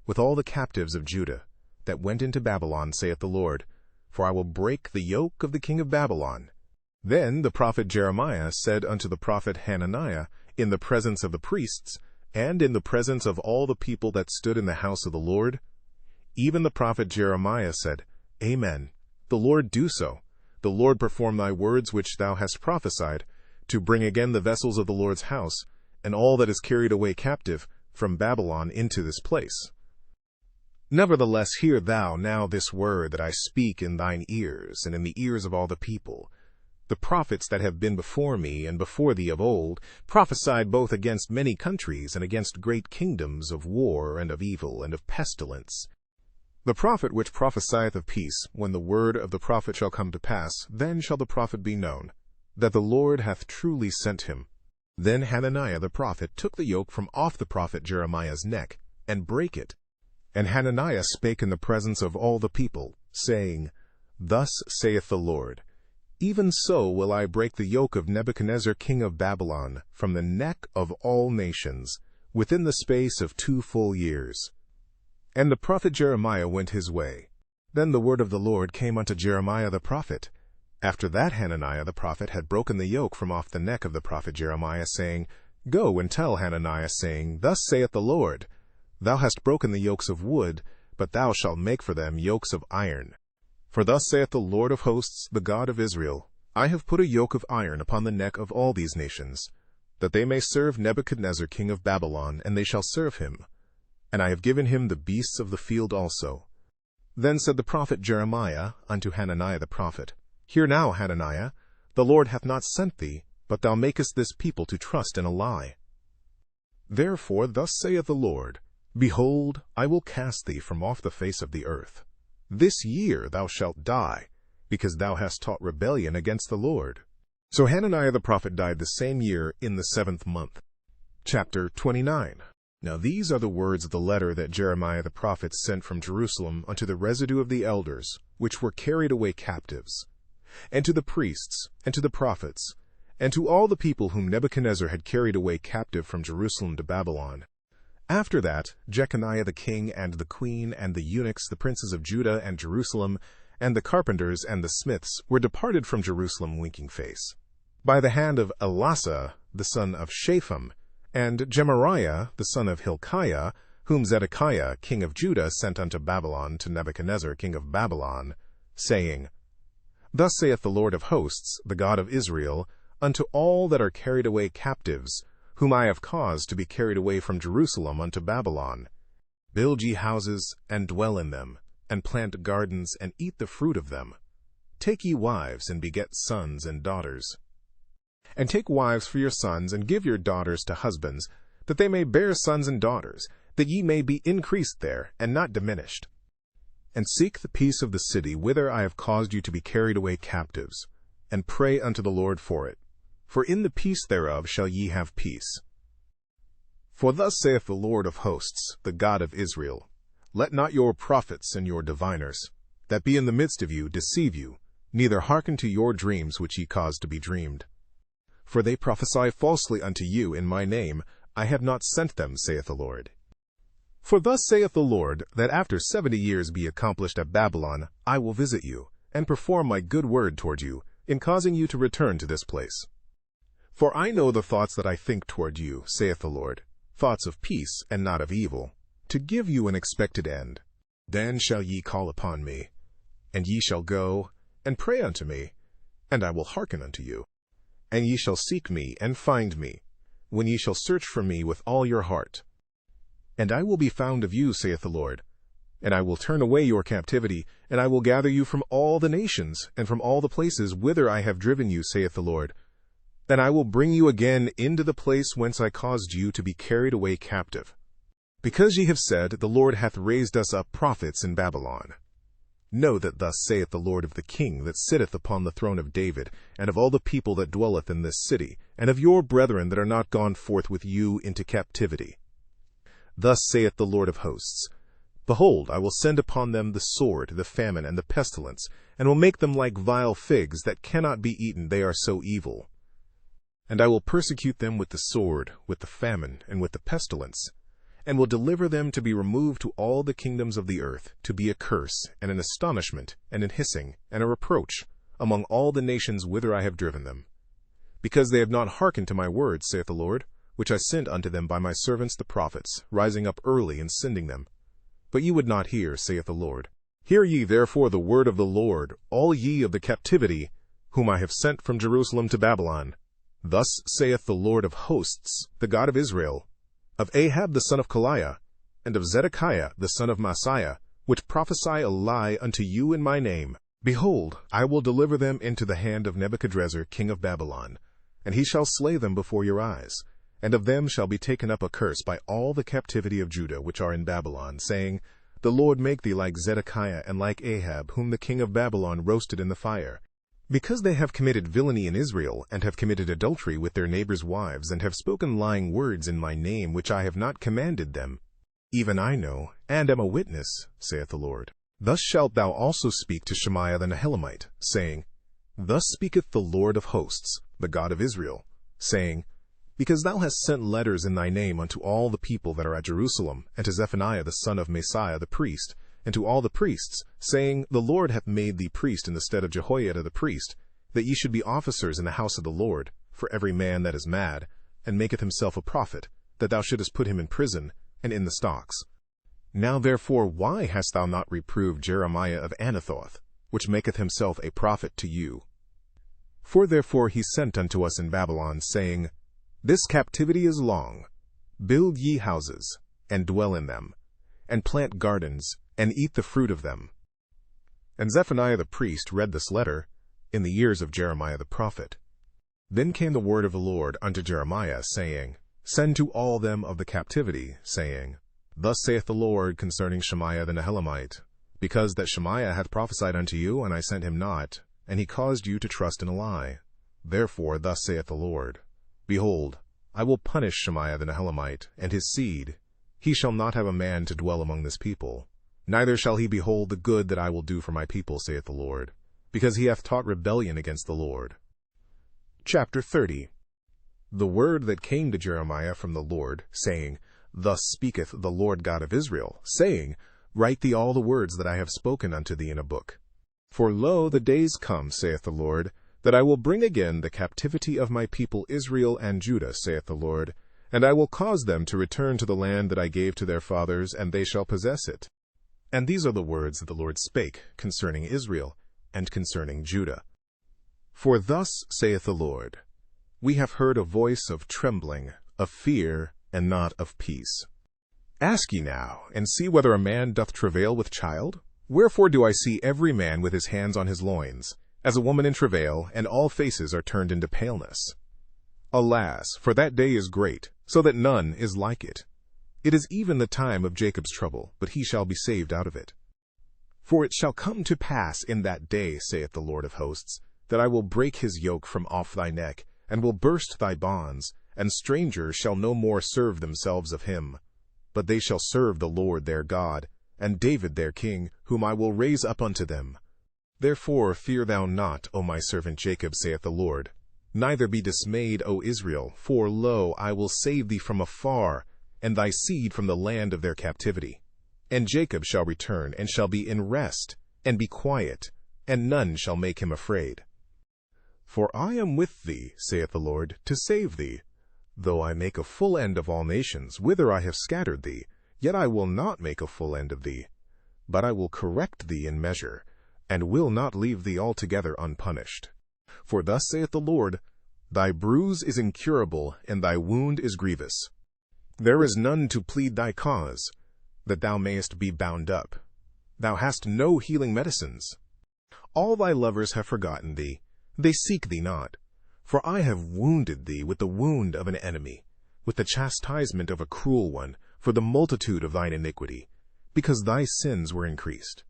with all the captives of Judah, that went into Babylon, saith the Lord, for I will break the yoke of the king of Babylon. Then the prophet Jeremiah said unto the prophet Hananiah, in the presence of the priests, and in the presence of all the people that stood in the house of the Lord, even the prophet Jeremiah said, Amen. The Lord do so. The Lord perform thy words which thou hast prophesied, to bring again the vessels of the Lord's house, and all that is carried away captive from Babylon into this place. Nevertheless hear thou now this word that I speak in thine ears, and in the ears of all the people. The prophets that have been before me and before thee of old prophesied both against many countries and against great kingdoms of war and of evil and of pestilence. The prophet which prophesieth of peace, when the word of the prophet shall come to pass, then shall the prophet be known, that the Lord hath truly sent him. Then Hananiah the prophet took the yoke from off the prophet Jeremiah's neck, and brake it. And Hananiah spake in the presence of all the people, saying, Thus saith the Lord, even so will I break the yoke of Nebuchadnezzar king of Babylon from the neck of all nations, within the space of 2 full years. And the prophet Jeremiah went his way. Then the word of the Lord came unto Jeremiah the prophet, after that Hananiah the prophet had broken the yoke from off the neck of the prophet Jeremiah, saying, Go and tell Hananiah, saying, Thus saith the Lord, Thou hast broken the yokes of wood, but thou shalt make for them yokes of iron. For thus saith the Lord of hosts, the God of Israel, I have put a yoke of iron upon the neck of all these nations, that they may serve Nebuchadnezzar king of Babylon, and they shall serve him. And I have given him the beasts of the field also. Then said the prophet Jeremiah unto Hananiah the prophet, Hear now, Hananiah, the Lord hath not sent thee, but thou makest this people to trust in a lie. Therefore thus saith the Lord, Behold, I will cast thee from off the face of the earth. This year thou shalt die, because thou hast taught rebellion against the Lord. So Hananiah the prophet died the same year in the 7th month. Chapter 29. Now these are the words of the letter that Jeremiah the prophet sent from Jerusalem unto the residue of the elders, which were carried away captives, and to the priests, and to the prophets, and to all the people whom Nebuchadnezzar had carried away captive from Jerusalem to Babylon. After that, Jeconiah the king, and the queen, and the eunuchs, the princes of Judah and Jerusalem, and the carpenters and the smiths were departed from Jerusalem winking face, by the hand of Elasah the son of Shaphan, and Gemariah the son of Hilkiah, whom Zedekiah king of Judah sent unto Babylon to Nebuchadnezzar king of Babylon, saying, Thus saith the Lord of hosts, the God of Israel, unto all that are carried away captives, whom I have caused to be carried away from Jerusalem unto Babylon, Build ye houses, and dwell in them, and plant gardens, and eat the fruit of them. Take ye wives, and beget sons and daughters. And take wives for your sons, and give your daughters to husbands, that they may bear sons and daughters, that ye may be increased there, and not diminished. And seek the peace of the city whither I have caused you to be carried away captives, and pray unto the Lord for it. For in the peace thereof shall ye have peace. For thus saith the Lord of hosts, the God of Israel, Let not your prophets and your diviners, that be in the midst of you, deceive you, neither hearken to your dreams which ye cause to be dreamed. For they prophesy falsely unto you in my name, I have not sent them, saith the Lord. For thus saith the Lord, that after 70 years be accomplished at Babylon, I will visit you, and perform my good word toward you, in causing you to return to this place. For I know the thoughts that I think toward you, saith the Lord, thoughts of peace and not of evil, to give you an expected end. Then shall ye call upon me, and ye shall go, and pray unto me, and I will hearken unto you. And ye shall seek me, and find me, when ye shall search for me with all your heart. And I will be found of you, saith the Lord, and I will turn away your captivity, and I will gather you from all the nations, and from all the places whither I have driven you, saith the Lord. Then I will bring you again into the place whence I caused you to be carried away captive. Because ye have said, The Lord hath raised us up prophets in Babylon. Know that thus saith the Lord of the King that sitteth upon the throne of David, and of all the people that dwelleth in this city, and of your brethren that are not gone forth with you into captivity. Thus saith the Lord of hosts, Behold, I will send upon them the sword, the famine, and the pestilence, and will make them like vile figs that cannot be eaten, they are so evil. And I will persecute them with the sword, with the famine, and with the pestilence, and will deliver them to be removed to all the kingdoms of the earth, to be a curse, and an astonishment, and an hissing, and a reproach, among all the nations whither I have driven them. Because they have not hearkened to my words, saith the Lord, which I sent unto them by my servants the prophets, rising up early and sending them. But ye would not hear, saith the Lord. Hear ye therefore the word of the Lord, all ye of the captivity, whom I have sent from Jerusalem to Babylon. Thus saith the Lord of hosts, the God of Israel, of Ahab the son of Kaliah, and of Zedekiah the son of Maaseiah, which prophesy a lie unto you in my name. Behold, I will deliver them into the hand of Nebuchadnezzar king of Babylon, and he shall slay them before your eyes. And of them shall be taken up a curse by all the captivity of Judah which are in Babylon, saying, The Lord make thee like Zedekiah and like Ahab, whom the king of Babylon roasted in the fire. Because they have committed villainy in Israel, and have committed adultery with their neighbors' wives, and have spoken lying words in my name, which I have not commanded them, even I know, and am a witness, saith the Lord. Thus shalt thou also speak to Shemaiah the Nehelamite, saying, Thus speaketh the Lord of hosts, the God of Israel, saying, Because thou hast sent letters in thy name unto all the people that are at Jerusalem, and to Zephaniah the son of Messiah the priest, and to all the priests, saying, The Lord hath made thee priest in the stead of Jehoiada the priest, that ye should be officers in the house of the Lord, for every man that is mad, and maketh himself a prophet, that thou shouldest put him in prison, and in the stocks. Now therefore why hast thou not reproved Jeremiah of Anathoth, which maketh himself a prophet to you? For therefore he sent unto us in Babylon, saying, This captivity is long. Build ye houses, and dwell in them, and plant gardens, and eat the fruit of them. And Zephaniah the priest read this letter in the ears of Jeremiah the prophet. Then came the word of the Lord unto Jeremiah, saying, Send to all them of the captivity, saying, Thus saith the Lord concerning Shemaiah the Nehelamite, because that Shemaiah hath prophesied unto you, and I sent him not, and he caused you to trust in a lie. Therefore thus saith the Lord, Behold, I will punish Shemaiah the Nehelamite, and his seed. He shall not have a man to dwell among this people, neither shall he behold the good that I will do for my people, saith the Lord, because he hath taught rebellion against the Lord. Chapter 30. The word that came to Jeremiah from the Lord, saying, Thus speaketh the Lord God of Israel, saying, Write thee all the words that I have spoken unto thee in a book. For lo, the days come, saith the Lord, that I will bring again the captivity of my people Israel and Judah, saith the Lord, and I will cause them to return to the land that I gave to their fathers, and they shall possess it. And these are the words that the Lord spake concerning Israel and concerning Judah. For thus saith the Lord, We have heard a voice of trembling, of fear, and not of peace. Ask ye now, and see whether a man doth travail with child? Wherefore do I see every man with his hands on his loins, as a woman in travail, and all faces are turned into paleness? Alas, for that day is great, so that none is like it. It is even the time of Jacob's trouble, but he shall be saved out of it. For it shall come to pass in that day, saith the Lord of hosts, that I will break his yoke from off thy neck, and will burst thy bonds, and strangers shall no more serve themselves of him. But they shall serve the Lord their God, and David their king, whom I will raise up unto them. Therefore fear thou not, O my servant Jacob, saith the Lord. Neither be dismayed, O Israel, for lo, I will save thee from afar, and thy seed from the land of their captivity. And Jacob shall return, and shall be in rest, and be quiet, and none shall make him afraid. For I am with thee, saith the Lord, to save thee. Though I make a full end of all nations, whither I have scattered thee, yet I will not make a full end of thee. But I will correct thee in measure, and will not leave thee altogether unpunished. For thus saith the Lord, Thy bruise is incurable, and thy wound is grievous. There is none to plead thy cause, that thou mayest be bound up. Thou hast no healing medicines. All thy lovers have forgotten thee, they seek thee not. For I have wounded thee with the wound of an enemy, with the chastisement of a cruel one, for the multitude of thine iniquity, because thy sins were increased.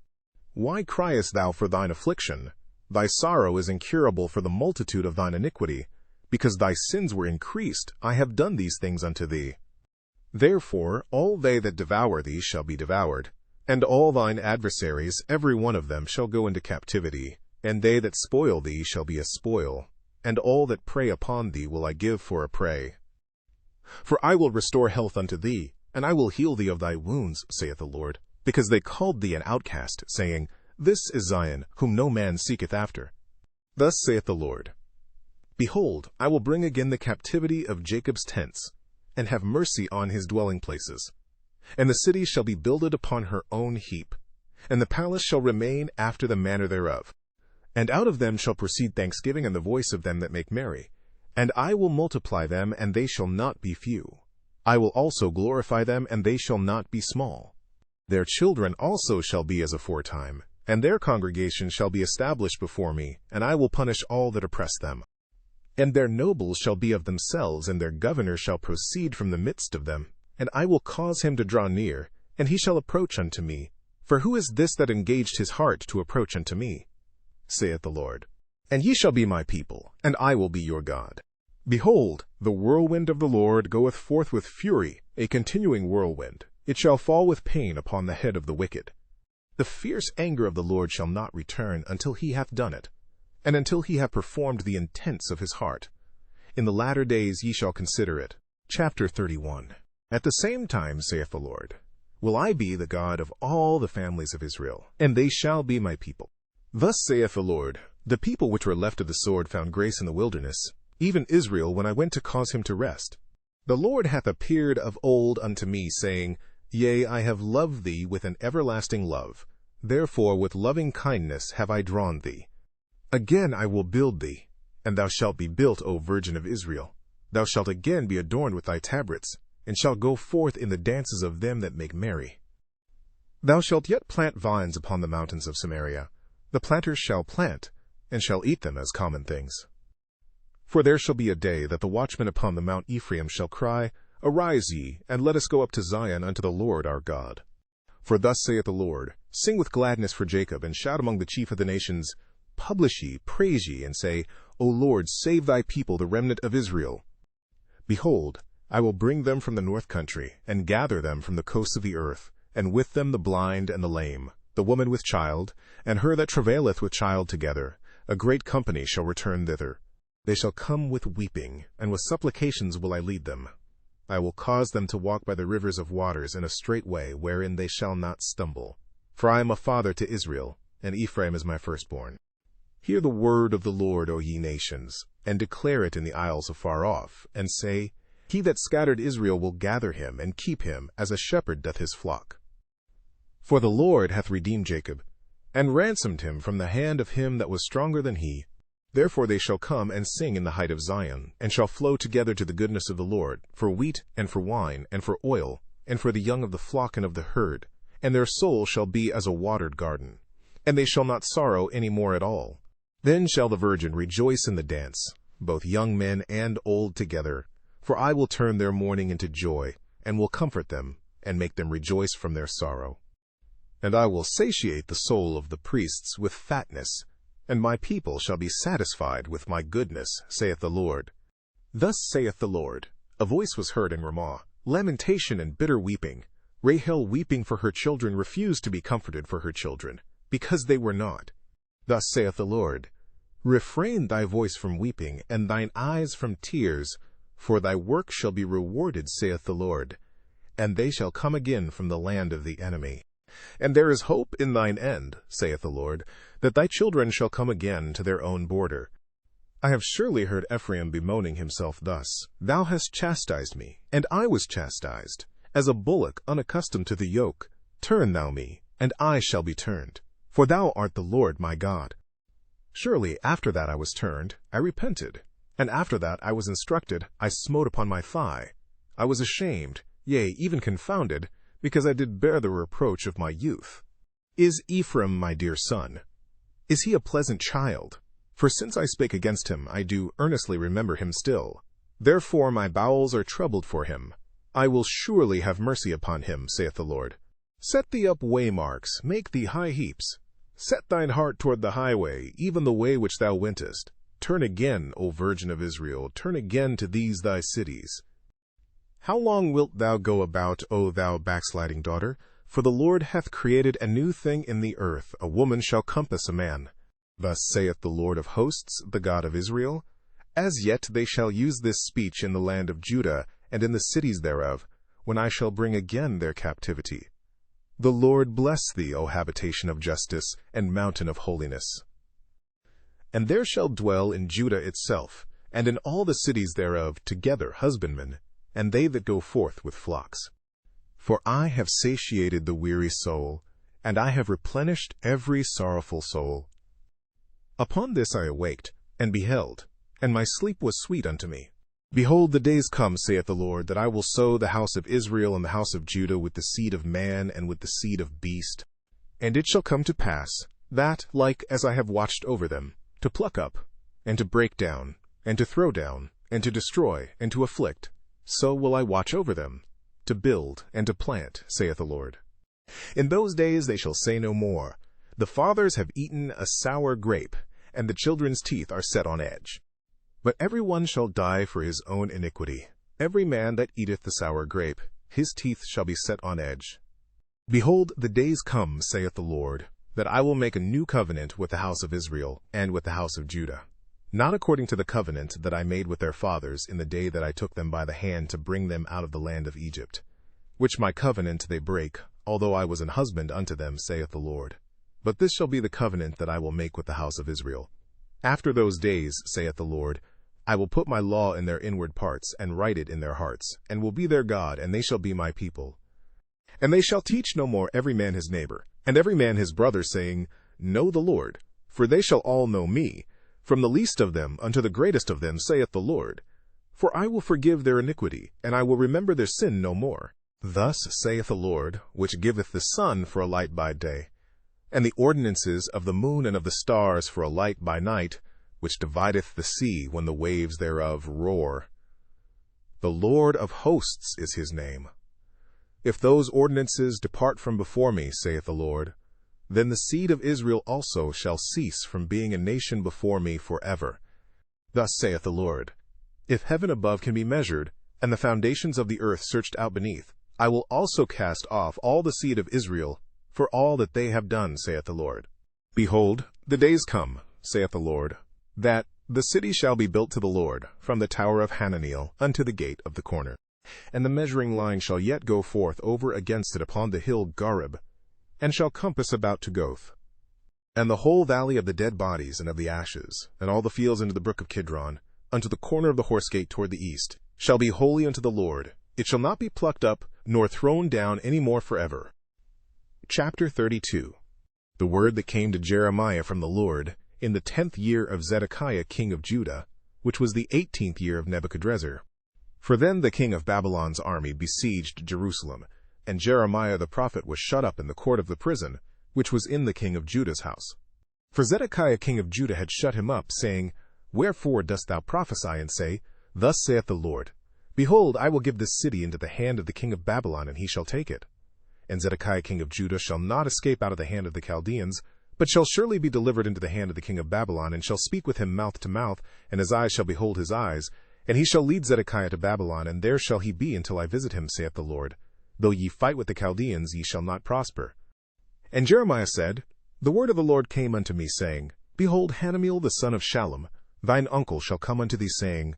Why criest thou for thine affliction? Thy sorrow is incurable for the multitude of thine iniquity, because thy sins were increased. I have done these things unto thee. Therefore all they that devour thee shall be devoured, and all thine adversaries, every one of them, shall go into captivity, and they that spoil thee shall be a spoil, and all that prey upon thee will I give for a prey. For I will restore health unto thee, and I will heal thee of thy wounds, saith the Lord, because they called thee an outcast, saying, This is Zion, whom no man seeketh after. Thus saith the Lord, Behold, I will bring again the captivity of Jacob's tents, and have mercy on his dwelling places. And the city shall be builded upon her own heap, and the palace shall remain after the manner thereof. And out of them shall proceed thanksgiving and the voice of them that make merry. And I will multiply them, and they shall not be few. I will also glorify them, and they shall not be small. Their children also shall be as aforetime, and their congregation shall be established before me, and I will punish all that oppress them. And their nobles shall be of themselves, and their governor shall proceed from the midst of them. And I will cause him to draw near, and he shall approach unto me. For who is this that engaged his heart to approach unto me? Saith the Lord. And ye shall be my people, and I will be your God. Behold, the whirlwind of the Lord goeth forth with fury, a continuing whirlwind. It shall fall with pain upon the head of the wicked. The fierce anger of the Lord shall not return until he hath done it. and until he have performed the intents of his heart. In the latter days ye shall consider it. Chapter 31. At the same time, saith the Lord, will I be the God of all the families of Israel, and they shall be my people. Thus saith the Lord, the people which were left of the sword found grace in the wilderness, even Israel, when I went to cause him to rest. The Lord hath appeared of old unto me, saying, Yea, I have loved thee with an everlasting love. Therefore with loving kindness have I drawn thee. Again I will build thee, and thou shalt be built, O Virgin of Israel. Thou shalt again be adorned with thy tabrets, and shalt go forth in the dances of them that make merry. Thou shalt yet plant vines upon the mountains of Samaria. The planters shall plant, and shall eat them as common things. For there shall be a day that the watchmen upon the Mount Ephraim shall cry, Arise ye, and let us go up to Zion unto the Lord our God. For thus saith the Lord, Sing with gladness for Jacob, and shout among the chief of the nations. Publish ye, praise ye, and say, O Lord, save thy people, the remnant of Israel. Behold, I will bring them from the north country, and gather them from the coasts of the earth, and with them the blind and the lame, the woman with child, and her that travaileth with child together. A great company shall return thither. They shall come with weeping, and with supplications will I lead them. I will cause them to walk by the rivers of waters in a straight way, wherein they shall not stumble. For I am a father to Israel, and Ephraim is my firstborn. Hear the word of the Lord, O ye nations, and declare it in the isles afar off, and say, He that scattered Israel will gather him, and keep him, as a shepherd doth his flock. For the Lord hath redeemed Jacob, and ransomed him from the hand of him that was stronger than he. Therefore they shall come and sing in the height of Zion, and shall flow together to the goodness of the Lord, for wheat, and for wine, and for oil, and for the young of the flock and of the herd. And their soul shall be as a watered garden, and they shall not sorrow any more at all. Then shall the virgin rejoice in the dance, both young men and old together. For I will turn their mourning into joy, and will comfort them, and make them rejoice from their sorrow. And I will satiate the soul of the priests with fatness, and my people shall be satisfied with my goodness, saith the Lord. Thus saith the Lord, a voice was heard in Ramah, lamentation and bitter weeping. Rahel weeping for her children refused to be comforted for her children, because they were not. Thus saith the Lord, Refrain thy voice from weeping, and thine eyes from tears, for thy work shall be rewarded, saith the Lord, and they shall come again from the land of the enemy. And there is hope in thine end, saith the Lord, that thy children shall come again to their own border. I have surely heard Ephraim bemoaning himself thus, Thou hast chastised me, and I was chastised, as a bullock unaccustomed to the yoke. Turn thou me, and I shall be turned, for thou art the Lord my God. Surely after that I was turned, I repented, and after that I was instructed, I smote upon my thigh. I was ashamed, yea, even confounded, because I did bear the reproach of my youth. Is Ephraim my dear son? Is he a pleasant child? For since I spake against him, I do earnestly remember him still. Therefore my bowels are troubled for him. I will surely have mercy upon him, saith the Lord. Set thee up waymarks, make thee high heaps. Set thine heart toward the highway, even the way which thou wentest. Turn again, O Virgin of Israel, turn again to these thy cities. How long wilt thou go about, O thou backsliding daughter? For the Lord hath created a new thing in the earth, a woman shall compass a man. Thus saith the Lord of hosts, the God of Israel, As yet they shall use this speech in the land of Judah, and in the cities thereof, when I shall bring again their captivity. The Lord bless thee, O habitation of justice, and mountain of holiness. And there shall dwell in Judah itself, and in all the cities thereof, together husbandmen, and they that go forth with flocks. For I have satiated the weary soul, and I have replenished every sorrowful soul. Upon this I awaked, and beheld, and my sleep was sweet unto me. Behold, the days come, saith the Lord, that I will sow the house of Israel and the house of Judah with the seed of man and with the seed of beast. And it shall come to pass, that, like as I have watched over them, to pluck up, and to break down, and to throw down, and to destroy, and to afflict, so will I watch over them, to build and to plant, saith the Lord. In those days they shall say no more, The fathers have eaten a sour grape, and the children's teeth are set on edge. But every one shall die for his own iniquity. Every man that eateth the sour grape, his teeth shall be set on edge. Behold, the days come, saith the Lord, that I will make a new covenant with the house of Israel and with the house of Judah, not according to the covenant that I made with their fathers in the day that I took them by the hand to bring them out of the land of Egypt, which my covenant they break, although I was an husband unto them, saith the Lord. But this shall be the covenant that I will make with the house of Israel. After those days, saith the Lord, I will put my law in their inward parts, and write it in their hearts, and will be their God, and they shall be my people. And they shall teach no more every man his neighbor, and every man his brother, saying, Know the Lord, for they shall all know me, from the least of them unto the greatest of them, saith the Lord. For I will forgive their iniquity, and I will remember their sin no more. Thus saith the Lord, which giveth the sun for a light by day, and the ordinances of the moon and of the stars for a light by night, which divideth the sea when the waves thereof roar. The Lord of hosts is his name. If those ordinances depart from before me, saith the Lord, then the seed of Israel also shall cease from being a nation before me forever. Thus saith the Lord, If heaven above can be measured, and the foundations of the earth searched out beneath, I will also cast off all the seed of Israel for all that they have done, saith the Lord. Behold, the days come, saith the Lord, that the city shall be built to the Lord, from the tower of Hananeel unto the gate of the corner. And the measuring line shall yet go forth over against it upon the hill Gareb, and shall compass about to Goth. And the whole valley of the dead bodies and of the ashes, and all the fields into the brook of Kidron, unto the corner of the horse gate toward the east, shall be holy unto the Lord. It shall not be plucked up, nor thrown down any more forever. Chapter 32. The word that came to Jeremiah from the Lord in the 10th year of Zedekiah king of Judah, which was the 18th year of Nebuchadrezzar. For then the king of Babylon's army besieged Jerusalem, and Jeremiah the prophet was shut up in the court of the prison, which was in the king of Judah's house. For Zedekiah king of Judah had shut him up, saying, Wherefore dost thou prophesy, and say, Thus saith the Lord, Behold, I will give this city into the hand of the king of Babylon, and he shall take it. And Zedekiah king of Judah shall not escape out of the hand of the Chaldeans, but shall surely be delivered into the hand of the king of Babylon, and shall speak with him mouth to mouth, and his eyes shall behold his eyes. And he shall lead Zedekiah to Babylon, and there shall he be until I visit him, saith the Lord. Though ye fight with the Chaldeans, ye shall not prosper. And Jeremiah said, The word of the Lord came unto me, saying, Behold, Hanameel the son of Shallum, thine uncle, shall come unto thee, saying,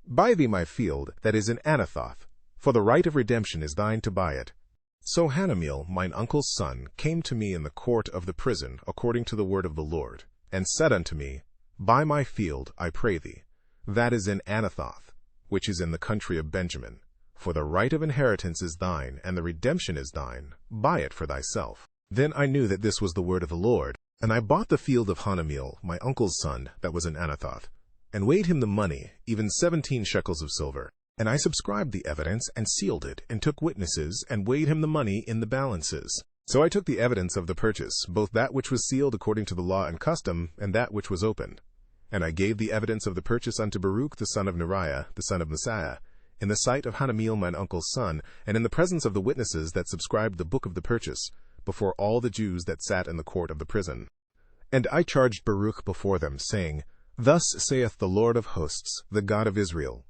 Buy thee my field that is in Anathoth, for the right of redemption is thine to buy it. So Hanameel, mine uncle's son, came to me in the court of the prison, according to the word of the Lord, and said unto me, Buy my field, I pray thee, that is in Anathoth, which is in the country of Benjamin. For the right of inheritance is thine, and the redemption is thine. Buy it for thyself. Then I knew that this was the word of the Lord, and I bought the field of Hanameel, my uncle's son, that was in Anathoth, and weighed him the money, even 17 shekels of silver. And I subscribed the evidence, and sealed it, and took witnesses, and weighed him the money in the balances. So I took the evidence of the purchase, both that which was sealed according to the law and custom, and that which was open. And I gave the evidence of the purchase unto Baruch the son of Neriah, the son of Messiah, in the sight of Hanameel mine uncle's son, and in the presence of the witnesses that subscribed the book of the purchase, before all the Jews that sat in the court of the prison. And I charged Baruch before them, saying, Thus saith the Lord of hosts, the God of Israel,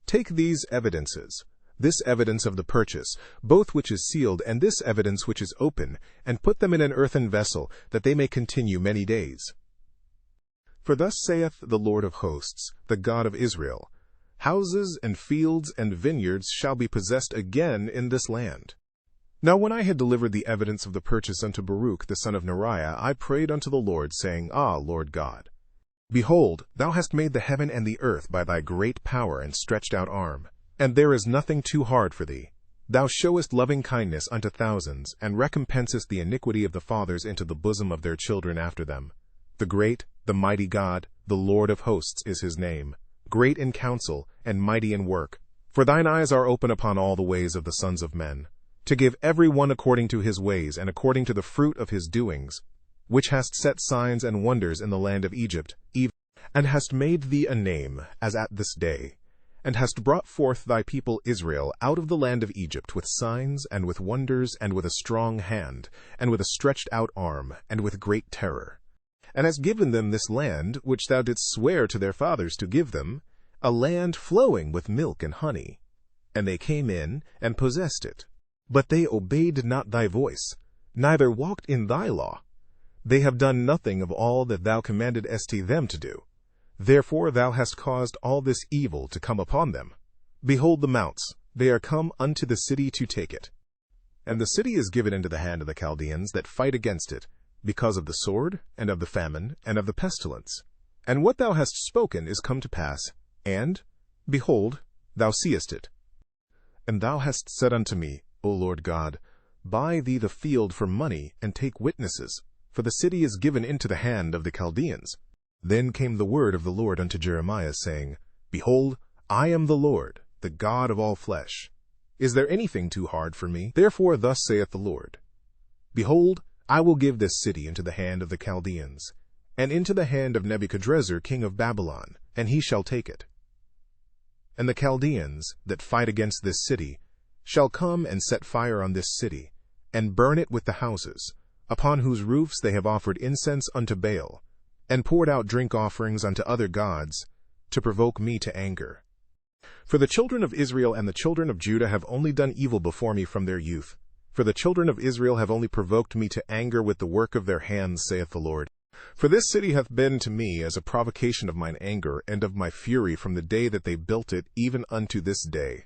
Take these evidences, this evidence of the purchase, both which is sealed, and this evidence which is open, and put them in an earthen vessel, that they may continue many days. For thus saith the Lord of hosts, the God of Israel, Houses and fields and vineyards shall be possessed again in this land. Now when I had delivered the evidence of the purchase unto Baruch the son of Neriah, I prayed unto the Lord, saying, Ah, Lord God, behold, thou hast made the heaven and the earth by thy great power and stretched out arm, and there is nothing too hard for thee. Thou showest loving kindness unto thousands, and recompensest the iniquity of the fathers into the bosom of their children after them. The great, the mighty God, the Lord of hosts is his name, great in counsel, and mighty in work. For thine eyes are open upon all the ways of the sons of men, to give every one according to his ways, and according to the fruit of his doings, which hast set signs and wonders in the land of Egypt, and hast made thee a name, as at this day, and hast brought forth thy people Israel out of the land of Egypt with signs, and with wonders, and with a strong hand, and with a stretched out arm, and with great terror. And hast given them this land, which thou didst swear to their fathers to give them, a land flowing with milk and honey. And they came in, and possessed it. But they obeyed not thy voice, neither walked in thy law. They have done nothing of all that thou commandedst them to do. Therefore thou hast caused all this evil to come upon them. Behold the mounts, they are come unto the city to take it. And the city is given into the hand of the Chaldeans that fight against it, because of the sword, and of the famine, and of the pestilence. And what thou hast spoken is come to pass, and, behold, thou seest it. And thou hast said unto me, O Lord God, buy thee the field for money, and take witnesses, for the city is given into the hand of the Chaldeans. Then came the word of the Lord unto Jeremiah, saying, Behold, I am the Lord, the God of all flesh. Is there anything too hard for me? Therefore thus saith the Lord, Behold, I will give this city into the hand of the Chaldeans, and into the hand of Nebuchadrezzar king of Babylon, and he shall take it. And the Chaldeans that fight against this city shall come and set fire on this city, and burn it with the houses, upon whose roofs they have offered incense unto Baal, and poured out drink offerings unto other gods, to provoke me to anger. For the children of Israel and the children of Judah have only done evil before me from their youth. For the children of Israel have only provoked me to anger with the work of their hands, saith the Lord. For this city hath been to me as a provocation of mine anger and of my fury from the day that they built it even unto this day,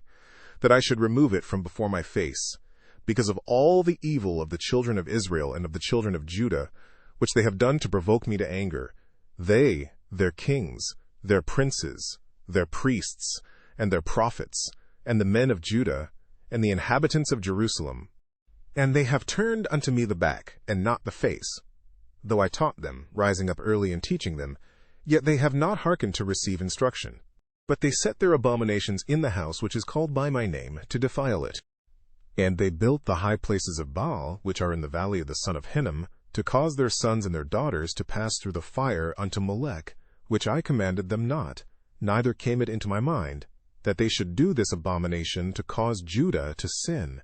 that I should remove it from before my face, because of all the evil of the children of Israel and of the children of Judah, which they have done to provoke me to anger, they, their kings, their princes, their priests, and their prophets, and the men of Judah, and the inhabitants of Jerusalem. And they have turned unto me the back, and not the face. Though I taught them, rising up early and teaching them, yet they have not hearkened to receive instruction. But they set their abominations in the house which is called by my name, to defile it. And they built the high places of Baal, which are in the valley of the son of Hinnom, to cause their sons and their daughters to pass through the fire unto Molech, which I commanded them not, neither came it into my mind, that they should do this abomination to cause Judah to sin.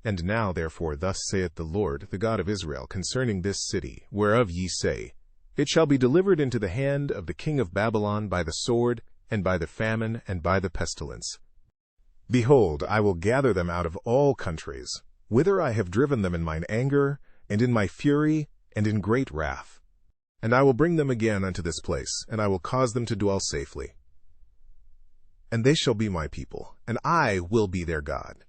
And now therefore thus saith the Lord, the God of Israel, concerning this city, whereof ye say, It shall be delivered into the hand of the king of Babylon by the sword, and by the famine, and by the pestilence. Behold, I will gather them out of all countries, whither I have driven them in mine anger, and in my fury, and in great wrath. And I will bring them again unto this place, and I will cause them to dwell safely. And they shall be my people, and I will be their God.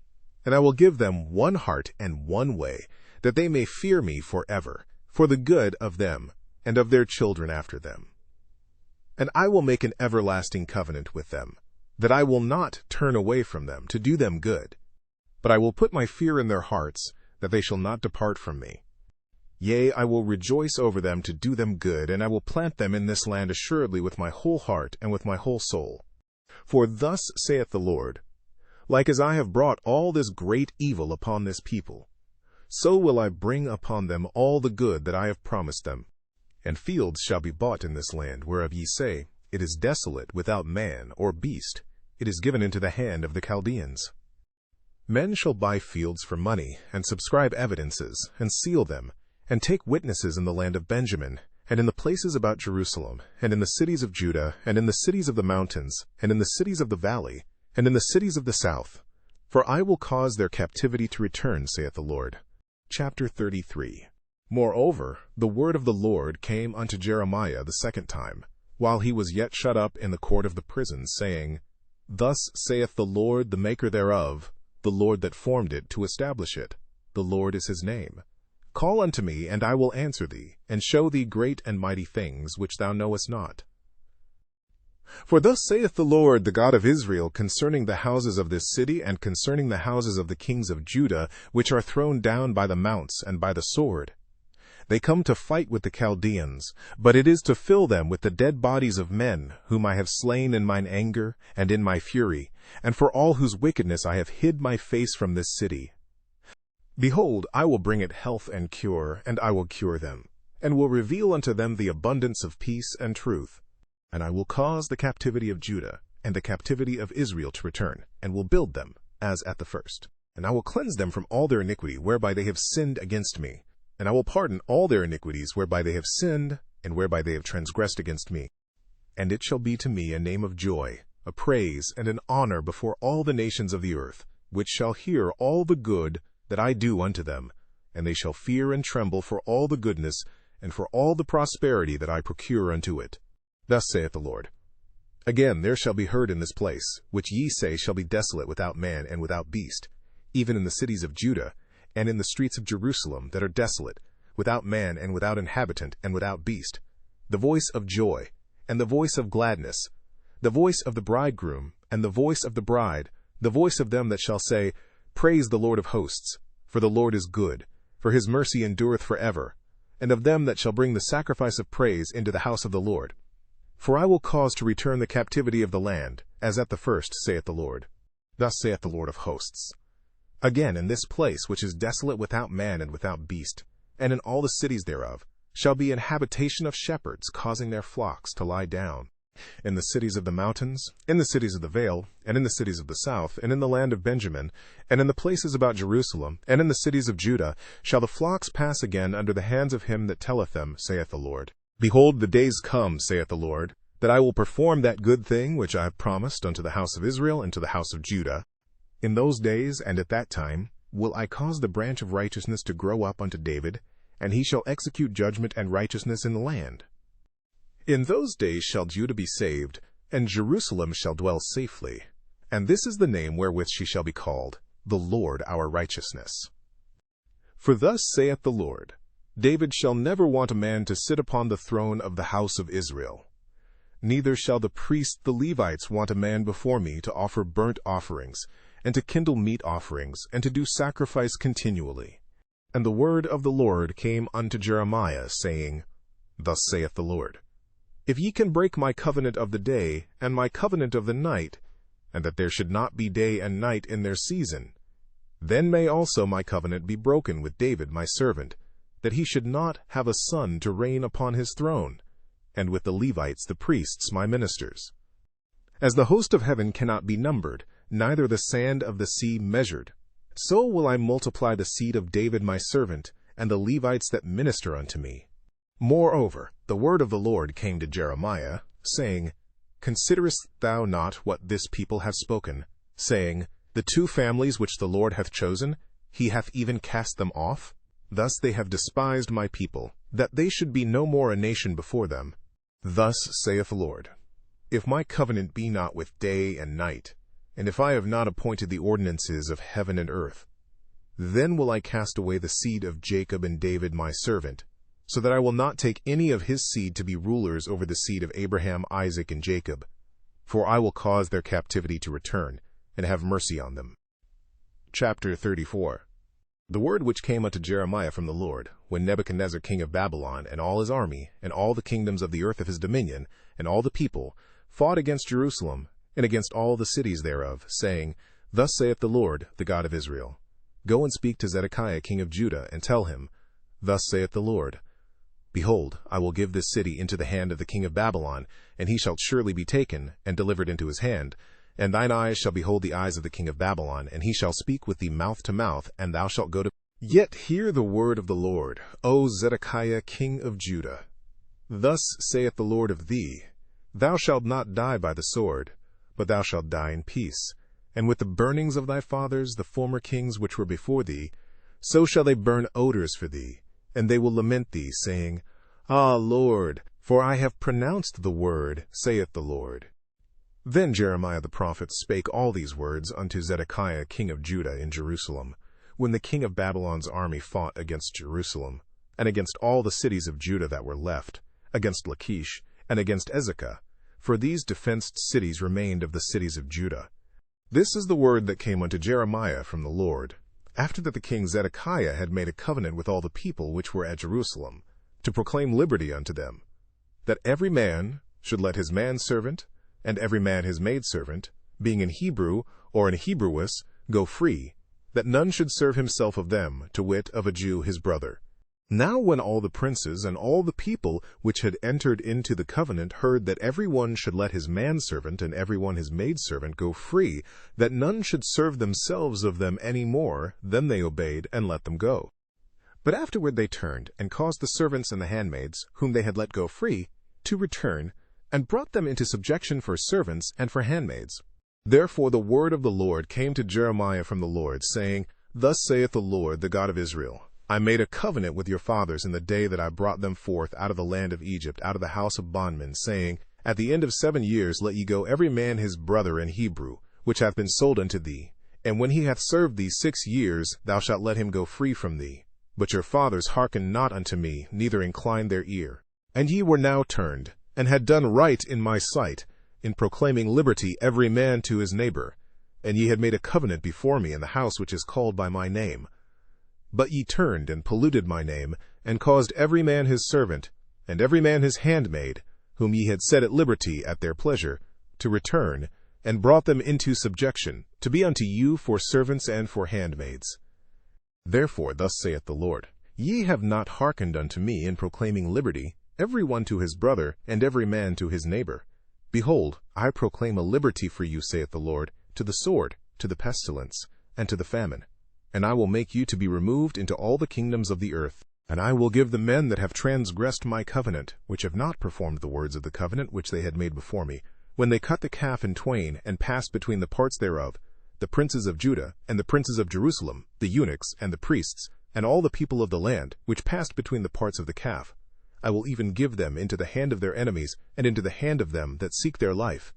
And I will give them one heart and one way, that they may fear me forever, for the good of them, and of their children after them. And I will make an everlasting covenant with them, that I will not turn away from them to do them good, but I will put my fear in their hearts, that they shall not depart from me. Yea, I will rejoice over them to do them good, and I will plant them in this land assuredly with my whole heart and with my whole soul. For thus saith the Lord, Like as I have brought all this great evil upon this people, so will I bring upon them all the good that I have promised them. And fields shall be bought in this land, whereof ye say, It is desolate without man or beast, it is given into the hand of the Chaldeans. Men shall buy fields for money, and subscribe evidences, and seal them, and take witnesses in the land of Benjamin, and in the places about Jerusalem, and in the cities of Judah, and in the cities of the mountains, and in the cities of the valley, and in the cities of the south. For I will cause their captivity to return, saith the Lord. Chapter 33. Moreover, the word of the Lord came unto Jeremiah the second time, while he was yet shut up in the court of the prison, saying, Thus saith the Lord, the maker thereof, the Lord that formed it to establish it. The Lord is his name. Call unto me, and I will answer thee, and show thee great and mighty things which thou knowest not. For thus saith the Lord, the God of Israel, concerning the houses of this city, and concerning the houses of the kings of Judah, which are thrown down by the mounts and by the sword. They come to fight with the Chaldeans, but it is to fill them with the dead bodies of men, whom I have slain in mine anger and in my fury, and for all whose wickedness I have hid my face from this city. Behold, I will bring it health and cure, and I will cure them, and will reveal unto them the abundance of peace and truth. And I will cause the captivity of Judah and the captivity of Israel to return, and will build them, as at the first. And I will cleanse them from all their iniquity whereby they have sinned against me. And I will pardon all their iniquities whereby they have sinned, and whereby they have transgressed against me. And it shall be to me a name of joy, a praise, and an honor before all the nations of the earth, which shall hear all the good that I do unto them, and they shall fear and tremble for all the goodness and for all the prosperity that I procure unto it. Thus saith the Lord. Again there shall be heard in this place, which ye say shall be desolate without man and without beast, even in the cities of Judah, and in the streets of Jerusalem that are desolate, without man and without inhabitant and without beast, the voice of joy, and the voice of gladness, the voice of the bridegroom, and the voice of the bride, the voice of them that shall say, Praise the Lord of hosts, for the Lord is good, for his mercy endureth forever, and of them that shall bring the sacrifice of praise into the house of the Lord. For I will cause to return the captivity of the land, as at the first, saith the Lord. Thus saith the Lord of hosts. Again in this place which is desolate without man and without beast, and in all the cities thereof, shall be an habitation of shepherds, causing their flocks to lie down. In the cities of the mountains, in the cities of the vale, and in the cities of the south, and in the land of Benjamin, and in the places about Jerusalem, and in the cities of Judah, shall the flocks pass again under the hands of him that telleth them, saith the Lord. Behold, the days come, saith the Lord, that I will perform that good thing which I have promised unto the house of Israel and to the house of Judah. In those days and at that time will I cause the branch of righteousness to grow up unto David, and he shall execute judgment and righteousness in the land. In those days shall Judah be saved, and Jerusalem shall dwell safely. And this is the name wherewith she shall be called, the Lord our righteousness. For thus saith the Lord, David shall never want a man to sit upon the throne of the house of Israel. Neither shall the priests the Levites want a man before me to offer burnt offerings, and to kindle meat offerings, and to do sacrifice continually. And the word of the Lord came unto Jeremiah, saying, Thus saith the Lord, If ye can break my covenant of the day, and my covenant of the night, and that there should not be day and night in their season, then may also my covenant be broken with David my servant, that he should not have a son to reign upon his throne, and with the Levites the priests my ministers. As the host of heaven cannot be numbered, neither the sand of the sea measured, so will I multiply the seed of David my servant, and the Levites that minister unto me. Moreover, the word of the Lord came to Jeremiah, saying, Considerest thou not what this people have spoken, saying, The two families which the Lord hath chosen, he hath even cast them off? Thus they have despised my people, that they should be no more a nation before them. Thus saith the Lord, If my covenant be not with day and night, and if I have not appointed the ordinances of heaven and earth, then will I cast away the seed of Jacob and David my servant, so that I will not take any of his seed to be rulers over the seed of Abraham, Isaac, and Jacob. For I will cause their captivity to return, and have mercy on them. Chapter 34. The word which came unto Jeremiah from the Lord, when Nebuchadnezzar king of Babylon, and all his army, and all the kingdoms of the earth of his dominion, and all the people, fought against Jerusalem, and against all the cities thereof, saying, Thus saith the Lord, the God of Israel, Go and speak to Zedekiah king of Judah, and tell him, Thus saith the Lord, Behold, I will give this city into the hand of the king of Babylon, and he shall surely be taken, and delivered into his hand. And thine eyes shall behold the eyes of the king of Babylon, and he shall speak with thee mouth to mouth, and thou shalt go to... Yet hear the word of the Lord, O Zedekiah king of Judah. Thus saith the Lord of thee, Thou shalt not die by the sword, but thou shalt die in peace. And with the burnings of thy fathers, the former kings which were before thee, so shall they burn odors for thee, and they will lament thee, saying, Ah, Lord, for I have pronounced the word, saith the Lord. Then Jeremiah the prophet spake all these words unto Zedekiah king of Judah in Jerusalem, when the king of Babylon's army fought against Jerusalem, and against all the cities of Judah that were left, against Lachish, and against Ezekah, for these defenced cities remained of the cities of Judah. This is the word that came unto Jeremiah from the Lord, after that the king Zedekiah had made a covenant with all the people which were at Jerusalem, to proclaim liberty unto them, that every man should let his manservant, and every man his maidservant, being an Hebrew or an Hebrewess, go free, that none should serve himself of them, to wit, of a Jew his brother. Now when all the princes and all the people which had entered into the covenant heard that every one should let his manservant and every one his maidservant go free, that none should serve themselves of them any more, then they obeyed and let them go. But afterward they turned, and caused the servants and the handmaids, whom they had let go free, to return, and brought them into subjection for servants and for handmaids. Therefore the word of the Lord came to Jeremiah from the Lord, saying, Thus saith the Lord, the God of Israel, I made a covenant with your fathers in the day that I brought them forth out of the land of Egypt, out of the house of bondmen, saying, At the end of 7 years let ye go every man his brother in Hebrew, which hath been sold unto thee. And when he hath served thee 6 years, thou shalt let him go free from thee. But your fathers hearkened not unto me, neither inclined their ear. And ye were now turned, and had done right in my sight, in proclaiming liberty every man to his neighbor. And ye had made a covenant before me in the house which is called by my name. But ye turned and polluted my name, and caused every man his servant, and every man his handmaid, whom ye had set at liberty at their pleasure, to return, and brought them into subjection, to be unto you for servants and for handmaids. Therefore thus saith the Lord, Ye have not hearkened unto me in proclaiming liberty, every one to his brother, and every man to his neighbor. Behold, I proclaim a liberty for you, saith the Lord, to the sword, to the pestilence, and to the famine. And I will make you to be removed into all the kingdoms of the earth. And I will give the men that have transgressed my covenant, which have not performed the words of the covenant which they had made before me, when they cut the calf in twain, and passed between the parts thereof, the princes of Judah, and the princes of Jerusalem, the eunuchs, and the priests, and all the people of the land, which passed between the parts of the calf. I will even give them into the hand of their enemies, and into the hand of them that seek their life.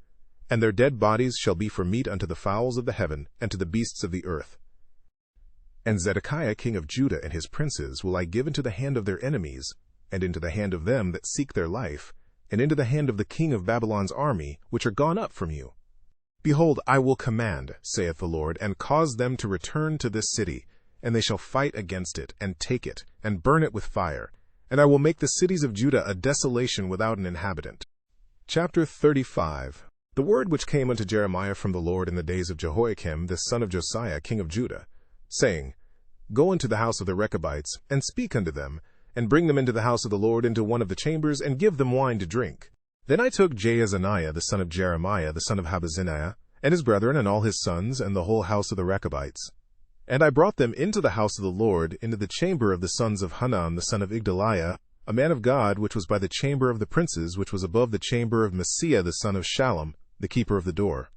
And their dead bodies shall be for meat unto the fowls of the heaven, and to the beasts of the earth. And Zedekiah king of Judah and his princes will I give into the hand of their enemies, and into the hand of them that seek their life, and into the hand of the king of Babylon's army, which are gone up from you. Behold, I will command, saith the Lord, and cause them to return to this city, and they shall fight against it, and take it, and burn it with fire. And I will make the cities of Judah a desolation without an inhabitant. Chapter 35. The word which came unto Jeremiah from the Lord in the days of Jehoiakim, the son of Josiah, king of Judah, saying, Go into the house of the Rechabites, and speak unto them, and bring them into the house of the Lord into one of the chambers, and give them wine to drink. Then I took Jaazaniah the son of Jeremiah, the son of Habazziniah, and his brethren, and all his sons, and the whole house of the Rechabites. And I brought them into the house of the Lord, into the chamber of the sons of Hanan the son of Igdaliah, a man of God, which was by the chamber of the princes, which was above the chamber of Messiah the son of Shallum, the keeper of the door.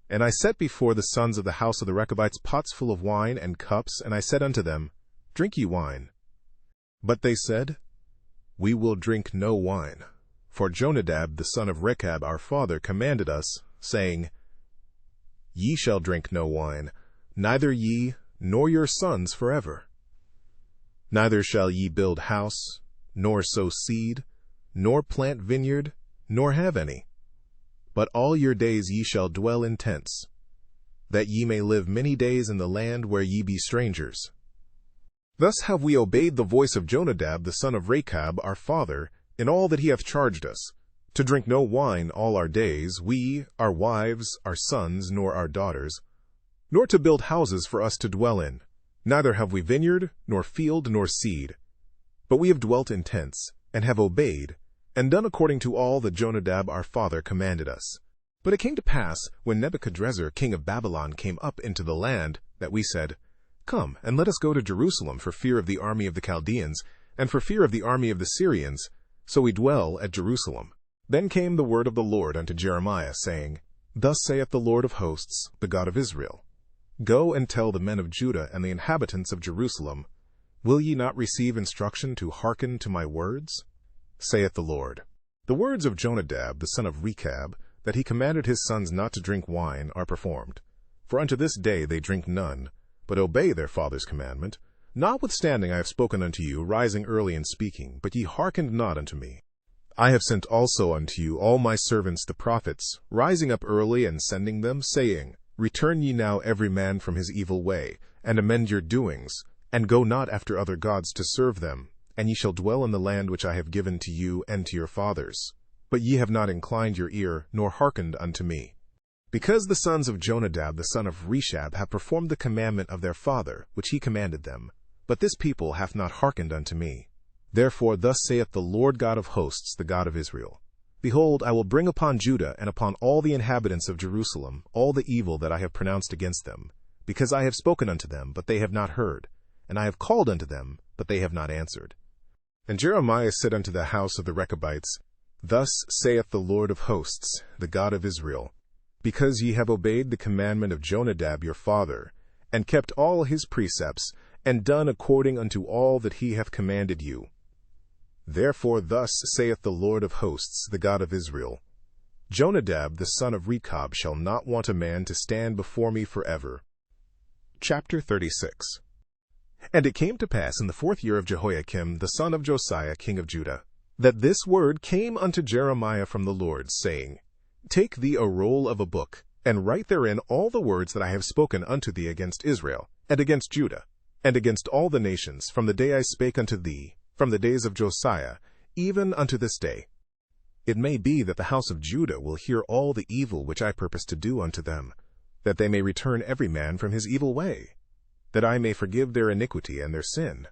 And I set before the sons of the house of the Rechabites pots full of wine and cups, and I said unto them, Drink ye wine. But they said, We will drink no wine. For Jonadab the son of Rechab our father commanded us, saying, Ye shall drink no wine, neither ye nor your sons forever. Neither shall ye build house, nor sow seed, nor plant vineyard, nor have any. But all your days ye shall dwell in tents, that ye may live many days in the land where ye be strangers. Thus have we obeyed the voice of Jonadab the son of Rechab our father, in all that he hath charged us, to drink no wine all our days, we, our wives, our sons, nor our daughters, nor to build houses for us to dwell in. Neither have we vineyard, nor field, nor seed. But we have dwelt in tents, and have obeyed, and done according to all that Jonadab our father commanded us. But it came to pass, when Nebuchadrezzar king of Babylon came up into the land, that we said, Come, and let us go to Jerusalem for fear of the army of the Chaldeans, and for fear of the army of the Syrians. So we dwell at Jerusalem. Then came the word of the Lord unto Jeremiah, saying, Thus saith the Lord of hosts, the God of Israel, Go and tell the men of Judah and the inhabitants of Jerusalem, Will ye not receive instruction to hearken to my words? Saith the Lord. The words of Jonadab the son of Rechab, that he commanded his sons not to drink wine, are performed. For unto this day they drink none, but obey their father's commandment. Notwithstanding I have spoken unto you, rising early and speaking, but ye hearkened not unto me. I have sent also unto you all my servants the prophets, rising up early and sending them, saying, Return ye now every man from his evil way, and amend your doings, and go not after other gods to serve them, and ye shall dwell in the land which I have given to you and to your fathers. But ye have not inclined your ear, nor hearkened unto me. Because the sons of Jonadab the son of Rechab have performed the commandment of their father, which he commanded them, but this people hath not hearkened unto me. Therefore thus saith the Lord God of hosts, the God of Israel, Behold, I will bring upon Judah and upon all the inhabitants of Jerusalem all the evil that I have pronounced against them, because I have spoken unto them, but they have not heard, and I have called unto them, but they have not answered. And Jeremiah said unto the house of the Rechabites, Thus saith the Lord of hosts, the God of Israel, Because ye have obeyed the commandment of Jonadab your father, and kept all his precepts, and done according unto all that he hath commanded you. Therefore thus saith the Lord of hosts, the God of Israel, Jonadab the son of Rechab shall not want a man to stand before me forever. Chapter 36. And it came to pass in the 4th year of Jehoiakim the son of Josiah king of Judah, that this word came unto Jeremiah from the Lord, saying, Take thee a roll of a book, and write therein all the words that I have spoken unto thee against Israel, and against Judah, and against all the nations, from the day I spake unto thee, from the days of Josiah, even unto this day. It may be that the house of Judah will hear all the evil which I purpose to do unto them, that they may return every man from his evil way, that I may forgive their iniquity and their sin.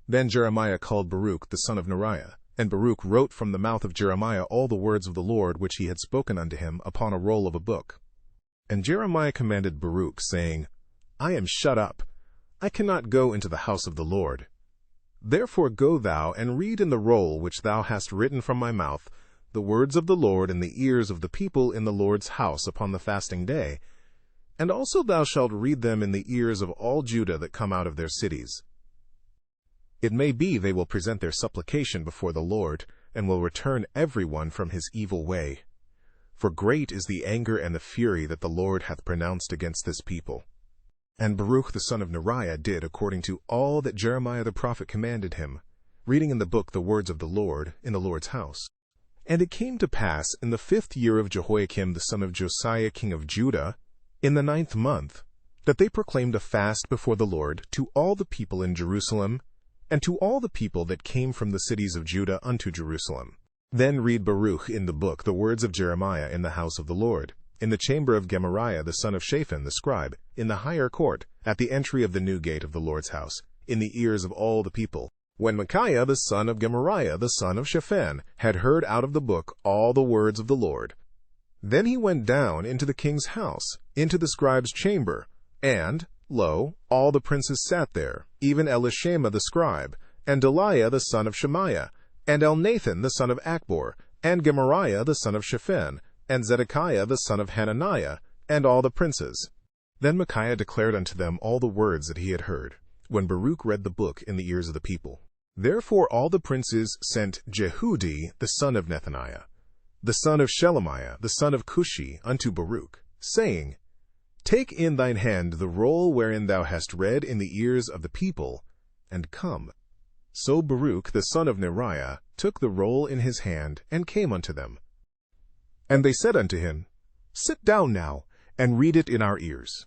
Then Jeremiah called Baruch the son of Neriah, and Baruch wrote from the mouth of Jeremiah all the words of the Lord which he had spoken unto him upon a roll of a book. And Jeremiah commanded Baruch, saying, I am shut up, I cannot go into the house of the Lord. Therefore go thou and read in the roll which thou hast written from my mouth the words of the Lord in the ears of the people in the Lord's house upon the fasting day, and also thou shalt read them in the ears of all Judah that come out of their cities. It may be they will present their supplication before the Lord, and will return every one from his evil way. For great is the anger and the fury that the Lord hath pronounced against this people. And Baruch the son of Neriah did according to all that Jeremiah the prophet commanded him, reading in the book the words of the Lord in the Lord's house. And it came to pass in the 5th year of Jehoiakim the son of Josiah king of Judah, in the 9th month, that they proclaimed a fast before the Lord to all the people in Jerusalem, and to all the people that came from the cities of Judah unto Jerusalem. Then read Baruch in the book the words of Jeremiah in the house of the Lord, in the chamber of Gemariah the son of Shaphan the scribe, in the higher court, at the entry of the new gate of the Lord's house, in the ears of all the people. When Micaiah the son of Gemariah the son of Shaphan had heard out of the book all the words of the Lord, then he went down into the king's house, into the scribe's chamber, and, lo, all the princes sat there, even Elishama the scribe, and Delaiah the son of Shemaiah, and Elnathan the son of Achbor, and Gemariah the son of Shaphan, and Zedekiah the son of Hananiah, and all the princes. Then Micaiah declared unto them all the words that he had heard, when Baruch read the book in the ears of the people. Therefore all the princes sent Jehudi the son of Nethaniah, the son of Shelemiah, the son of Cushi, unto Baruch, saying, Take in thine hand the roll wherein thou hast read in the ears of the people, and come. So Baruch the son of Neriah took the roll in his hand, and came unto them. And they said unto him, Sit down now, and read it in our ears.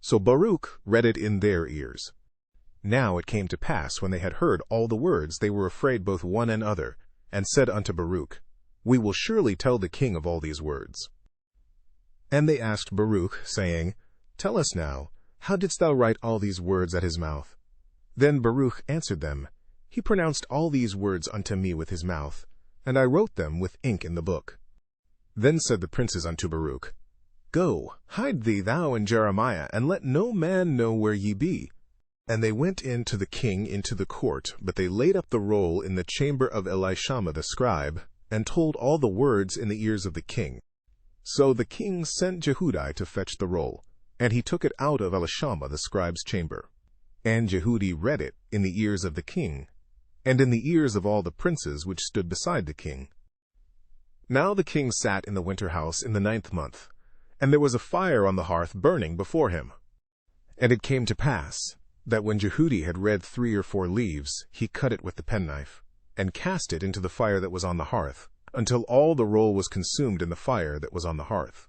So Baruch read it in their ears. Now it came to pass, when they had heard all the words, they were afraid both one and other, and said unto Baruch, We will surely tell the king of all these words. And they asked Baruch, saying, Tell us now, how didst thou write all these words at his mouth? Then Baruch answered them, He pronounced all these words unto me with his mouth, and I wrote them with ink in the book. Then said the princes unto Baruch, Go, hide thee thou and Jeremiah, and let no man know where ye be. And they went in to the king into the court, but they laid up the roll in the chamber of Elishama the scribe, and told all the words in the ears of the king. So the king sent Jehudi to fetch the roll, and he took it out of Elishama the scribe's chamber. And Jehudi read it in the ears of the king, and in the ears of all the princes which stood beside the king. Now the king sat in the winter house in the 9th month, and there was a fire on the hearth burning before him. And it came to pass, that when Jehudi had read 3 or 4 leaves, he cut it with the penknife, and cast it into the fire that was on the hearth, until all the roll was consumed in the fire that was on the hearth.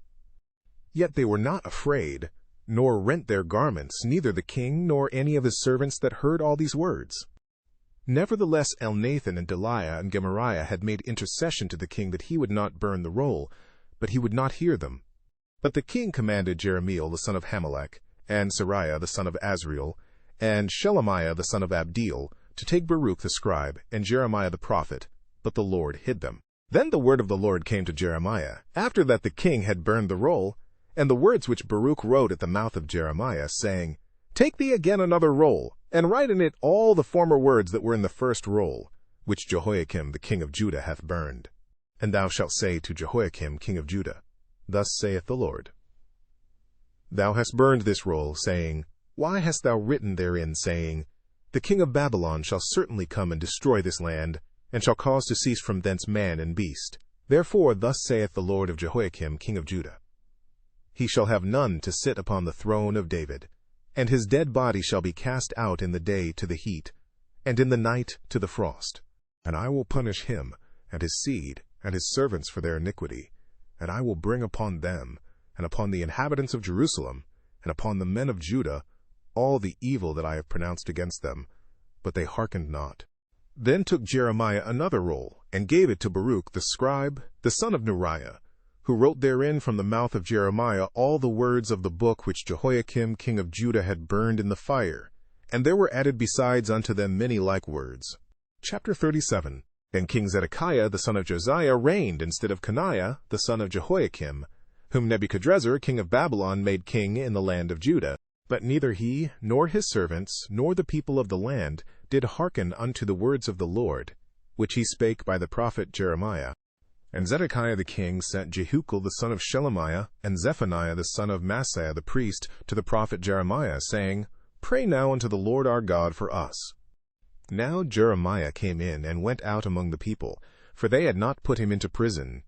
Yet they were not afraid, nor rent their garments, neither the king nor any of his servants that heard all these words. Nevertheless Elnathan and Delaiah and Gemariah had made intercession to the king that he would not burn the roll, but he would not hear them. But the king commanded Jerahmeel the son of Hamelech, and Seraiah the son of Azriel, and Shelemiah the son of Abdeel, to take Baruch the scribe and Jeremiah the prophet, but the Lord hid them. Then the word of the Lord came to Jeremiah, after that the king had burned the roll, and the words which Baruch wrote at the mouth of Jeremiah, saying, Take thee again another roll, and write in it all the former words that were in the first roll, which Jehoiakim the king of Judah hath burned. And thou shalt say to Jehoiakim king of Judah, Thus saith the Lord, Thou hast burned this roll, saying, Why hast thou written therein, saying, The king of Babylon shall certainly come and destroy this land, and shall cause to cease from thence man and beast? Therefore thus saith the Lord of Jehoiakim king of Judah, He shall have none to sit upon the throne of David, and his dead body shall be cast out in the day to the heat, and in the night to the frost. And I will punish him, and his seed, and his servants for their iniquity, and I will bring upon them, and upon the inhabitants of Jerusalem, and upon the men of Judah, all the evil that I have pronounced against them. But they hearkened not. Then took Jeremiah another roll, and gave it to Baruch the scribe, the son of Neriah, who wrote therein from the mouth of Jeremiah all the words of the book which Jehoiakim king of Judah had burned in the fire, and there were added besides unto them many like words. Chapter 37. Then King Zedekiah the son of Josiah reigned instead of Coniah the son of Jehoiakim, whom Nebuchadrezzar king of Babylon made king in the land of Judah. But neither he, nor his servants, nor the people of the land did hearken unto the words of the Lord, which he spake by the prophet Jeremiah. And Zedekiah the king sent Jehucal the son of Shelemiah, and Zephaniah the son of Maaseiah the priest, to the prophet Jeremiah, saying, Pray now unto the Lord our God for us. Now Jeremiah came in and went out among the people, for they had not put him into prison.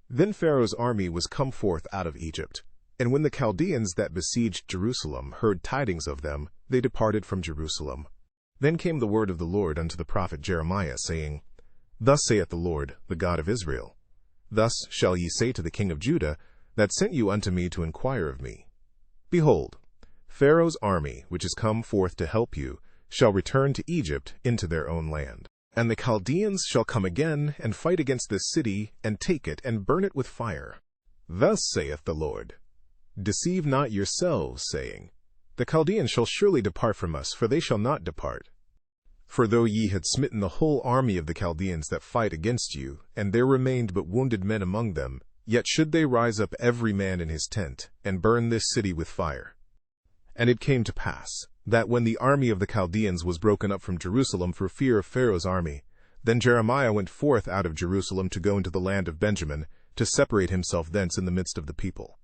Then Pharaoh's army was come forth out of Egypt. And when the Chaldeans that besieged Jerusalem heard tidings of them, they departed from Jerusalem. Then came the word of the Lord unto the prophet Jeremiah, saying, Thus saith the Lord, the God of Israel, Thus shall ye say to the king of Judah, that sent you unto me to inquire of me, Behold, Pharaoh's army, which is come forth to help you, shall return to Egypt into their own land. And the Chaldeans shall come again, and fight against this city, and take it, and burn it with fire. Thus saith the Lord, Deceive not yourselves, saying, The Chaldeans shall surely depart from us, for they shall not depart. For though ye had smitten the whole army of the Chaldeans that fight against you, and there remained but wounded men among them, yet should they rise up every man in his tent, and burn this city with fire. And it came to pass, that when the army of the Chaldeans was broken up from Jerusalem for fear of Pharaoh's army, then Jeremiah went forth out of Jerusalem to go into the land of Benjamin, to separate himself thence in the midst of the people.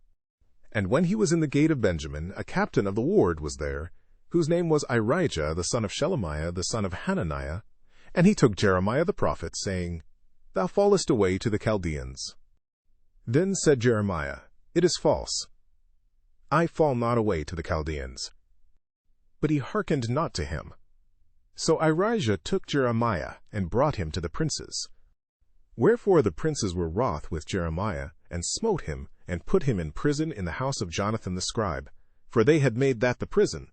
And when he was in the gate of Benjamin, a captain of the ward was there, whose name was Irijah the son of Shelemiah the son of Hananiah, and he took Jeremiah the prophet, saying, Thou fallest away to the Chaldeans. Then said Jeremiah, It is false. I fall not away to the Chaldeans. But he hearkened not to him. So Irijah took Jeremiah, and brought him to the princes. Wherefore the princes were wroth with Jeremiah, and smote him, and put him in prison in the house of Jonathan the scribe, for they had made that the prison.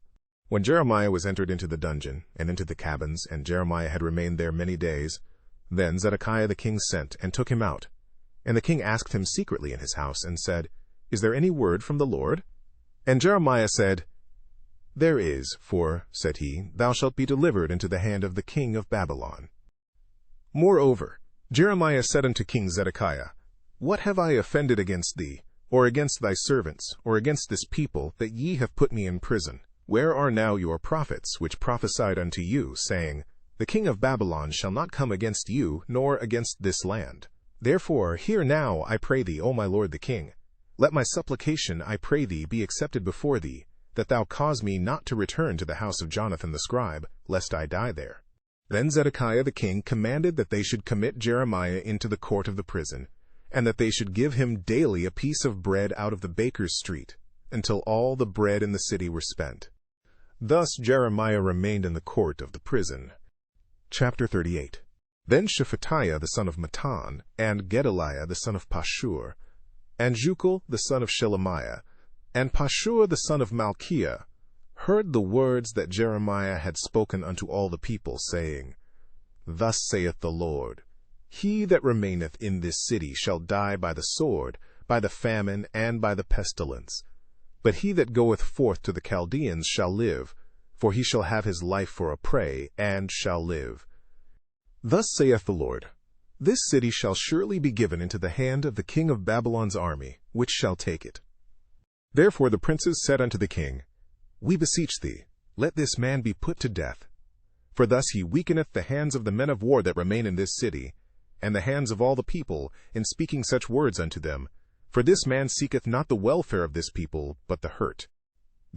When Jeremiah was entered into the dungeon, and into the cabins, and Jeremiah had remained there many days, then Zedekiah the king sent, and took him out. And the king asked him secretly in his house, and said, Is there any word from the Lord? And Jeremiah said, There is, for, said he, thou shalt be delivered into the hand of the king of Babylon. Moreover, Jeremiah said unto King Zedekiah, What have I offended against thee, or against thy servants, or against this people, that ye have put me in prison? Where are now your prophets, which prophesied unto you, saying, The king of Babylon shall not come against you, nor against this land? Therefore hear now, I pray thee, O my lord the king. Let my supplication, I pray thee, be accepted before thee, that thou cause me not to return to the house of Jonathan the scribe, lest I die there. Then Zedekiah the king commanded that they should commit Jeremiah into the court of the prison, and that they should give him daily a piece of bread out of the baker's street, until all the bread in the city were spent. Thus Jeremiah remained in the court of the prison. Chapter 38. Then Shephatiah the son of Mattan, and Gedaliah the son of Pashur, and Jucal the son of Shelemiah, and Pashur the son of Malchiah, heard the words that Jeremiah had spoken unto all the people, saying, Thus saith the Lord, He that remaineth in this city shall die by the sword, by the famine, and by the pestilence. But he that goeth forth to the Chaldeans shall live, for he shall have his life for a prey, and shall live. Thus saith the Lord, This city shall surely be given into the hand of the king of Babylon's army, which shall take it. Therefore the princes said unto the king, We beseech thee, let this man be put to death. For thus he weakeneth the hands of the men of war that remain in this city, and the hands of all the people, in speaking such words unto them. For this man seeketh not the welfare of this people, but the hurt.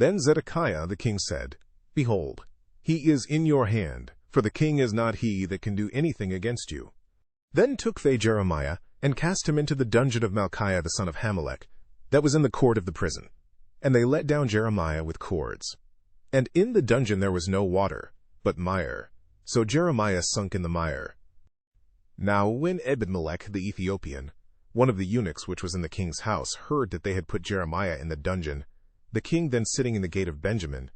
Then Zedekiah the king said, Behold, he is in your hand, for the king is not he that can do anything against you. Then took they Jeremiah, and cast him into the dungeon of Malchiah the son of Hamelech, that was in the court of the prison. And they let down Jeremiah with cords. And in the dungeon there was no water, but mire. So Jeremiah sunk in the mire. Now when Ebedmelech the Ethiopian, one of the eunuchs which was in the king's house, heard that they had put Jeremiah in the dungeon, the king then sitting in the gate of Benjamin,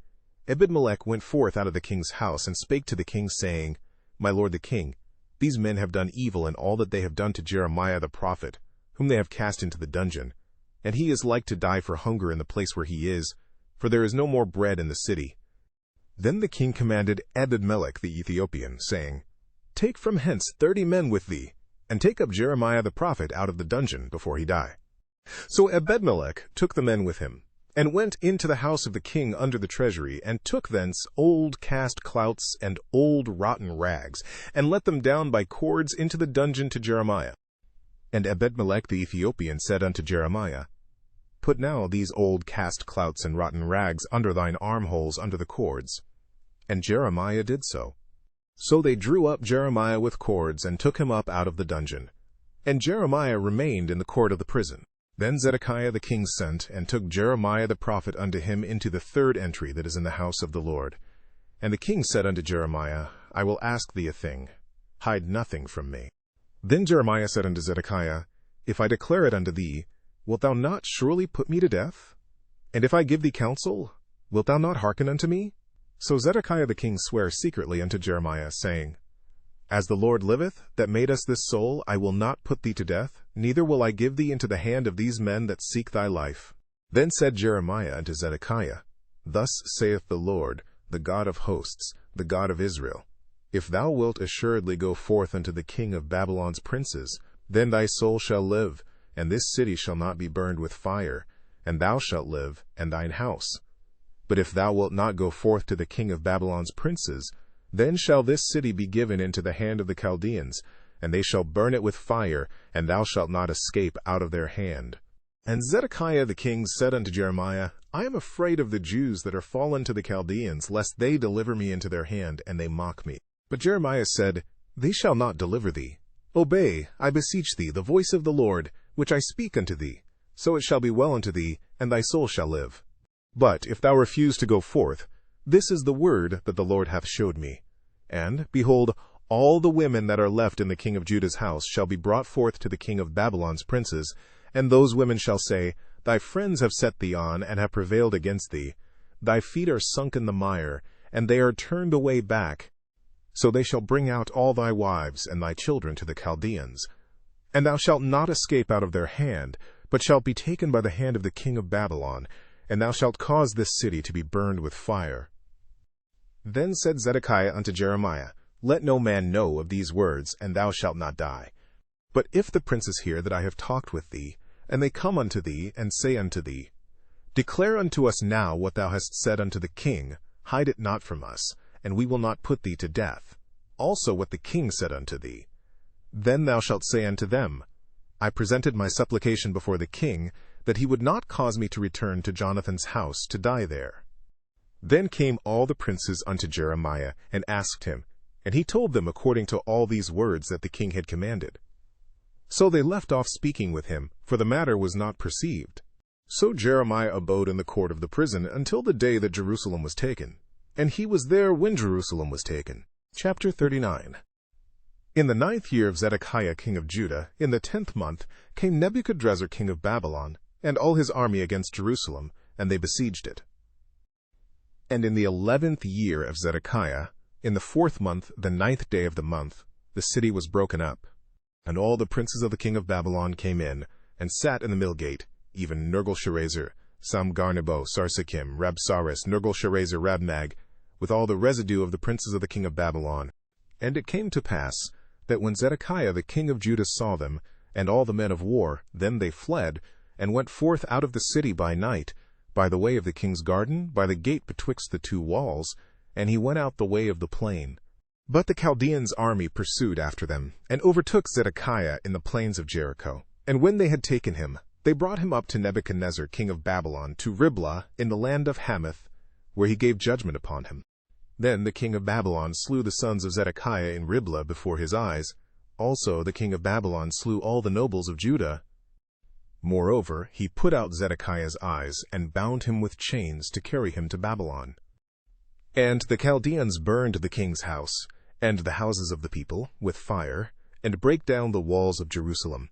Ebedmelech went forth out of the king's house, and spake to the king, saying, My lord the king, these men have done evil in all that they have done to Jeremiah the prophet, whom they have cast into the dungeon. And he is like to die for hunger in the place where he is, for there is no more bread in the city. Then the king commanded Ebedmelech the Ethiopian, saying, Take from hence 30 men with thee, and take up Jeremiah the prophet out of the dungeon before he die. So Ebedmelech took the men with him, and went into the house of the king under the treasury, and took thence old cast clouts and old rotten rags, and let them down by cords into the dungeon to Jeremiah. And Ebedmelech the Ethiopian said unto Jeremiah, Put now these old cast clouts and rotten rags under thine armholes under the cords. And Jeremiah did so. So they drew up Jeremiah with cords, and took him up out of the dungeon. And Jeremiah remained in the court of the prison. Then Zedekiah the king sent, and took Jeremiah the prophet unto him into the third entry that is in the house of the Lord. And the king said unto Jeremiah, I will ask thee a thing. Hide nothing from me. Then Jeremiah said unto Zedekiah, If I declare it unto thee, wilt thou not surely put me to death? And if I give thee counsel, wilt thou not hearken unto me? So Zedekiah the king sware secretly unto Jeremiah, saying, As the Lord liveth, that made us this soul, I will not put thee to death, neither will I give thee into the hand of these men that seek thy life. Then said Jeremiah unto Zedekiah, Thus saith the Lord, the God of hosts, the God of Israel, If thou wilt assuredly go forth unto the king of Babylon's princes, then thy soul shall live, and this city shall not be burned with fire, and thou shalt live, and thine house. But if thou wilt not go forth to the king of Babylon's princes, then shall this city be given into the hand of the Chaldeans, and they shall burn it with fire, and thou shalt not escape out of their hand. And Zedekiah the king said unto Jeremiah, I am afraid of the Jews that are fallen to the Chaldeans, lest they deliver me into their hand, and they mock me. But Jeremiah said, They shall not deliver thee. Obey, I beseech thee, the voice of the Lord, which I speak unto thee. So it shall be well unto thee, and thy soul shall live. But if thou refuse to go forth, this is the word that the Lord hath showed me. And, behold, all the women that are left in the king of Judah's house shall be brought forth to the king of Babylon's princes, and those women shall say, Thy friends have set thee on, and have prevailed against thee. Thy feet are sunk in the mire, and they are turned away back. So they shall bring out all thy wives and thy children to the Chaldeans. And thou shalt not escape out of their hand, but shalt be taken by the hand of the king of Babylon, and thou shalt cause this city to be burned with fire. Then said Zedekiah unto Jeremiah, Let no man know of these words, and thou shalt not die. But if the princes hear that I have talked with thee, and they come unto thee, and say unto thee, Declare unto us now what thou hast said unto the king, hide it not from us, and we will not put thee to death. Also what the king said unto thee. Then thou shalt say unto them, I presented my supplication before the king, that he would not cause me to return to Jonathan's house to die there. Then came all the princes unto Jeremiah, and asked him, and he told them according to all these words that the king had commanded. So they left off speaking with him, for the matter was not perceived. So Jeremiah abode in the court of the prison until the day that Jerusalem was taken. And he was there when Jerusalem was taken. Chapter 39. In the 9th year of Zedekiah king of Judah, in the 10th month, came Nebuchadrezzar king of Babylon, and all his army against Jerusalem, and they besieged it. And in the 11th year of Zedekiah, in the 4th month, the 9th day of the month, the city was broken up. And all the princes of the king of Babylon came in, and sat in the mill gate, even Nergal-Sharezer, Samgar-Nebo, Sarsakim, Rabsaris, Nergal-Sharezer, Rabmag, with all the residue of the princes of the king of Babylon. And it came to pass, that when Zedekiah the king of Judah saw them, and all the men of war, then they fled, and went forth out of the city by night, by the way of the king's garden, by the gate betwixt the two walls, and he went out the way of the plain. But the Chaldeans' army pursued after them, and overtook Zedekiah in the plains of Jericho. And when they had taken him, They brought him up to Nebuchadnezzar king of Babylon, to Riblah in the land of Hamath, where he gave judgment upon him. Then the king of Babylon slew the sons of Zedekiah in Riblah before his eyes. Also the king of Babylon slew all the nobles of Judah. Moreover, he put out Zedekiah's eyes, and bound him with chains to carry him to Babylon. And the Chaldeans burned the king's house, and the houses of the people, with fire, and brake down the walls of Jerusalem.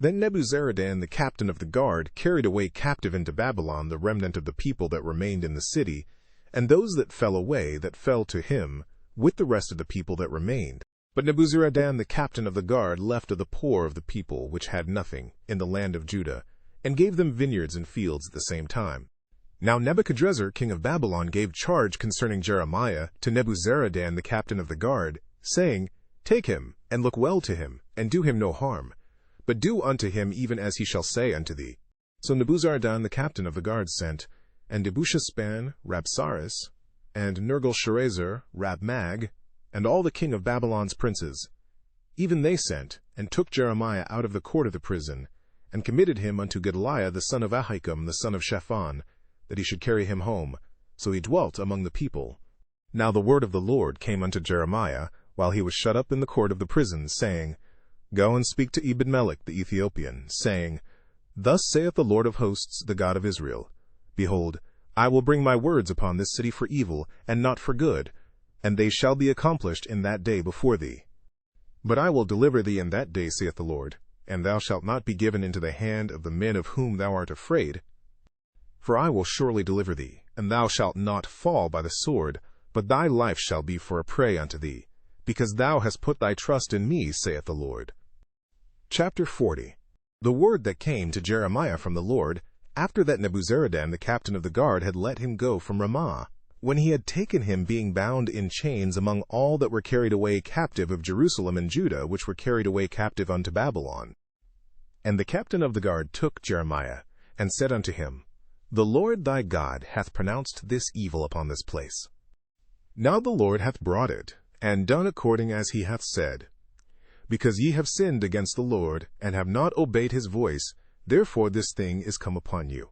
Then Nebuzaradan the captain of the guard carried away captive into Babylon the remnant of the people that remained in the city, and those that fell away that fell to him, with the rest of the people that remained. But Nebuzaradan the captain of the guard left of the poor of the people which had nothing in the land of Judah, and gave them vineyards and fields at the same time. Now Nebuchadnezzar king of Babylon gave charge concerning Jeremiah to Nebuzaradan the captain of the guard, saying, Take him, and look well to him, and do him no harm, but do unto him even as he shall say unto thee. So Nebuzaradan the captain of the guard sent, and Nebuchadnezzar Rabsaris, and Nergal-Sharezer Rabmag, and all the king of Babylon's princes. Even they sent, and took Jeremiah out of the court of the prison, and committed him unto Gedaliah the son of Ahikam the son of Shaphan, that he should carry him home. So he dwelt among the people. Now the word of the Lord came unto Jeremiah, while he was shut up in the court of the prison, saying, Go and speak to Ebed-melech the Ethiopian, saying, Thus saith the Lord of hosts, the God of Israel, Behold, I will bring my words upon this city for evil, and not for good, and they shall be accomplished in that day before thee. But I will deliver thee in that day, saith the Lord, and thou shalt not be given into the hand of the men of whom thou art afraid. For I will surely deliver thee, and thou shalt not fall by the sword, but thy life shall be for a prey unto thee, because thou hast put thy trust in me, saith the Lord. Chapter 40. The word that came to Jeremiah from the Lord, after that Nebuzaradan the captain of the guard had let him go from Ramah, when he had taken him being bound in chains among all that were carried away captive of Jerusalem and Judah, which were carried away captive unto Babylon. And the captain of the guard took Jeremiah, and said unto him, The Lord thy God hath pronounced this evil upon this place. Now the Lord hath brought it, and done according as he hath said. Because ye have sinned against the Lord, and have not obeyed his voice, therefore this thing is come upon you.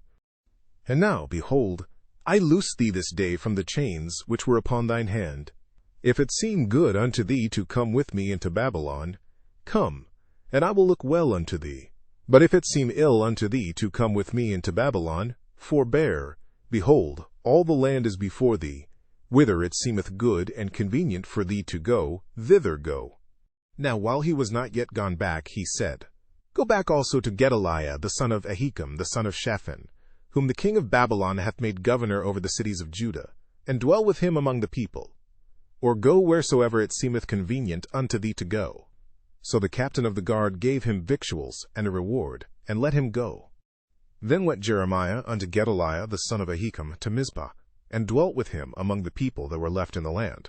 And now, behold, I loose thee this day from the chains which were upon thine hand. If it seem good unto thee to come with me into Babylon, come, and I will look well unto thee. But if it seem ill unto thee to come with me into Babylon, forbear. Behold, all the land is before thee. Whither it seemeth good and convenient for thee to go, thither go. Now while he was not yet gone back, he said, Go back also to Gedaliah the son of Ahikam the son of Shaphan, whom the king of Babylon hath made governor over the cities of Judah, and dwell with him among the people. Or go wheresoever it seemeth convenient unto thee to go. So the captain of the guard gave him victuals and a reward, and let him go. Then went Jeremiah unto Gedaliah the son of Ahikam to Mizpah, and dwelt with him among the people that were left in the land.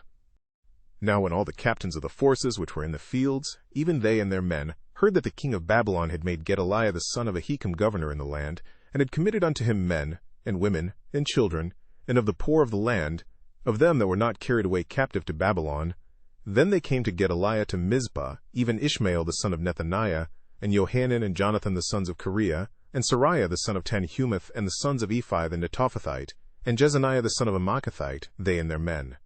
Now when all the captains of the forces which were in the fields, even they and their men, heard that the king of Babylon had made Gedaliah the son of Ahikam governor in the land, and had committed unto him men, and women, and children, and of the poor of the land, of them that were not carried away captive to Babylon, then they came to Gedaliah to Mizpah, even Ishmael the son of Nethaniah, and Johanan and Jonathan the sons of Kareah, and Sariah the son of Tanhumeth, and the sons of Ephi the Netophathite, and Jezaniah the son of a Maacathite, they and their men.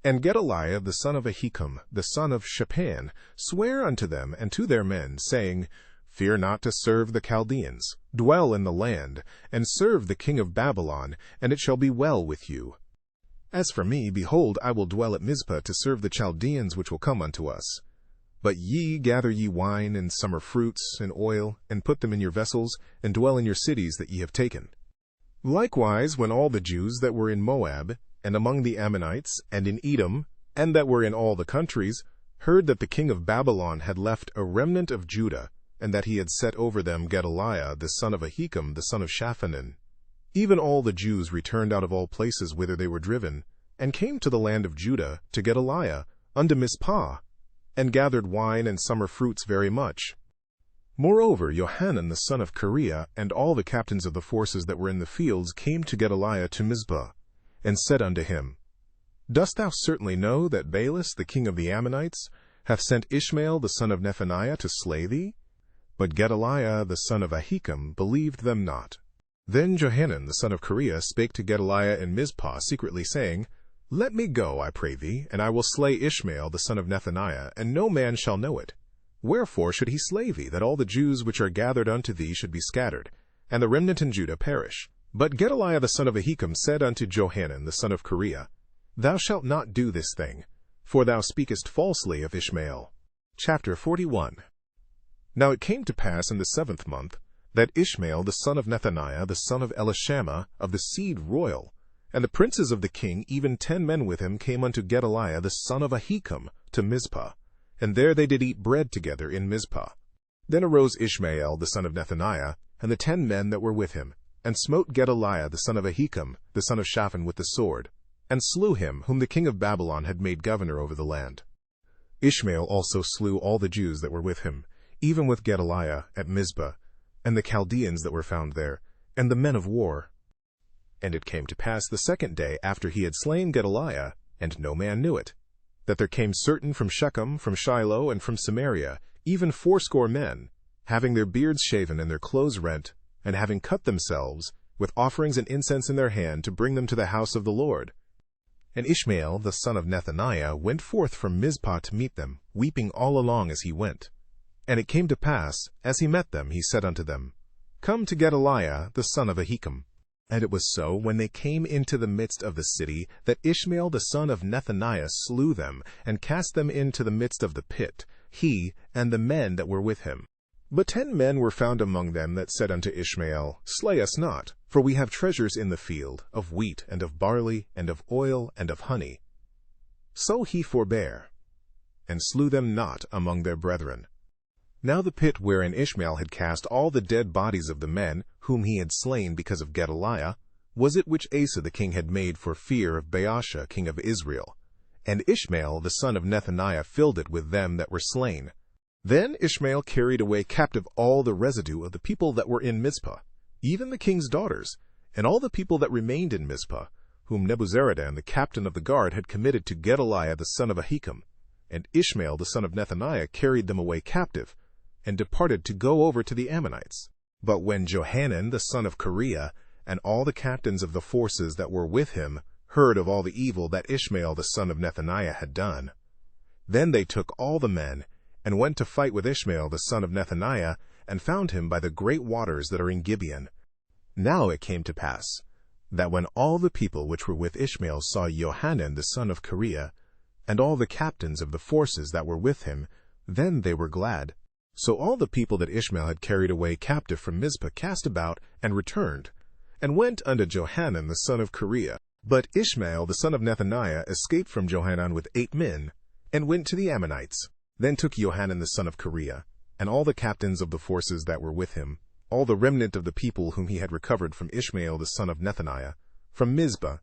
And Gedaliah the son of Ahikam, the son of Shaphan, sware unto them and to their men, saying, Fear not to serve the Chaldeans, dwell in the land, and serve the king of Babylon, and it shall be well with you. As for me, behold, I will dwell at Mizpah to serve the Chaldeans which will come unto us. But ye gather ye wine and summer fruits and oil, and put them in your vessels, and dwell in your cities that ye have taken. Likewise, when all the Jews that were in Moab, and among the Ammonites, and in Edom, and that were in all the countries, heard that the king of Babylon had left a remnant of Judah, and that he had set over them Gedaliah the son of Ahikam the son of Shaphanan, even all the Jews returned out of all places whither they were driven, and came to the land of Judah, to Gedaliah, unto Mizpah, and gathered wine and summer fruits very much. Moreover, Johanan the son of Kareah, and all the captains of the forces that were in the fields, came to Gedaliah to Mizpah, and said unto him, Dost thou certainly know that Baalis the king of the Ammonites hath sent Ishmael the son of Nethaniah to slay thee? But Gedaliah the son of Ahikam believed them not. Then Johanan the son of Kareah spake to Gedaliah in Mizpah secretly, saying, Let me go, I pray thee, and I will slay Ishmael the son of Nethaniah, and no man shall know it. Wherefore should he slay thee, that all the Jews which are gathered unto thee should be scattered, and the remnant in Judah perish? But Gedaliah the son of Ahikam said unto Johanan the son of Kareah, Thou shalt not do this thing, for thou speakest falsely of Ishmael. Chapter 41. Now it came to pass in the 7th month, that Ishmael the son of Nethaniah the son of Elishama of the seed royal, and the princes of the king, even 10 men with him, came unto Gedaliah the son of Ahikam to Mizpah, and there they did eat bread together in Mizpah. Then arose Ishmael the son of Nethaniah, and the 10 men that were with him, and smote Gedaliah the son of Ahikam, the son of Shaphan, with the sword, and slew him, whom the king of Babylon had made governor over the land. Ishmael also slew all the Jews that were with him, even with Gedaliah at Mizpah, and the Chaldeans that were found there, and the men of war. And it came to pass the 2nd day after he had slain Gedaliah, and no man knew it, that there came certain from Shechem, from Shiloh, and from Samaria, even 80 men, having their beards shaven and their clothes rent, and having cut themselves, with offerings and incense in their hand, to bring them to the house of the Lord. And Ishmael the son of Nethaniah went forth from Mizpah to meet them, weeping all along as he went. And it came to pass, as he met them, he said unto them, Come to Gedaliah the son of Ahikam. And it was so, when they came into the midst of the city, that Ishmael the son of Nethaniah slew them, and cast them into the midst of the pit, he and the men that were with him. But 10 men were found among them that said unto Ishmael, Slay us not, for we have treasures in the field, of wheat, and of barley, and of oil, and of honey. So he forbare, and slew them not among their brethren. Now the pit wherein Ishmael had cast all the dead bodies of the men, whom he had slain because of Gedaliah, was it which Asa the king had made for fear of Baasha king of Israel. And Ishmael the son of Nethaniah filled it with them that were slain. Then Ishmael carried away captive all the residue of the people that were in Mizpah, even the king's daughters, and all the people that remained in Mizpah, whom Nebuzaradan the captain of the guard had committed to Gedaliah the son of Ahikam. And Ishmael the son of Nethaniah carried them away captive, and departed to go over to the Ammonites. But when Johanan the son of Kareah, and all the captains of the forces that were with him, heard of all the evil that Ishmael the son of Nethaniah had done, then they took all the men, and went to fight with Ishmael the son of Nethaniah, and found him by the great waters that are in Gibeon. Now it came to pass, that when all the people which were with Ishmael saw Johanan the son of Kareah, and all the captains of the forces that were with him, then they were glad. So all the people that Ishmael had carried away captive from Mizpah cast about, and returned, and went unto Johanan the son of Kareah. But Ishmael the son of Nethaniah escaped from Johanan with 8 men, and went to the Ammonites. Then took Johanan the son of Kareah, and all the captains of the forces that were with him, all the remnant of the people whom he had recovered from Ishmael the son of Nethaniah, from Mizpah,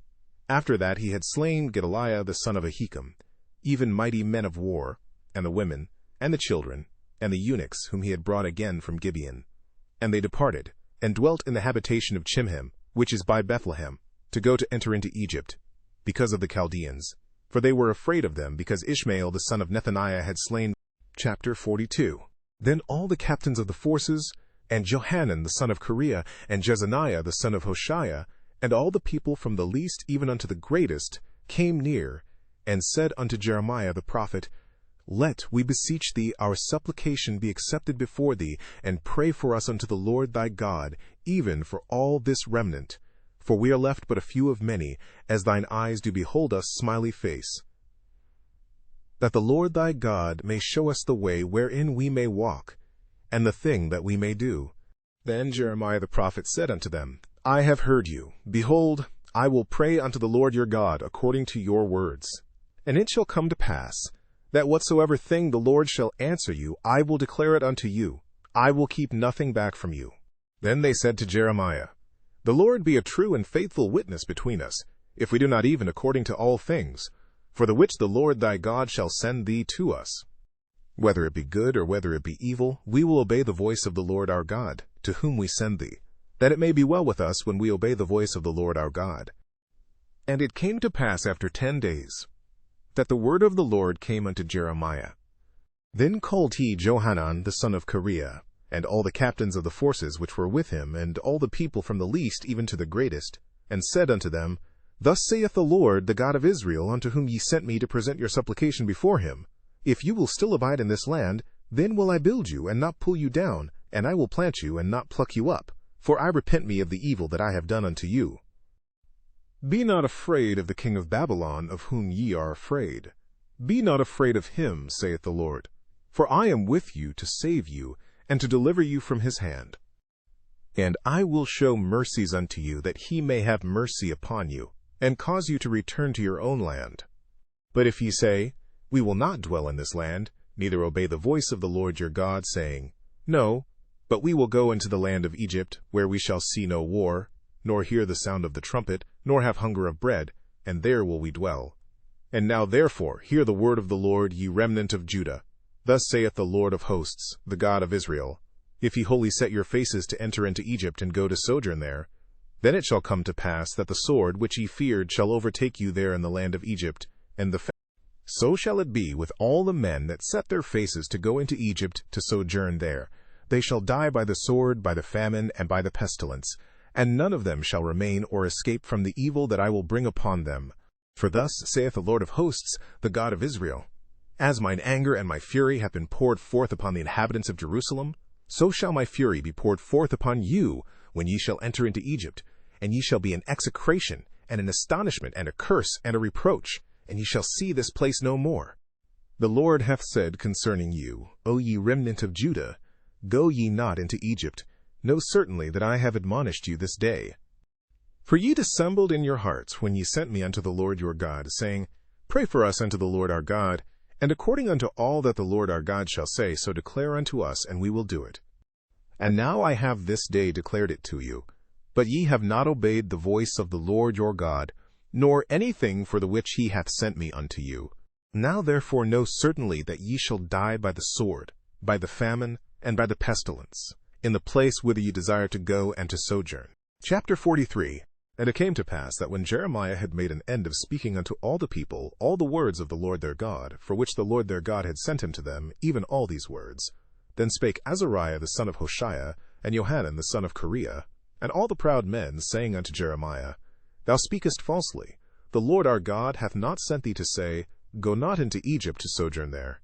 after that he had slain Gedaliah the son of Ahikam, even mighty men of war, and the women, and the children, and the eunuchs whom he had brought again from Gibeon. And they departed, and dwelt in the habitation of Chimham, which is by Bethlehem, to go to enter into Egypt, because of the Chaldeans, for they were afraid of them, because Ishmael the son of Nethaniah had slain. Chapter 42. Then all the captains of the forces, and Johanan the son of Kareah, and Jezaniah the son of Hoshaiah, and all the people from the least even unto the greatest, came near, and said unto Jeremiah the prophet, Let, we beseech thee, our supplication be accepted before thee, and pray for us unto the Lord thy God, even for all this remnant. For we are left but a few of many, as thine eyes do behold us smiley face. That the Lord thy God may show us the way wherein we may walk, and the thing that we may do. Then Jeremiah the prophet said unto them, I have heard you. Behold, I will pray unto the Lord your God according to your words. And it shall come to pass, that whatsoever thing the Lord shall answer you, I will declare it unto you. I will keep nothing back from you. Then they said to Jeremiah, The Lord be a true and faithful witness between us, if we do not even according to all things, for the which the Lord thy God shall send thee to us. Whether it be good or whether it be evil, we will obey the voice of the Lord our God, to whom we send thee, that it may be well with us when we obey the voice of the Lord our God. And it came to pass after 10 days, that the word of the Lord came unto Jeremiah. Then called he Johanan the son of Kareah, and all the captains of the forces which were with him, and all the people from the least even to the greatest, and said unto them, Thus saith the Lord, the God of Israel, unto whom ye sent me to present your supplication before him, If you will still abide in this land, then will I build you, and not pull you down, and I will plant you, and not pluck you up, for I repent me of the evil that I have done unto you. Be not afraid of the king of Babylon, of whom ye are afraid. Be not afraid of him, saith the Lord, for I am with you to save you, and to deliver you from his hand. And I will show mercies unto you, that he may have mercy upon you, and cause you to return to your own land. But if ye say, We will not dwell in this land, neither obey the voice of the Lord your God, saying, No, but we will go into the land of Egypt, where we shall see no war, nor hear the sound of the trumpet, nor have hunger of bread, and there will we dwell. And now therefore hear the word of the Lord, ye remnant of Judah. Thus saith the Lord of hosts, the God of Israel, If ye wholly set your faces to enter into Egypt, and go to sojourn there, then it shall come to pass that the sword which ye feared shall overtake you there in the land of Egypt, and so shall it be with all the men that set their faces to go into Egypt to sojourn there. They shall die by the sword, by the famine, and by the pestilence, and none of them shall remain or escape from the evil that I will bring upon them. For thus saith the Lord of hosts, the God of Israel, As mine anger and my fury have been poured forth upon the inhabitants of Jerusalem, so shall my fury be poured forth upon you, when ye shall enter into Egypt, and ye shall be an execration, and an astonishment, and a curse, and a reproach, and ye shall see this place no more. The Lord hath said concerning you, O ye remnant of Judah, Go ye not into Egypt. Know certainly that I have admonished you this day. For ye dissembled in your hearts when ye sent me unto the Lord your God, saying, Pray for us unto the Lord our God, and according unto all that the Lord our God shall say, so declare unto us, and we will do it. And now I have this day declared it to you. But ye have not obeyed the voice of the Lord your God, nor anything for the which he hath sent me unto you. Now therefore know certainly that ye shall die by the sword, by the famine, and by the pestilence, in the place whither ye desire to go and to sojourn. Chapter 43. And it came to pass that when Jeremiah had made an end of speaking unto all the people all the words of the Lord their God, for which the Lord their God had sent him to them, even all these words, then spake Azariah the son of Hoshaiah, and Johanan the son of Kareah, and all the proud men, saying unto Jeremiah, Thou speakest falsely. The Lord our God hath not sent thee to say, Go not into Egypt to sojourn there.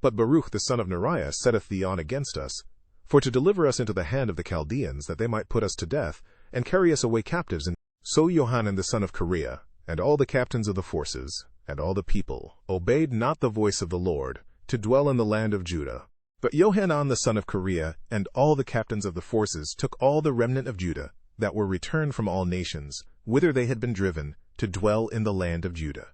But Baruch the son of Neriah setteth thee on against us, for to deliver us into the hand of the Chaldeans, that they might put us to death, and carry us away captives. And so Johanan the son of Kareah, and all the captains of the forces, and all the people, obeyed not the voice of the Lord, to dwell in the land of Judah. But Johanan the son of Kareah, and all the captains of the forces, took all the remnant of Judah, that were returned from all nations, whither they had been driven, to dwell in the land of Judah,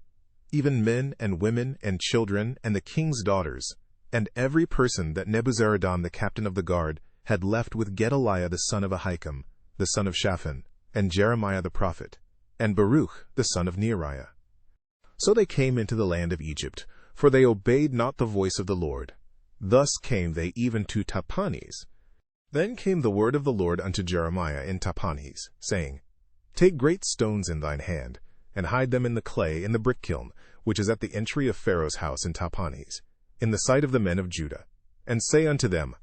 even men and women and children, and the king's daughters, and every person that Nebuzaradan the captain of the guard had left with Gedaliah the son of Ahikam, the son of Shaphan, and Jeremiah the prophet, and Baruch the son of Neriah. So they came into the land of Egypt, for they obeyed not the voice of the Lord. Thus came they even to Tahpanhes. Then came the word of the Lord unto Jeremiah in Tahpanhes, saying, Take great stones in thine hand, and hide them in the clay in the brick kiln, which is at the entry of Pharaoh's house in Tahpanhes, in the sight of the men of Judah, and say unto them,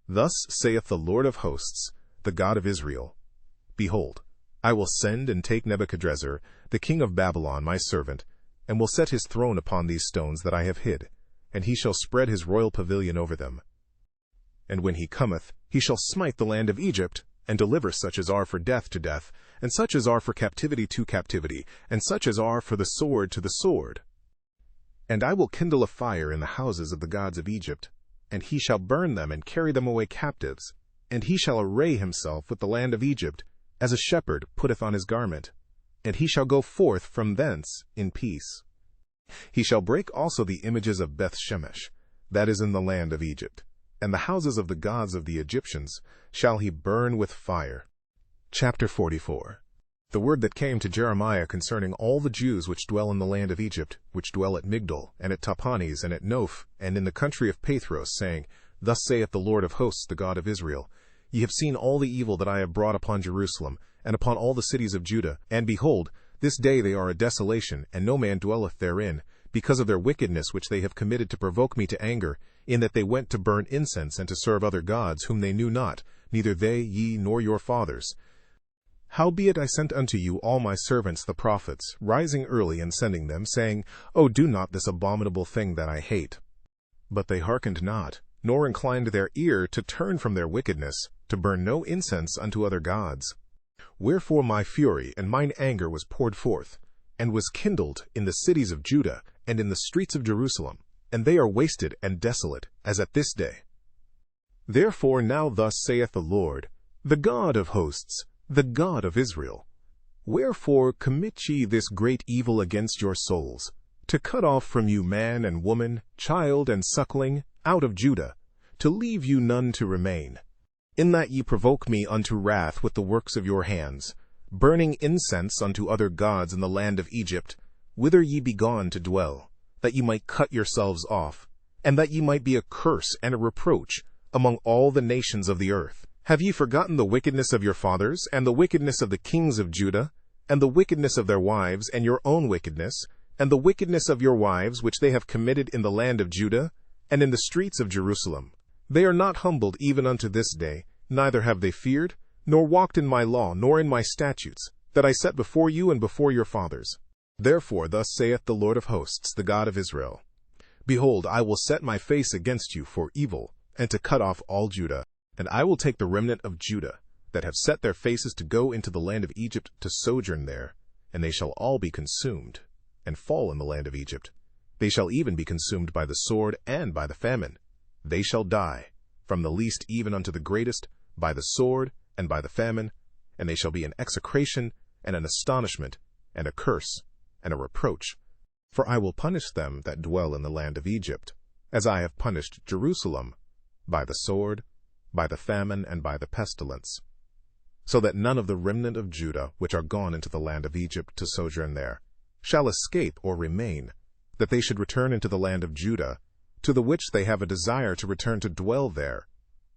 Thus saith the Lord of hosts, the God of Israel, Behold, I will send and take Nebuchadrezzar, the king of Babylon, my servant, and will set his throne upon these stones that I have hid, and he shall spread his royal pavilion over them. And when he cometh, he shall smite the land of Egypt, and deliver such as are for death to death, and such as are for captivity to captivity, and such as are for the sword to the sword. And I will kindle a fire in the houses of the gods of Egypt, and he shall burn them and carry them away captives, and he shall array himself with the land of Egypt, as a shepherd putteth on his garment, and he shall go forth from thence in peace. He shall break also the images of Beth-shemesh, that is in the land of Egypt, and the houses of the gods of the Egyptians shall he burn with fire. Chapter 44. The word that came to Jeremiah concerning all the Jews which dwell in the land of Egypt, which dwell at Migdol, and at Tahpanhes, and at Noph, and in the country of Pathros, saying, Thus saith the Lord of hosts, the God of Israel, Ye have seen all the evil that I have brought upon Jerusalem, and upon all the cities of Judah, and behold, this day they are a desolation, and no man dwelleth therein, because of their wickedness which they have committed to provoke me to anger, in that they went to burn incense and to serve other gods whom they knew not, neither they, ye, nor your fathers. Howbeit I sent unto you all my servants the prophets, rising early and sending them, saying, O do not this abominable thing that I hate. But they hearkened not, nor inclined their ear to turn from their wickedness, to burn no incense unto other gods. Wherefore my fury and mine anger was poured forth, and was kindled in the cities of Judah and in the streets of Jerusalem, and they are wasted and desolate, as at this day. Therefore now thus saith the Lord, the God of hosts, the God of Israel, wherefore commit ye this great evil against your souls, to cut off from you man and woman, child and suckling, out of Judah, to leave you none to remain, in that ye provoke me unto wrath with the works of your hands, burning incense unto other gods in the land of Egypt, whither ye be gone to dwell, that ye might cut yourselves off, and that ye might be a curse and a reproach among all the nations of the earth. Have ye forgotten the wickedness of your fathers, and the wickedness of the kings of Judah, and the wickedness of their wives, and your own wickedness, and the wickedness of your wives which they have committed in the land of Judah, and in the streets of Jerusalem? They are not humbled even unto this day, neither have they feared, nor walked in my law, nor in my statutes, that I set before you and before your fathers. Therefore thus saith the Lord of hosts, the God of Israel, Behold, I will set my face against you for evil, and to cut off all Judah. And I will take the remnant of Judah, that have set their faces to go into the land of Egypt to sojourn there, and they shall all be consumed, and fall in the land of Egypt. They shall even be consumed by the sword and by the famine. They shall die, from the least even unto the greatest, by the sword and by the famine, and they shall be an execration, and an astonishment, and a curse, and a reproach. For I will punish them that dwell in the land of Egypt, as I have punished Jerusalem, by the sword, by the famine, and by the pestilence, so that none of the remnant of Judah, which are gone into the land of Egypt to sojourn there, shall escape or remain, that they should return into the land of Judah, to the which they have a desire to return to dwell there.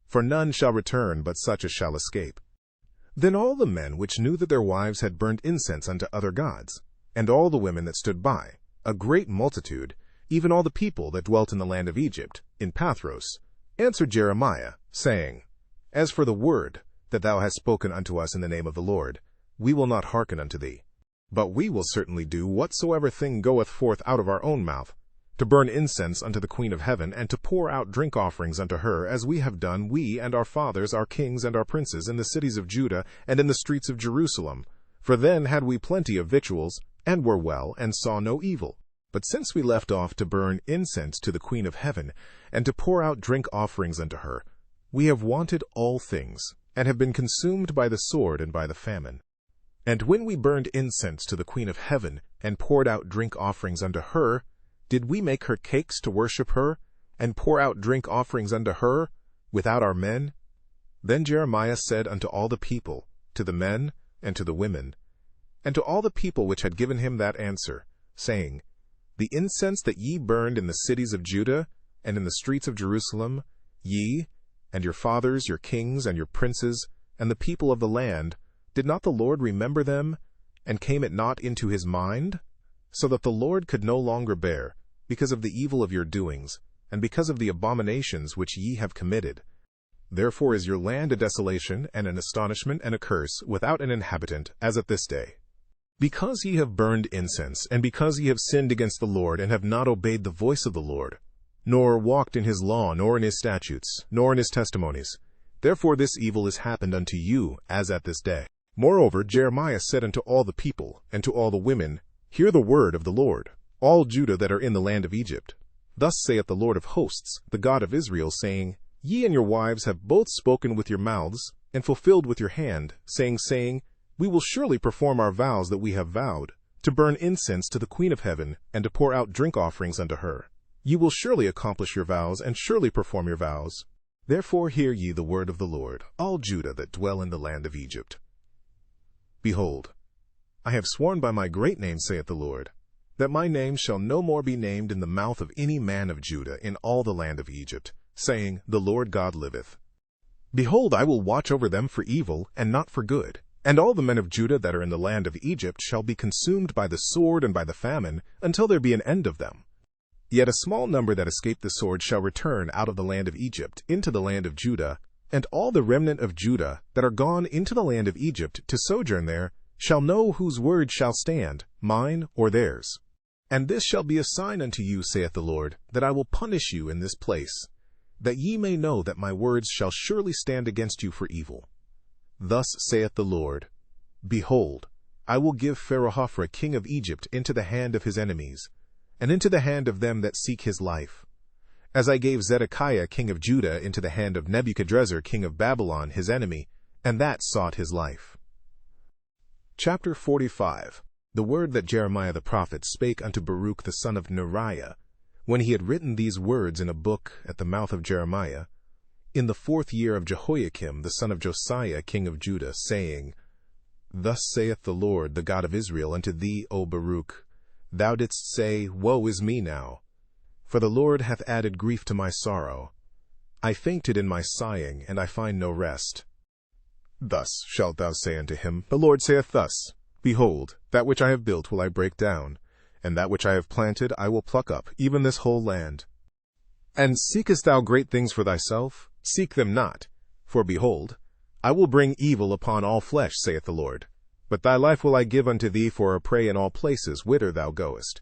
For none shall return but such as shall escape. Then all the men which knew that their wives had burned incense unto other gods, and all the women that stood by, a great multitude, even all the people that dwelt in the land of Egypt, in Pathros, answered Jeremiah, saying, As for the word that thou hast spoken unto us in the name of the Lord, we will not hearken unto thee. But we will certainly do whatsoever thing goeth forth out of our own mouth, to burn incense unto the Queen of heaven, and to pour out drink offerings unto her, as we have done, we and our fathers, our kings and our princes, in the cities of Judah and in the streets of Jerusalem. For then had we plenty of victuals, and were well, and saw no evil. But since we left off to burn incense to the Queen of heaven, and to pour out drink offerings unto her, we have wanted all things, and have been consumed by the sword and by the famine. And when we burned incense to the Queen of heaven, and poured out drink offerings unto her, did we make her cakes to worship her, and pour out drink offerings unto her, without our men? Then Jeremiah said unto all the people, to the men, and to the women, and to all the people which had given him that answer, saying, The incense that ye burned in the cities of Judah, and in the streets of Jerusalem, ye, and your fathers, your kings, and your princes, and the people of the land, did not the Lord remember them, and came it not into his mind? So that the Lord could no longer bear, because of the evil of your doings, and because of the abominations which ye have committed. Therefore is your land a desolation, and an astonishment, and a curse, without an inhabitant, as at this day. Because ye have burned incense, and because ye have sinned against the Lord, and have not obeyed the voice of the Lord, nor walked in his law, nor in his statutes, nor in his testimonies, therefore this evil is happened unto you, as at this day. Moreover Jeremiah said unto all the people, and to all the women, Hear the word of the Lord, all Judah that are in the land of Egypt. Thus saith the Lord of hosts, the God of Israel, saying, Ye and your wives have both spoken with your mouths, and fulfilled with your hand, saying, We will surely perform our vows that we have vowed, to burn incense to the Queen of heaven, and to pour out drink offerings unto her. Ye will surely accomplish your vows, and surely perform your vows. Therefore hear ye the word of the Lord, all Judah that dwell in the land of Egypt. Behold, I have sworn by my great name, saith the Lord, that my name shall no more be named in the mouth of any man of Judah in all the land of Egypt, saying, The Lord God liveth. Behold, I will watch over them for evil, and not for good, And all the men of Judah that are in the land of Egypt shall be consumed by the sword and by the famine, until there be an end of them. Yet a small number that escape the sword shall return out of the land of Egypt into the land of Judah, and all the remnant of Judah that are gone into the land of Egypt to sojourn there shall know whose word shall stand, mine or theirs. And this shall be a sign unto you, saith the Lord, that I will punish you in this place, that ye may know that my words shall surely stand against you for evil. Thus saith the Lord, Behold, I will give Pharaoh king of Egypt into the hand of his enemies, and into the hand of them that seek his life, as I gave Zedekiah king of Judah into the hand of Nebuchadrezzar king of Babylon his enemy, and that sought his life. Chapter 45. The word that Jeremiah the prophet spake unto Baruch the son of Neriah, when he had written these words in a book at the mouth of Jeremiah, in the 4th year of Jehoiakim the son of Josiah king of Judah, saying, Thus saith the Lord, the God of Israel, unto thee, O Baruch, Thou didst say, Woe is me now! For the Lord hath added grief to my sorrow. I fainted in my sighing, and I find no rest. Thus shalt thou say unto him, The Lord saith thus, Behold, that which I have built will I break down, and that which I have planted I will pluck up, even this whole land. And seekest thou great things for thyself? Seek them not. For behold, I will bring evil upon all flesh, saith the Lord. But thy life will I give unto thee for a prey in all places whither thou goest.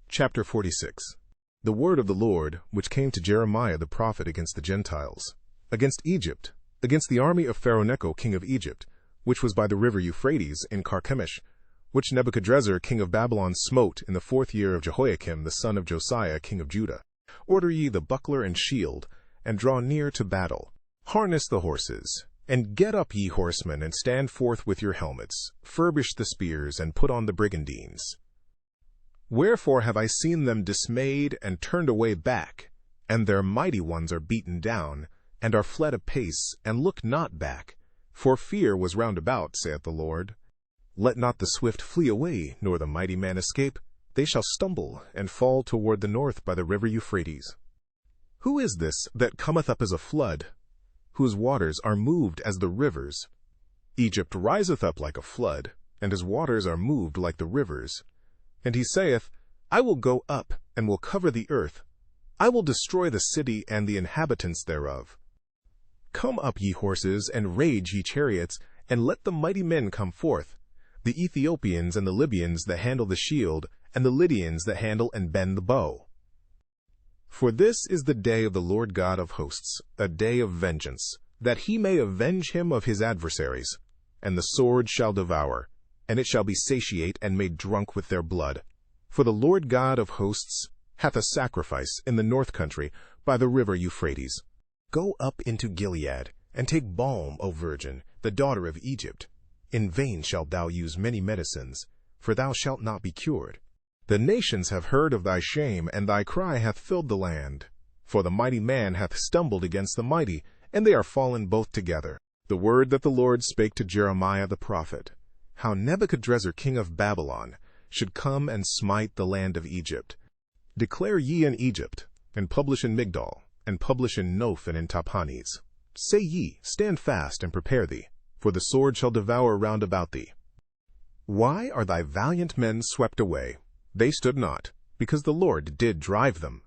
Chapter 46. The word of the Lord, which came to Jeremiah the prophet against the Gentiles, against Egypt, against the army of Pharaoh king of Egypt, which was by the river Euphrates in Carchemish, which Nebuchadrezzar king of Babylon smote in the 4th year of Jehoiakim the son of Josiah king of Judah. Order ye the buckler and shield, and draw near to battle. Harness the horses, and get up, ye horsemen, and stand forth with your helmets. Furbish the spears, and put on the brigandines. Wherefore have I seen them dismayed and turned away back, and their mighty ones are beaten down, and are fled apace, and look not back. For fear was round about, saith the Lord. Let not the swift flee away, nor the mighty man escape. They shall stumble, and fall toward the north by the river Euphrates. Who is this that cometh up as a flood, whose waters are moved as the rivers? Egypt riseth up like a flood, and his waters are moved like the rivers. And he saith, I will go up, and will cover the earth. I will destroy the city and the inhabitants thereof. Come up, ye horses, and rage, ye chariots, and let the mighty men come forth, the Ethiopians and the Libyans that handle the shield, and the Lydians that handle and bend the bow. For this is the day of the Lord God of hosts, a day of vengeance, that he may avenge him of his adversaries. And the sword shall devour, and it shall be satiate and made drunk with their blood. For the Lord God of hosts hath a sacrifice in the north country by the river Euphrates. Go up into Gilead, and take balm, O virgin, the daughter of Egypt. In vain shalt thou use many medicines, for thou shalt not be cured. The nations have heard of thy shame, and thy cry hath filled the land. For the mighty man hath stumbled against the mighty, and they are fallen both together. The word that the Lord spake to Jeremiah the prophet, how Nebuchadrezzar king of Babylon should come and smite the land of Egypt. Declare ye in Egypt, and publish in Migdol, and publish in Noph and in Tahpanhes. Say ye, Stand fast and prepare thee, for the sword shall devour round about thee. Why are thy valiant men swept away? They stood not, because the Lord did drive them.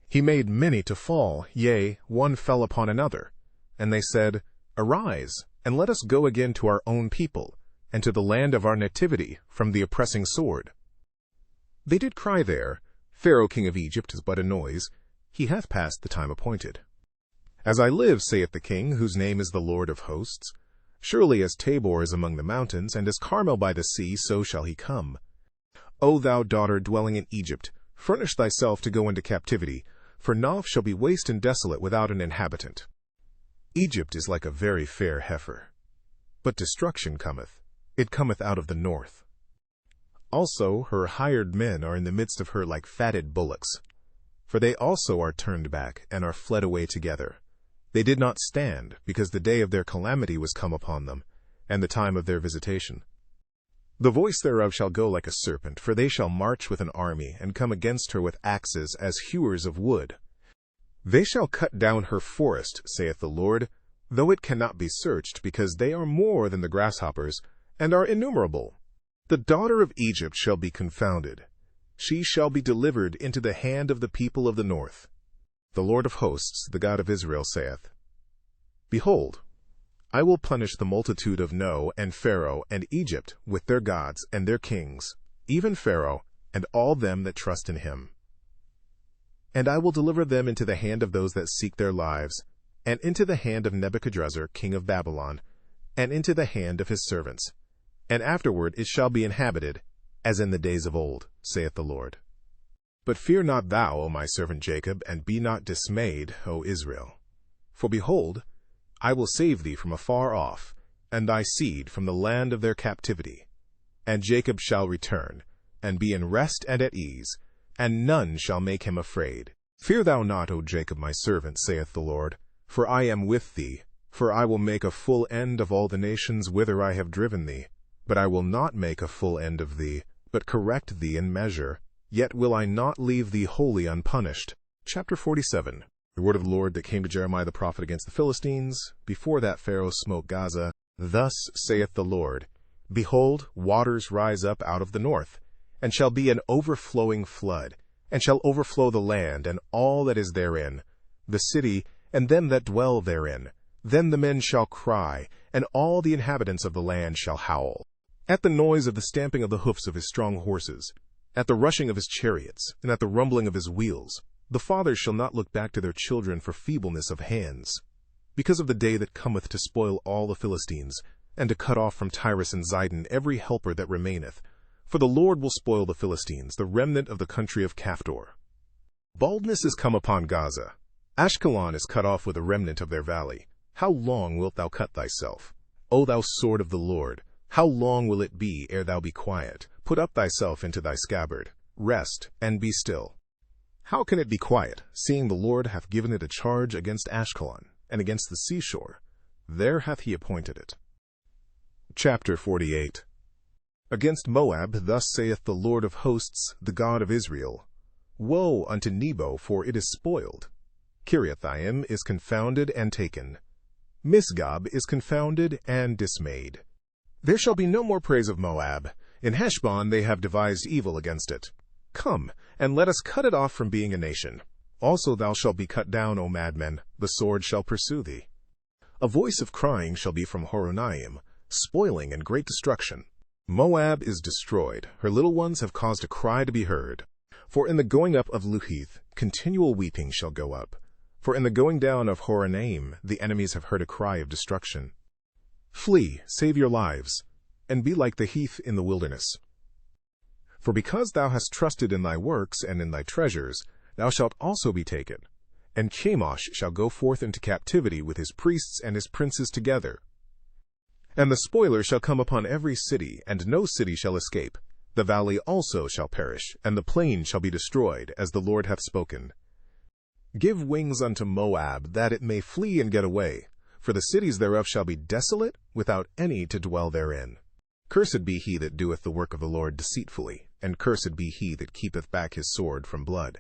He made many to fall, yea, one fell upon another. And they said, Arise, and let us go again to our own people, and to the land of our nativity, from the oppressing sword. They did cry there, Pharaoh king of Egypt is but a noise, he hath passed the time appointed. As I live, saith the king, whose name is the Lord of hosts, surely as Tabor is among the mountains, and as Carmel by the sea, so shall he come. O thou daughter dwelling in Egypt, furnish thyself to go into captivity, for Noph shall be waste and desolate without an inhabitant. Egypt is like a very fair heifer. But destruction cometh, it cometh out of the north. Also her hired men are in the midst of her like fatted bullocks. For they also are turned back, and are fled away together. They did not stand, because the day of their calamity was come upon them, and the time of their visitation. The voice thereof shall go like a serpent, for they shall march with an army, and come against her with axes as hewers of wood. They shall cut down her forest, saith the Lord. though it cannot be searched, because they are more than the grasshoppers, and are innumerable. The daughter of Egypt shall be confounded. She shall be delivered into the hand of the people of the north. The Lord of hosts, the God of Israel, saith, Behold, I will punish the multitude of No and Pharaoh and Egypt with their gods and their kings, even Pharaoh and all them that trust in him. And I will deliver them into the hand of those that seek their lives, and into the hand of Nebuchadrezzar king of Babylon, and into the hand of his servants. And afterward it shall be inhabited, as in the days of old, saith the Lord. But fear not thou, O my servant Jacob, and be not dismayed, O Israel. For behold, I will save thee from afar off, and thy seed from the land of their captivity. And Jacob shall return, and be in rest and at ease, and none shall make him afraid. Fear thou not, O Jacob my servant, saith the Lord, for I am with thee, for I will make a full end of all the nations whither I have driven thee. But I will not make a full end of thee, but correct thee in measure, yet will I not leave thee wholly unpunished. Chapter 47. The word of the Lord that came to Jeremiah the prophet against the Philistines, before that Pharaoh smote Gaza. Thus saith the Lord, Behold, waters rise up out of the north, and shall be an overflowing flood, and shall overflow the land and all that is therein, the city and them that dwell therein. Then the men shall cry, and all the inhabitants of the land shall howl. At the noise of the stamping of the hoofs of his strong horses, at the rushing of his chariots, and at the rumbling of his wheels, the fathers shall not look back to their children for feebleness of hands, because of the day that cometh to spoil all the Philistines, and to cut off from Tyrus and Zidon every helper that remaineth. For the Lord will spoil the Philistines, the remnant of the country of Caphtor. Baldness is come upon Gaza. Ashkelon is cut off with a remnant of their valley. How long wilt thou cut thyself? O thou sword of the Lord, how long will it be ere thou be quiet? Put up thyself into thy scabbard. Rest, and be still. How can it be quiet, seeing the Lord hath given it a charge against Ashkelon, and against the seashore? There hath he appointed it. Chapter 48. Against Moab thus saith the Lord of hosts, the God of Israel, Woe unto Nebo, for it is spoiled. Kiriathaim is confounded and taken. Misgab is confounded and dismayed. There shall be no more praise of Moab. In Heshbon they have devised evil against it. Come, and let us cut it off from being a nation. Also thou shalt be cut down, O madmen, the sword shall pursue thee. A voice of crying shall be from Horonaim, spoiling and great destruction. Moab is destroyed, her little ones have caused a cry to be heard. For in the going up of Luhith, continual weeping shall go up. For in the going down of Horonaim, the enemies have heard a cry of destruction. Flee, save your lives, and be like the heath in the wilderness. For because thou hast trusted in thy works and in thy treasures, thou shalt also be taken. And Chemosh shall go forth into captivity with his priests and his princes together. And the spoiler shall come upon every city, and no city shall escape. The valley also shall perish, and the plain shall be destroyed, as the Lord hath spoken. Give wings unto Moab, that it may flee and get away, for the cities thereof shall be desolate, without any to dwell therein. Cursed be he that doeth the work of the Lord deceitfully, and cursed be he that keepeth back his sword from blood.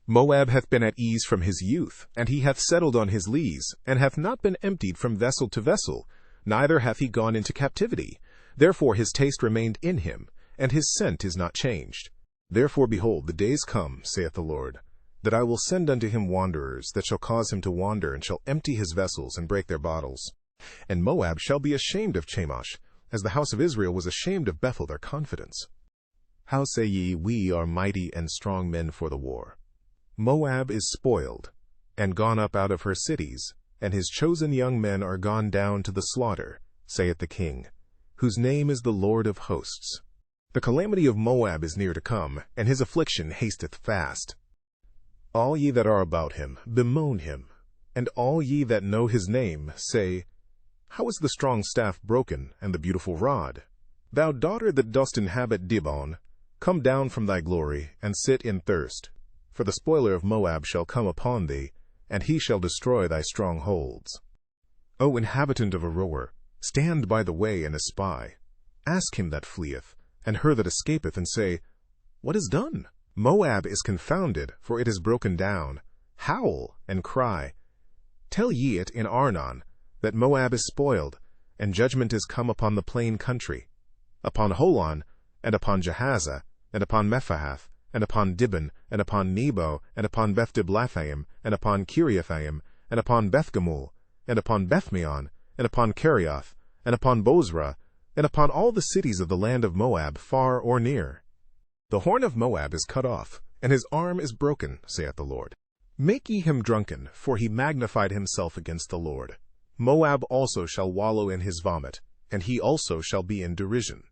Moab hath been at ease from his youth, and he hath settled on his lees, and hath not been emptied from vessel to vessel, neither hath he gone into captivity. Therefore his taste remained in him, and his scent is not changed. Therefore, behold, the days come, saith the Lord, that I will send unto him wanderers, that shall cause him to wander, and shall empty his vessels, and break their bottles. And Moab shall be ashamed of Chemosh, as the house of Israel was ashamed of Bethel their confidence. How say ye, We are mighty and strong men for the war? Moab is spoiled, and gone up out of her cities, and his chosen young men are gone down to the slaughter, saith the King, whose name is the Lord of hosts. The calamity of Moab is near to come, and his affliction hasteth fast. All ye that are about him, bemoan him, and all ye that know his name, say, How is the strong staff broken, and the beautiful rod? Thou daughter that dost inhabit Dibon, come down from thy glory, and sit in thirst. For the spoiler of Moab shall come upon thee, and he shall destroy thy strongholds. O inhabitant of Aroer, stand by the way and espy. Ask him that fleeth, and her that escapeth, and say, What is done? Moab is confounded, for it is broken down. Howl and cry. Tell ye it in Arnon, that Moab is spoiled, and judgment is come upon the plain country, upon Holon, and upon Jahaza, and upon Mephahath, and upon Dibon, and upon Nebo, and upon Beth-Diblathaim, and upon Kiriathaim, and upon Beth-Gamul, and upon Bethmeon, and upon Kerioth, and upon Bozrah, and upon all the cities of the land of Moab, far or near. The horn of Moab is cut off, and his arm is broken, saith the Lord. Make ye him drunken, for he magnified himself against the Lord. Moab also shall wallow in his vomit, and he also shall be in derision.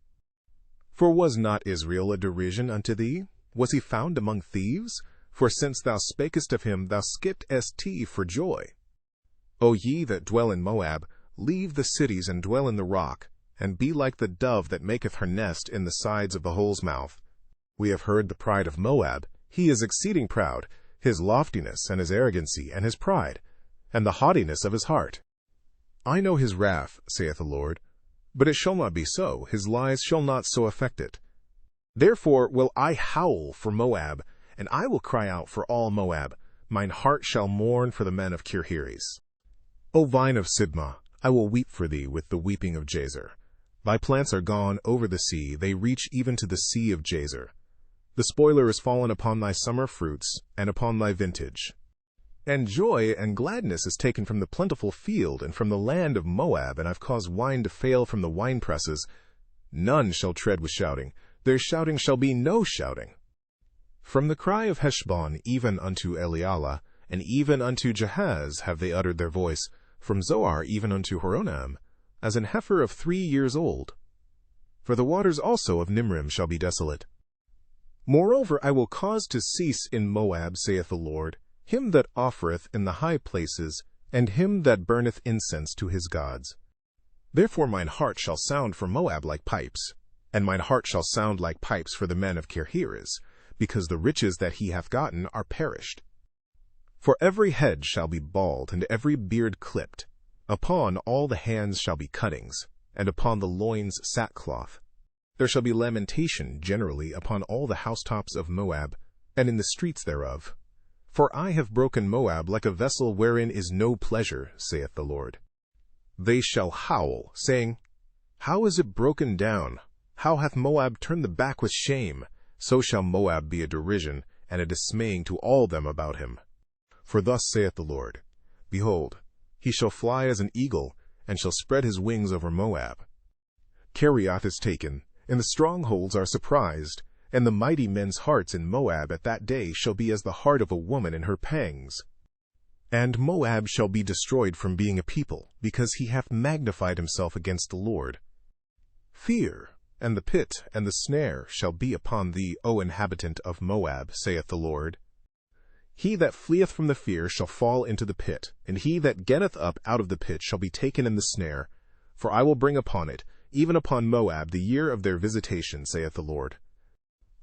For was not Israel a derision unto thee? Was he found among thieves? For since thou spakest of him, thou skippedst for joy. O ye that dwell in Moab, leave the cities and dwell in the rock, and be like the dove that maketh her nest in the sides of the hole's mouth. We have heard the pride of Moab. He is exceeding proud, his loftiness, and his arrogancy, and his pride, and the haughtiness of his heart. I know his wrath, saith the Lord, but it shall not be so, his lies shall not so affect it. Therefore will I howl for Moab, and I will cry out for all Moab. Mine heart shall mourn for the men of Kirheres. O vine of Sibmah, I will weep for thee with the weeping of Jazer. Thy plants are gone over the sea, they reach even to the sea of Jazer. The spoiler is fallen upon thy summer fruits, and upon thy vintage. And joy and gladness is taken from the plentiful field, and from the land of Moab, and I've caused wine to fail from the winepresses. None shall tread with shouting, their shouting shall be no shouting. From the cry of Heshbon even unto Elialah, and even unto Jahaz have they uttered their voice, from Zoar even unto Horonaim, as an heifer of 3 years old. For the waters also of Nimrim shall be desolate. Moreover, I will cause to cease in Moab, saith the Lord, him that offereth in the high places, and him that burneth incense to his gods. Therefore mine heart shall sound for Moab like pipes, and mine heart shall sound like pipes for the men of Kirheres, because the riches that he hath gotten are perished. For every head shall be bald, and every beard clipped. Upon all the hands shall be cuttings, and upon the loins sackcloth. There shall be lamentation generally upon all the housetops of Moab, and in the streets thereof. For I have broken Moab like a vessel wherein is no pleasure, saith the Lord. They shall howl, saying, How is it broken down? How hath Moab turned the back with shame? So shall Moab be a derision, and a dismaying to all them about him. For thus saith the Lord, Behold, he shall fly as an eagle, and shall spread his wings over Moab. Kerioth is taken, and the strongholds are surprised, and the mighty men's hearts in Moab at that day shall be as the heart of a woman in her pangs. And Moab shall be destroyed from being a people, because he hath magnified himself against the Lord. Fear, and the pit, and the snare shall be upon thee, O inhabitant of Moab, saith the Lord. He that fleeth from the fear shall fall into the pit, and he that getteth up out of the pit shall be taken in the snare. For I will bring upon it, even upon Moab, the year of their visitation, saith the Lord.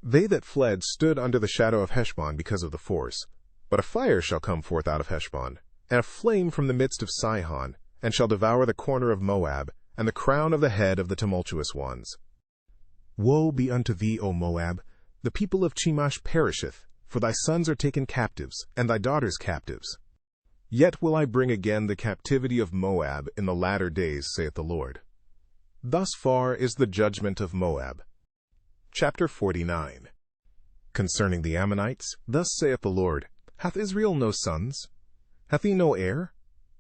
They that fled stood under the shadow of Heshbon because of the force. But a fire shall come forth out of Heshbon, and a flame from the midst of Sihon, and shall devour the corner of Moab, and the crown of the head of the tumultuous ones. Woe be unto thee, O Moab! The people of Chemosh perisheth, for thy sons are taken captives, and thy daughters captives. Yet will I bring again the captivity of Moab in the latter days, saith the Lord. Thus far is the judgment of Moab. Chapter 49. Concerning the Ammonites, thus saith the Lord, Hath Israel no sons? Hath he no heir?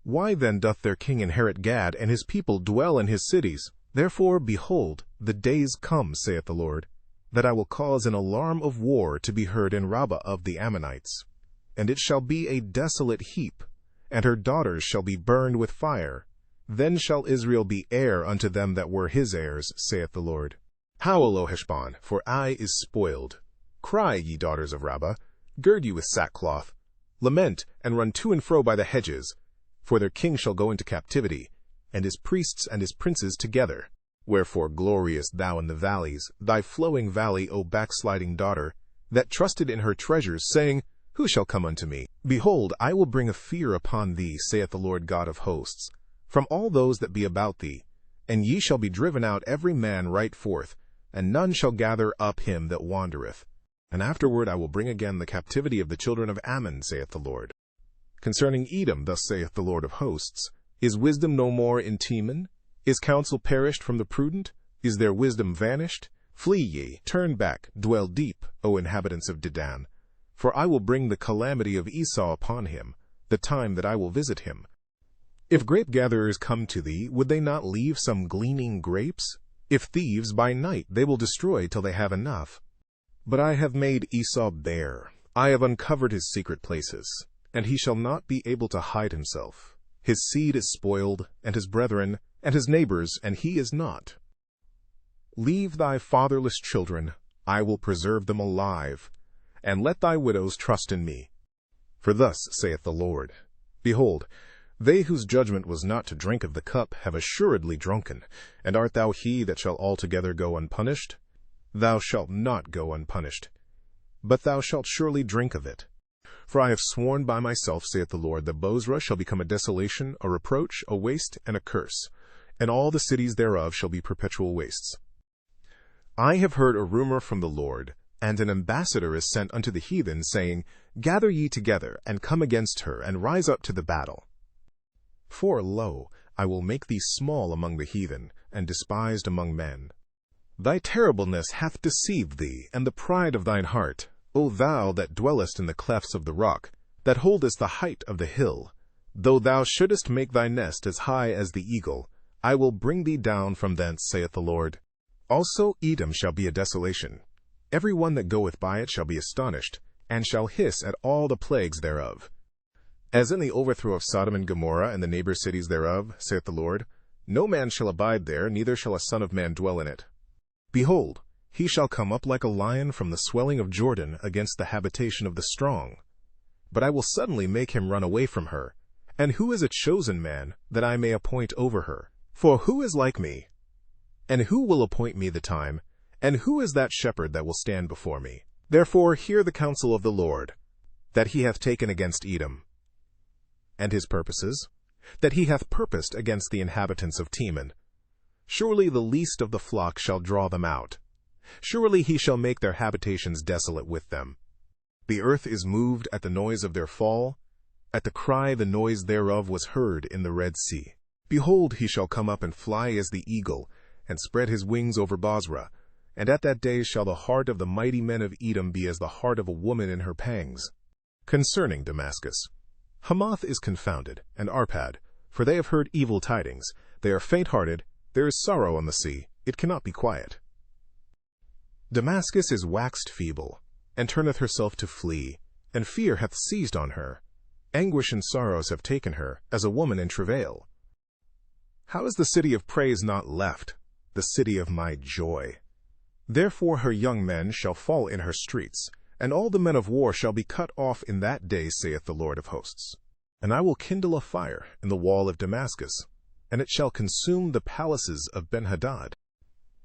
Why then doth their king inherit Gad, and his people dwell in his cities? Therefore, behold, the days come, saith the Lord, that I will cause an alarm of war to be heard in Rabbah of the Ammonites. And it shall be a desolate heap, and her daughters shall be burned with fire. Then shall Israel be heir unto them that were his heirs, saith the Lord. Howl, O Heshbon, for Ai is spoiled. Cry, ye daughters of Rabbah, gird you with sackcloth. Lament, and run to and fro by the hedges, for their king shall go into captivity, and his priests and his princes together. Wherefore gloriest thou in the valleys, thy flowing valley, O backsliding daughter, that trusted in her treasures, saying, Who shall come unto me? Behold, I will bring a fear upon thee, saith the Lord God of hosts, from all those that be about thee, and ye shall be driven out every man right forth, and none shall gather up him that wandereth. And afterward I will bring again the captivity of the children of Ammon, saith the Lord. Concerning Edom, thus saith the Lord of hosts, Is wisdom no more in Teman? Is counsel perished from the prudent? Is their wisdom vanished? Flee ye, turn back, dwell deep, O inhabitants of Dedan. For I will bring the calamity of Esau upon him, the time that I will visit him. If grape-gatherers come to thee, would they not leave some gleaning grapes? If thieves by night, they will destroy till they have enough. But I have made Esau bare. I have uncovered his secret places, and he shall not be able to hide himself. His seed is spoiled, and his brethren, and his neighbors, and he is not. Leave thy fatherless children, I will preserve them alive, and let thy widows trust in me. For thus saith the Lord, Behold, they whose judgment was not to drink of the cup have assuredly drunken, and art thou he that shall altogether go unpunished? Thou shalt not go unpunished, but thou shalt surely drink of it. For I have sworn by myself, saith the Lord, that Bozrah shall become a desolation, a reproach, a waste, and a curse, and all the cities thereof shall be perpetual wastes. I have heard a rumor from the Lord, and an ambassador is sent unto the heathen, saying, Gather ye together, and come against her, and rise up to the battle. For, lo, I will make thee small among the heathen, and despised among men. Thy terribleness hath deceived thee, and the pride of thine heart, O thou that dwellest in the clefts of the rock, that holdest the height of the hill. Though thou shouldest make thy nest as high as the eagle, I will bring thee down from thence, saith the Lord. Also Edom shall be a desolation. Every one that goeth by it shall be astonished, and shall hiss at all the plagues thereof. As in the overthrow of Sodom and Gomorrah and the neighbor cities thereof, saith the Lord, no man shall abide there, neither shall a son of man dwell in it. Behold, he shall come up like a lion from the swelling of Jordan against the habitation of the strong. But I will suddenly make him run away from her. And who is a chosen man, that I may appoint over her? For who is like me? And who will appoint me the time? And who is that shepherd that will stand before me? Therefore hear the counsel of the Lord, that he hath taken against Edom, and his purposes, that he hath purposed against the inhabitants of Teman. Surely the least of the flock shall draw them out. Surely he shall make their habitations desolate with them. The earth is moved at the noise of their fall. At the cry the noise thereof was heard in the Red Sea. Behold, he shall come up and fly as the eagle, and spread his wings over Bozrah. And at that day shall the heart of the mighty men of Edom be as the heart of a woman in her pangs. Concerning Damascus, Hamath is confounded, and Arpad, for they have heard evil tidings. They are faint-hearted, there is sorrow on the sea, it cannot be quiet. Damascus is waxed feeble, and turneth herself to flee, and fear hath seized on her. Anguish and sorrows have taken her, as a woman in travail. How is the city of praise not left, the city of my joy? Therefore her young men shall fall in her streets, and all the men of war shall be cut off in that day, saith the Lord of hosts. And I will kindle a fire in the wall of Damascus, and it shall consume the palaces of Benhadad.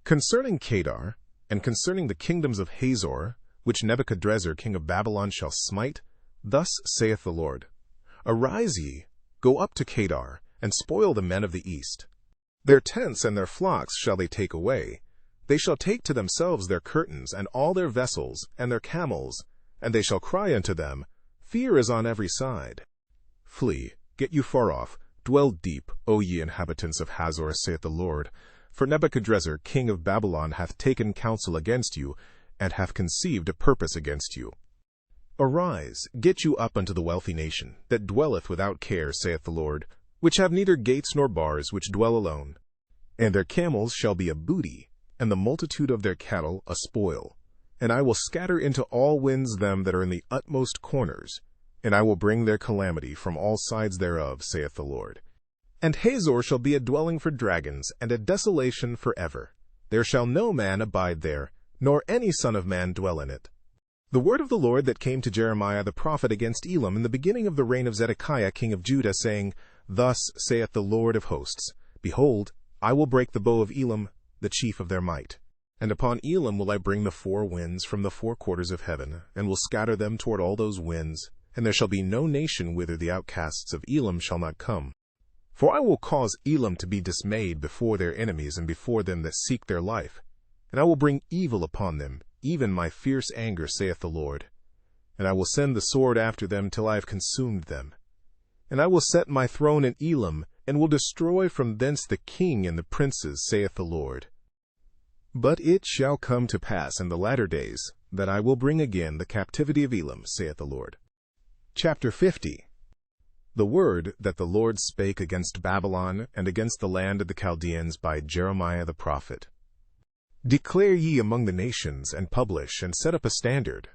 Concerning Kedar, and concerning the kingdoms of Hazor, which Nebuchadrezzar king of Babylon shall smite, thus saith the Lord, Arise ye, go up to Kedar, and spoil the men of the east. Their tents and their flocks shall they take away. They shall take to themselves their curtains, and all their vessels, and their camels, and they shall cry unto them, Fear is on every side. Flee, get you far off, dwell deep, O ye inhabitants of Hazor, saith the Lord, for Nebuchadrezzar king of Babylon hath taken counsel against you, and hath conceived a purpose against you. Arise, get you up unto the wealthy nation, that dwelleth without care, saith the Lord, which have neither gates nor bars, which dwell alone. And their camels shall be a booty, and the multitude of their cattle a spoil. And I will scatter into all winds them that are in the utmost corners, and I will bring their calamity from all sides thereof, saith the Lord. And Hazor shall be a dwelling for dragons, and a desolation forever. There shall no man abide there, nor any son of man dwell in it. The word of the Lord that came to Jeremiah the prophet against Elam in the beginning of the reign of Zedekiah king of Judah, saying, Thus saith the Lord of hosts, Behold, I will break the bow of Elam, the chief of their might. And upon Elam will I bring the four winds from the four quarters of heaven, and will scatter them toward all those winds, and there shall be no nation whither the outcasts of Elam shall not come. For I will cause Elam to be dismayed before their enemies and before them that seek their life, and I will bring evil upon them, even my fierce anger, saith the Lord. And I will send the sword after them till I have consumed them. And I will set my throne in Elam, and will destroy from thence the king and the princes, saith the Lord. But it shall come to pass in the latter days, that I will bring again the captivity of Elam, saith the Lord. Chapter 50. The word that the Lord spake against Babylon and against the land of the Chaldeans by Jeremiah the prophet. Declare ye among the nations, and publish, and set up a standard.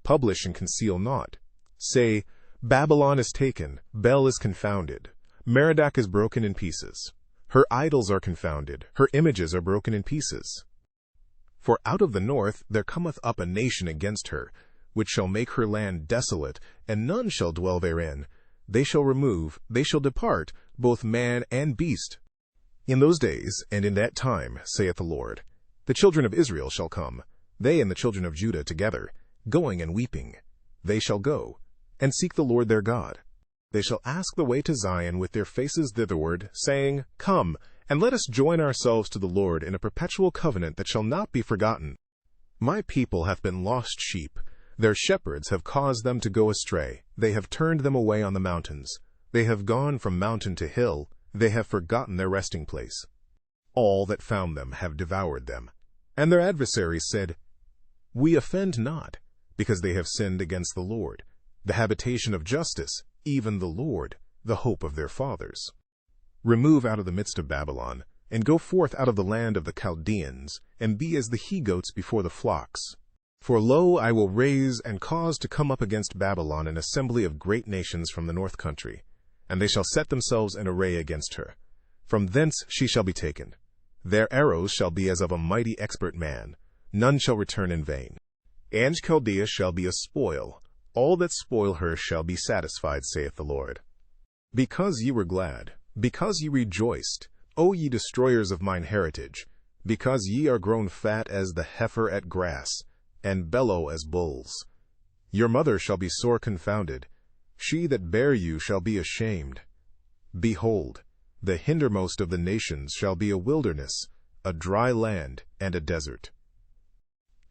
Publish and conceal not. Say, Babylon is taken, Bel is confounded, Merodach is broken in pieces. Her idols are confounded, her images are broken in pieces. For out of the north there cometh up a nation against her, which shall make her land desolate, and none shall dwell therein. They shall remove, they shall depart, both man and beast. In those days, and in that time, saith the Lord, the children of Israel shall come, they and the children of Judah together, going and weeping. They shall go, and seek the Lord their God. They shall ask the way to Zion with their faces thitherward, saying, Come, and let us join ourselves to the Lord in a perpetual covenant that shall not be forgotten. My people have been lost sheep. Their shepherds have caused them to go astray. They have turned them away on the mountains. They have gone from mountain to hill. They have forgotten their resting place. All that found them have devoured them. And their adversaries said, We offend not, because they have sinned against the Lord, the habitation of justice, even the Lord, the hope of their fathers. Remove out of the midst of Babylon, and go forth out of the land of the Chaldeans, and be as the he-goats before the flocks. For lo, I will raise and cause to come up against Babylon an assembly of great nations from the north country, and they shall set themselves in array against her. From thence she shall be taken. Their arrows shall be as of a mighty expert man. None shall return in vain. And Chaldea shall be a spoil. All that spoil her shall be satisfied, saith the Lord. Because ye were glad, because ye rejoiced, O ye destroyers of mine heritage, because ye are grown fat as the heifer at grass, and bellow as bulls. Your mother shall be sore confounded. She that bare you shall be ashamed. Behold, the hindermost of the nations shall be a wilderness, a dry land, and a desert.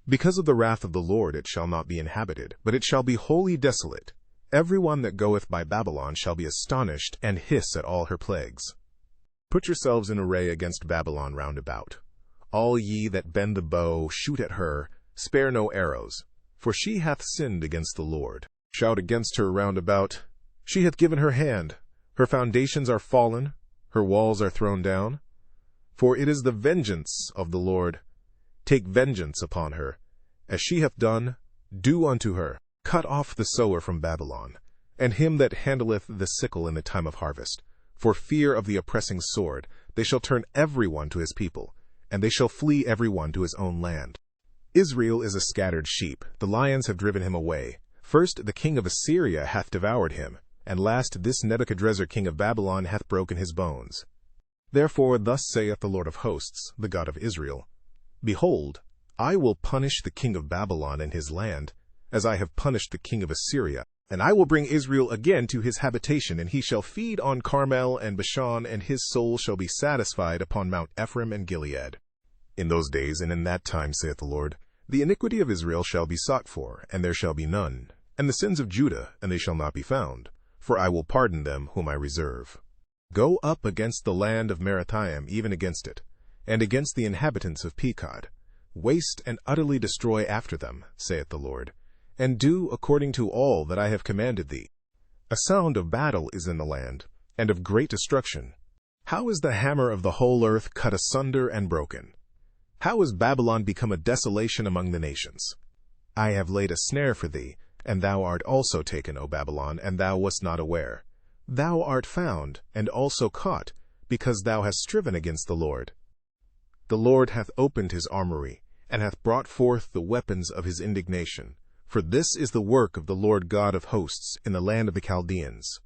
Because of the wrath of the Lord it shall not be inhabited, but it shall be wholly desolate. Every one that goeth by Babylon shall be astonished, and hiss at all her plagues. Put yourselves in array against Babylon round about. All ye that bend the bow, shoot at her, spare no arrows, for she hath sinned against the Lord. Shout against her round about. She hath given her hand. Her foundations are fallen, her walls are thrown down. For it is the vengeance of the Lord. Take vengeance upon her. As she hath done, do unto her. Cut off the sower from Babylon, and him that handleth the sickle in the time of harvest. For fear of the oppressing sword, they shall turn every one to his people, and they shall flee every one to his own land. Israel is a scattered sheep. The lions have driven him away. First the king of Assyria hath devoured him, and last this Nebuchadrezzar king of Babylon hath broken his bones. Therefore thus saith the Lord of hosts, the God of Israel, Behold, I will punish the king of Babylon and his land, as I have punished the king of Assyria, and I will bring Israel again to his habitation, and he shall feed on Carmel and Bashan, and his soul shall be satisfied upon Mount Ephraim and Gilead. In those days and in that time, saith the Lord, the iniquity of Israel shall be sought for, and there shall be none, and the sins of Judah, and they shall not be found, for I will pardon them whom I reserve. Go up against the land of Merathaim, even against it, and against the inhabitants of Pekod. Waste and utterly destroy after them, saith the Lord, and do according to all that I have commanded thee. A sound of battle is in the land, and of great destruction. How is the hammer of the whole earth cut asunder and broken? How is Babylon become a desolation among the nations? I have laid a snare for thee, and thou art also taken, O Babylon, and thou wast not aware. Thou art found, and also caught, because thou hast striven against the Lord. The Lord hath opened his armory, and hath brought forth the weapons of his indignation. For this is the work of the Lord God of hosts in the land of the Chaldeans.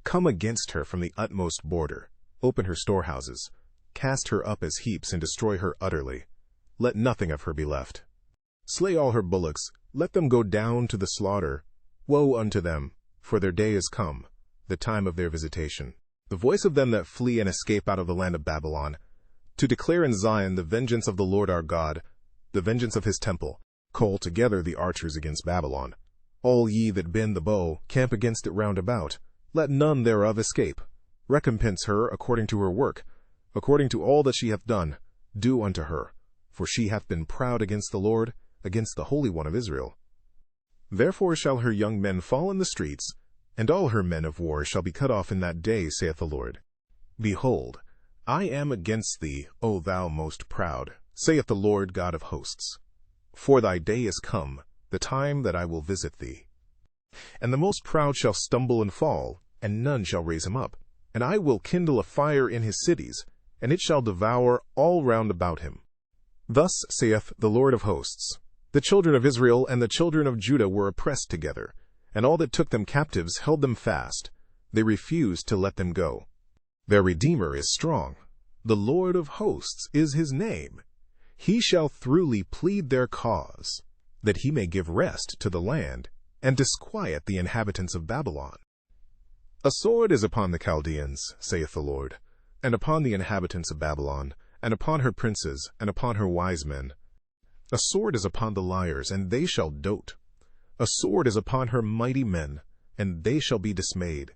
Come against her from the utmost border, open her storehouses, cast her up as heaps, and destroy her utterly. Let nothing of her be left. Slay all her bullocks, let them go down to the slaughter. Woe unto them, for their day is come, the time of their visitation. The voice of them that flee and escape out of the land of Babylon, to declare in Zion the vengeance of the Lord our God, the vengeance of his temple. Call together the archers against Babylon. All ye that bend the bow, camp against it round about. Let none thereof escape. Recompense her according to her work, according to all that she hath done, do unto her, for she hath been proud against the Lord, against the Holy One of Israel. Therefore shall her young men fall in the streets, and all her men of war shall be cut off in that day, saith the Lord. Behold, I am against thee, O thou most proud, saith the Lord God of hosts. For thy day is come, the time that I will visit thee. And the most proud shall stumble and fall, and none shall raise him up. And I will kindle a fire in his cities, and it shall devour all round about him. Thus saith the Lord of hosts, the children of Israel and the children of Judah were oppressed together, and all that took them captives held them fast. They refused to let them go. Their Redeemer is strong. The Lord of hosts is his name. He shall throughly plead their cause, that he may give rest to the land, and disquiet the inhabitants of Babylon. A sword is upon the Chaldeans, saith the Lord, and upon the inhabitants of Babylon, and upon her princes, and upon her wise men. A sword is upon the liars, and they shall dote. A sword is upon her mighty men, and they shall be dismayed.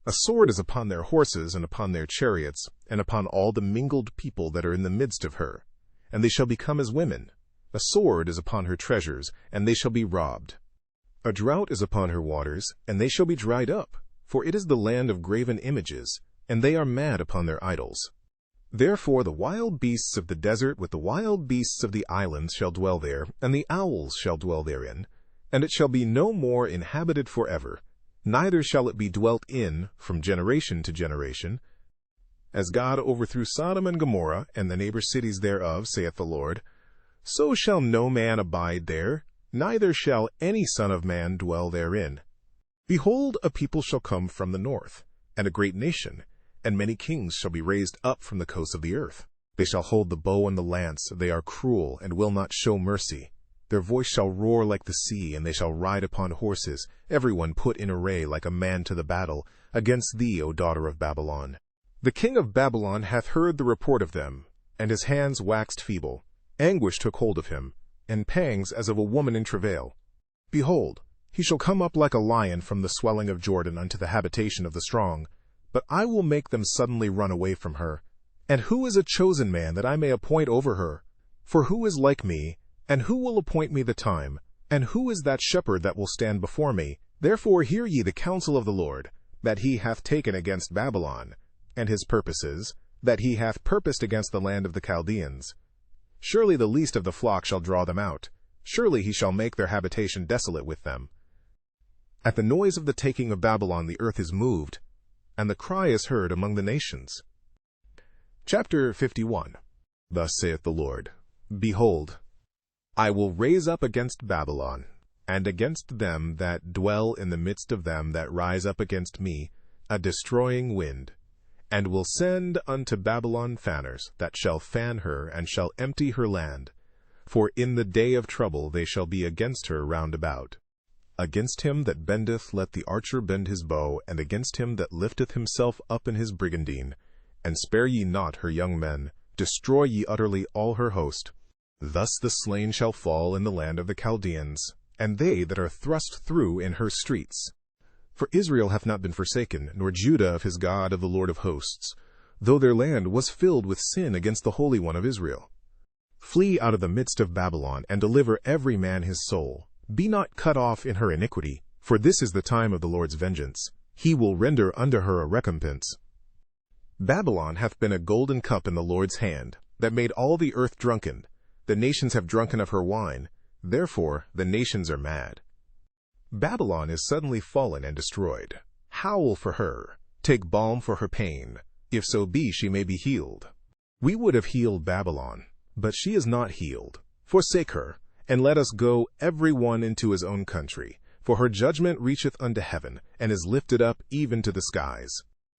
A sword is upon their horses, and upon their chariots, and upon all the mingled people that are in the midst of her, and they shall become as women. A sword is upon her treasures, and they shall be robbed. A drought is upon her waters, and they shall be dried up, for it is the land of graven images, and they are mad upon their idols. Therefore the wild beasts of the desert with the wild beasts of the islands shall dwell there, and the owls shall dwell therein, and it shall be no more inhabited forever, neither shall it be dwelt in from generation to generation. As God overthrew Sodom and Gomorrah, and the neighbor cities thereof, saith the Lord, so shall no man abide there, neither shall any son of man dwell therein. Behold, a people shall come from the north, and a great nation, and many kings shall be raised up from the coasts of the earth. They shall hold the bow and the lance, they are cruel, and will not show mercy. Their voice shall roar like the sea, and they shall ride upon horses, every one put in array like a man to the battle, against thee, O daughter of Babylon. The king of Babylon hath heard the report of them, and his hands waxed feeble. Anguish took hold of him, and pangs as of a woman in travail. Behold, he shall come up like a lion from the swelling of Jordan unto the habitation of the strong. But I will make them suddenly run away from her. And who is a chosen man that I may appoint over her? For who is like me, and who will appoint me the time? And who is that shepherd that will stand before me? Therefore hear ye the counsel of the Lord, that he hath taken against Babylon, and his purposes, that he hath purposed against the land of the Chaldeans. Surely the least of the flock shall draw them out. Surely he shall make their habitation desolate with them. At the noise of the taking of Babylon the earth is moved, and the cry is heard among the nations. Chapter 51. Thus saith the Lord, Behold, I will raise up against Babylon, and against them that dwell in the midst of them that rise up against me, a destroying wind, and will send unto Babylon fanners, that shall fan her, and shall empty her land. For in the day of trouble they shall be against her round about. Against him that bendeth let the archer bend his bow, and against him that lifteth himself up in his brigandine. And spare ye not her young men, destroy ye utterly all her host. Thus the slain shall fall in the land of the Chaldeans, and they that are thrust through in her streets. For Israel hath not been forsaken, nor Judah of his God, of the Lord of hosts, though their land was filled with sin against the Holy One of Israel. Flee out of the midst of Babylon, and deliver every man his soul. Be not cut off in her iniquity, for this is the time of the Lord's vengeance. He will render unto her a recompense. Babylon hath been a golden cup in the Lord's hand, that made all the earth drunken. The nations have drunken of her wine, therefore the nations are mad. Babylon is suddenly fallen and destroyed. Howl for her, take balm for her pain, if so be she may be healed. We would have healed Babylon, but she is not healed. Forsake her, and let us go every one into his own country, for her judgment reacheth unto heaven, and is lifted up even to the skies.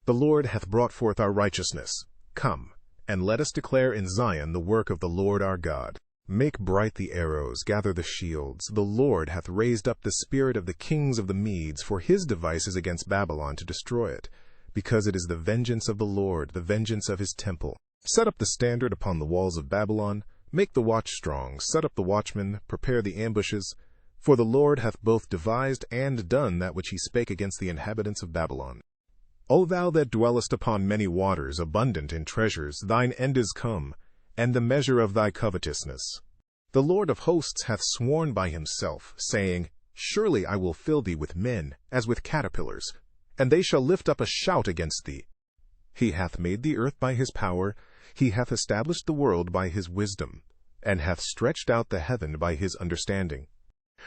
The Lord hath brought forth our righteousness. Come, and let us declare in Zion the work of the Lord our God. Make bright the arrows, gather the shields. The Lord hath raised up the spirit of the kings of the Medes, for his device is against Babylon to destroy it, because it is the vengeance of the Lord, the vengeance of his temple. Set up the standard upon the walls of Babylon, make the watch strong, set up the watchmen, prepare the ambushes, for the Lord hath both devised and done that which he spake against the inhabitants of Babylon. O thou that dwellest upon many waters, abundant in treasures, thine end is come, and the measure of thy covetousness. The Lord of hosts hath sworn by himself, saying, Surely I will fill thee with men, as with caterpillars, and they shall lift up a shout against thee. He hath made the earth by his power, he hath established the world by his wisdom, and hath stretched out the heaven by his understanding.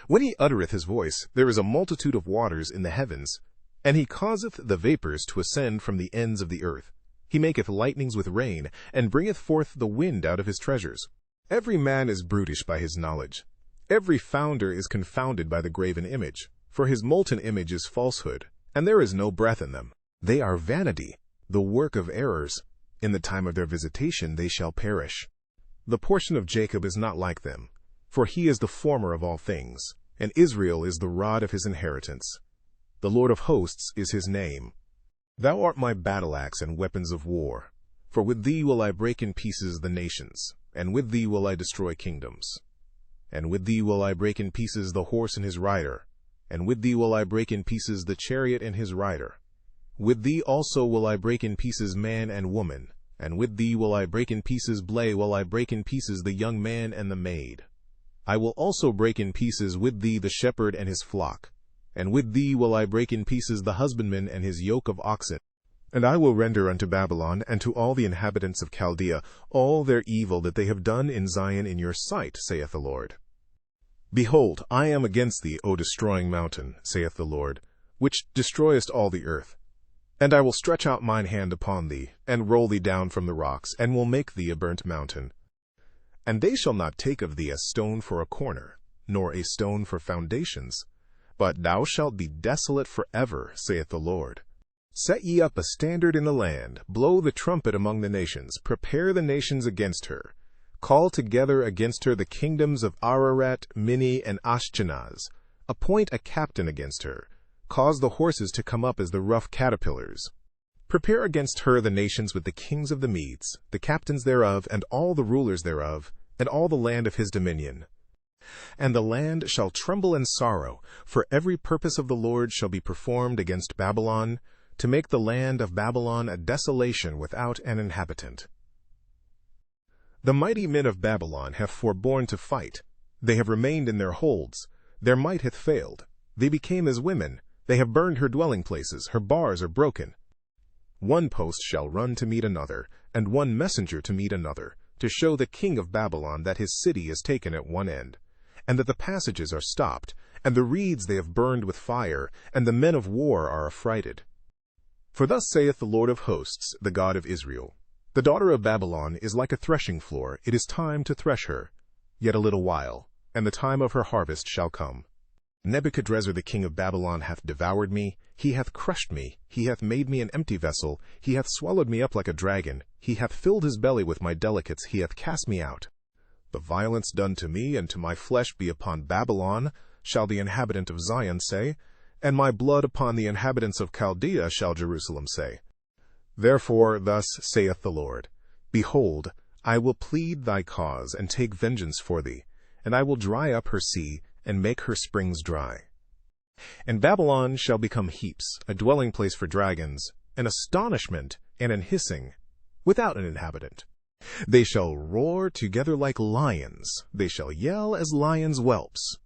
When he uttereth his voice, there is a multitude of waters in the heavens, and he causeth the vapors to ascend from the ends of the earth. He maketh lightnings with rain, and bringeth forth the wind out of his treasures. Every man is brutish by his knowledge. Every founder is confounded by the graven image, for his molten image is falsehood, and there is no breath in them. They are vanity, the work of errors. In the time of their visitation they shall perish. The portion of Jacob is not like them, for he is the former of all things, and Israel is the rod of his inheritance. The Lord of hosts is his name. Thou art my battle-axe and weapons of war. For with thee will I break in pieces the nations, and with thee will I destroy kingdoms. And with thee will I break in pieces the horse and his rider, and with thee will I break in pieces the chariot and his rider. With thee also will I break in pieces man and woman, and with thee will I break in pieces will I break in pieces the young man and the maid. I will also break in pieces with thee the shepherd and his flock, and with thee will I break in pieces the husbandman and his yoke of oxen. And I will render unto Babylon and to all the inhabitants of Chaldea all their evil that they have done in Zion in your sight, saith the Lord. Behold, I am against thee, O destroying mountain, saith the Lord, which destroyest all the earth. And I will stretch out mine hand upon thee, and roll thee down from the rocks, and will make thee a burnt mountain. And they shall not take of thee a stone for a corner, nor a stone for foundations, but thou shalt be desolate forever, saith the Lord. Set ye up a standard in the land, blow the trumpet among the nations, prepare the nations against her. Call together against her the kingdoms of Ararat, Minni, and Ashkenaz. Appoint a captain against her. Cause the horses to come up as the rough caterpillars. Prepare against her the nations with the kings of the Medes, the captains thereof, and all the rulers thereof, and all the land of his dominion. And the land shall tremble and sorrow, for every purpose of the Lord shall be performed against Babylon, to make the land of Babylon a desolation without an inhabitant. The mighty men of Babylon have forborne to fight. They have remained in their holds. Their might hath failed. They became as women. They have burned her dwelling places. Her bars are broken. One post shall run to meet another, and one messenger to meet another, to show the king of Babylon that his city is taken at one end, and that the passages are stopped, and the reeds they have burned with fire, and the men of war are affrighted. For thus saith the Lord of hosts, the God of Israel, The daughter of Babylon is like a threshing floor. It is time to thresh her. Yet a little while, and the time of her harvest shall come. Nebuchadrezzar the king of Babylon hath devoured me, he hath crushed me, he hath made me an empty vessel, he hath swallowed me up like a dragon, he hath filled his belly with my delicates, he hath cast me out. The violence done to me and to my flesh be upon Babylon, shall the inhabitant of Zion say, and my blood upon the inhabitants of Chaldea shall Jerusalem say. Therefore thus saith the Lord, Behold, I will plead thy cause, and take vengeance for thee, and I will dry up her sea, and make her springs dry. And Babylon shall become heaps, a dwelling place for dragons, an astonishment, and an hissing, without an inhabitant. They shall roar together like lions, they shall yell as lions' whelps.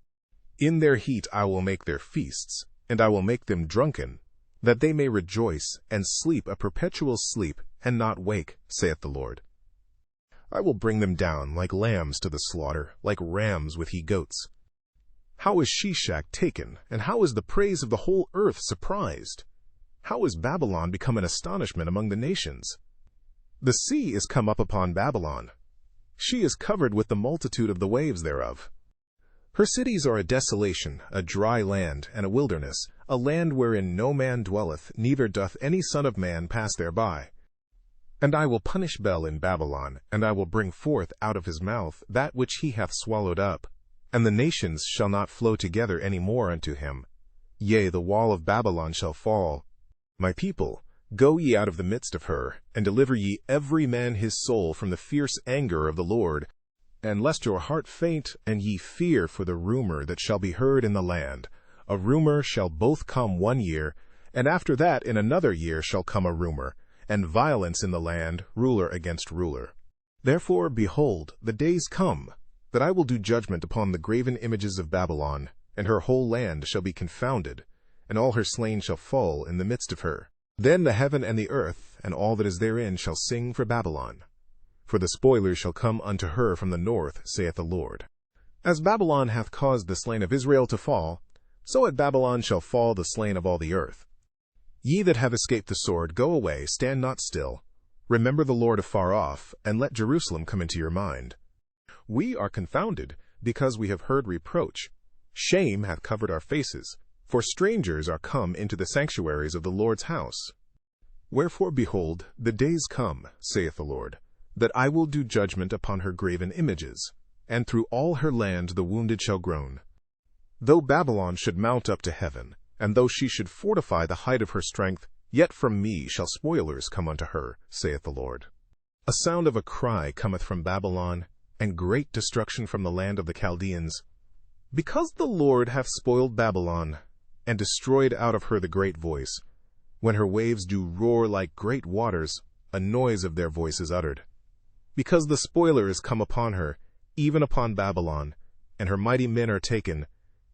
In their heat I will make their feasts, and I will make them drunken, that they may rejoice, and sleep a perpetual sleep, and not wake, saith the Lord. I will bring them down like lambs to the slaughter, like rams with he-goats. How is Sheshach taken, and how is the praise of the whole earth surprised? How is Babylon become an astonishment among the nations? The sea is come up upon Babylon. She is covered with the multitude of the waves thereof. Her cities are a desolation, a dry land, and a wilderness, a land wherein no man dwelleth, neither doth any son of man pass thereby. And I will punish Bel in Babylon, and I will bring forth out of his mouth that which he hath swallowed up. And the nations shall not flow together any more unto him. Yea, the wall of Babylon shall fall. My people, go ye out of the midst of her, and deliver ye every man his soul from the fierce anger of the Lord. And lest your heart faint, and ye fear for the rumor that shall be heard in the land. A rumor shall both come 1 year, And after that in another year shall come a rumor, and violence in the land, ruler against ruler. Therefore, behold, the days come, that I will do judgment upon the graven images of Babylon, and her whole land shall be confounded, and all her slain shall fall in the midst of her. Then the heaven and the earth, and all that is therein, shall sing for Babylon. For the spoilers shall come unto her from the north, saith the Lord. As Babylon hath caused the slain of Israel to fall, so at Babylon shall fall the slain of all the earth. Ye that have escaped the sword, go away, stand not still. Remember the Lord afar off, and let Jerusalem come into your mind. We are confounded, because we have heard reproach. Shame hath covered our faces, for strangers are come into the sanctuaries of the Lord's house. Wherefore, behold, the days come, saith the Lord, that I will do judgment upon her graven images, and through all her land the wounded shall groan. Though Babylon should mount up to heaven, and though she should fortify the height of her strength, yet from me shall spoilers come unto her, saith the Lord. A sound of a cry cometh from Babylon, and great destruction from the land of the Chaldeans. Because the Lord hath spoiled Babylon, and destroyed out of her the great voice. When her waves do roar like great waters, a noise of their voice is uttered. Because the spoiler is come upon her, even upon Babylon, and her mighty men are taken,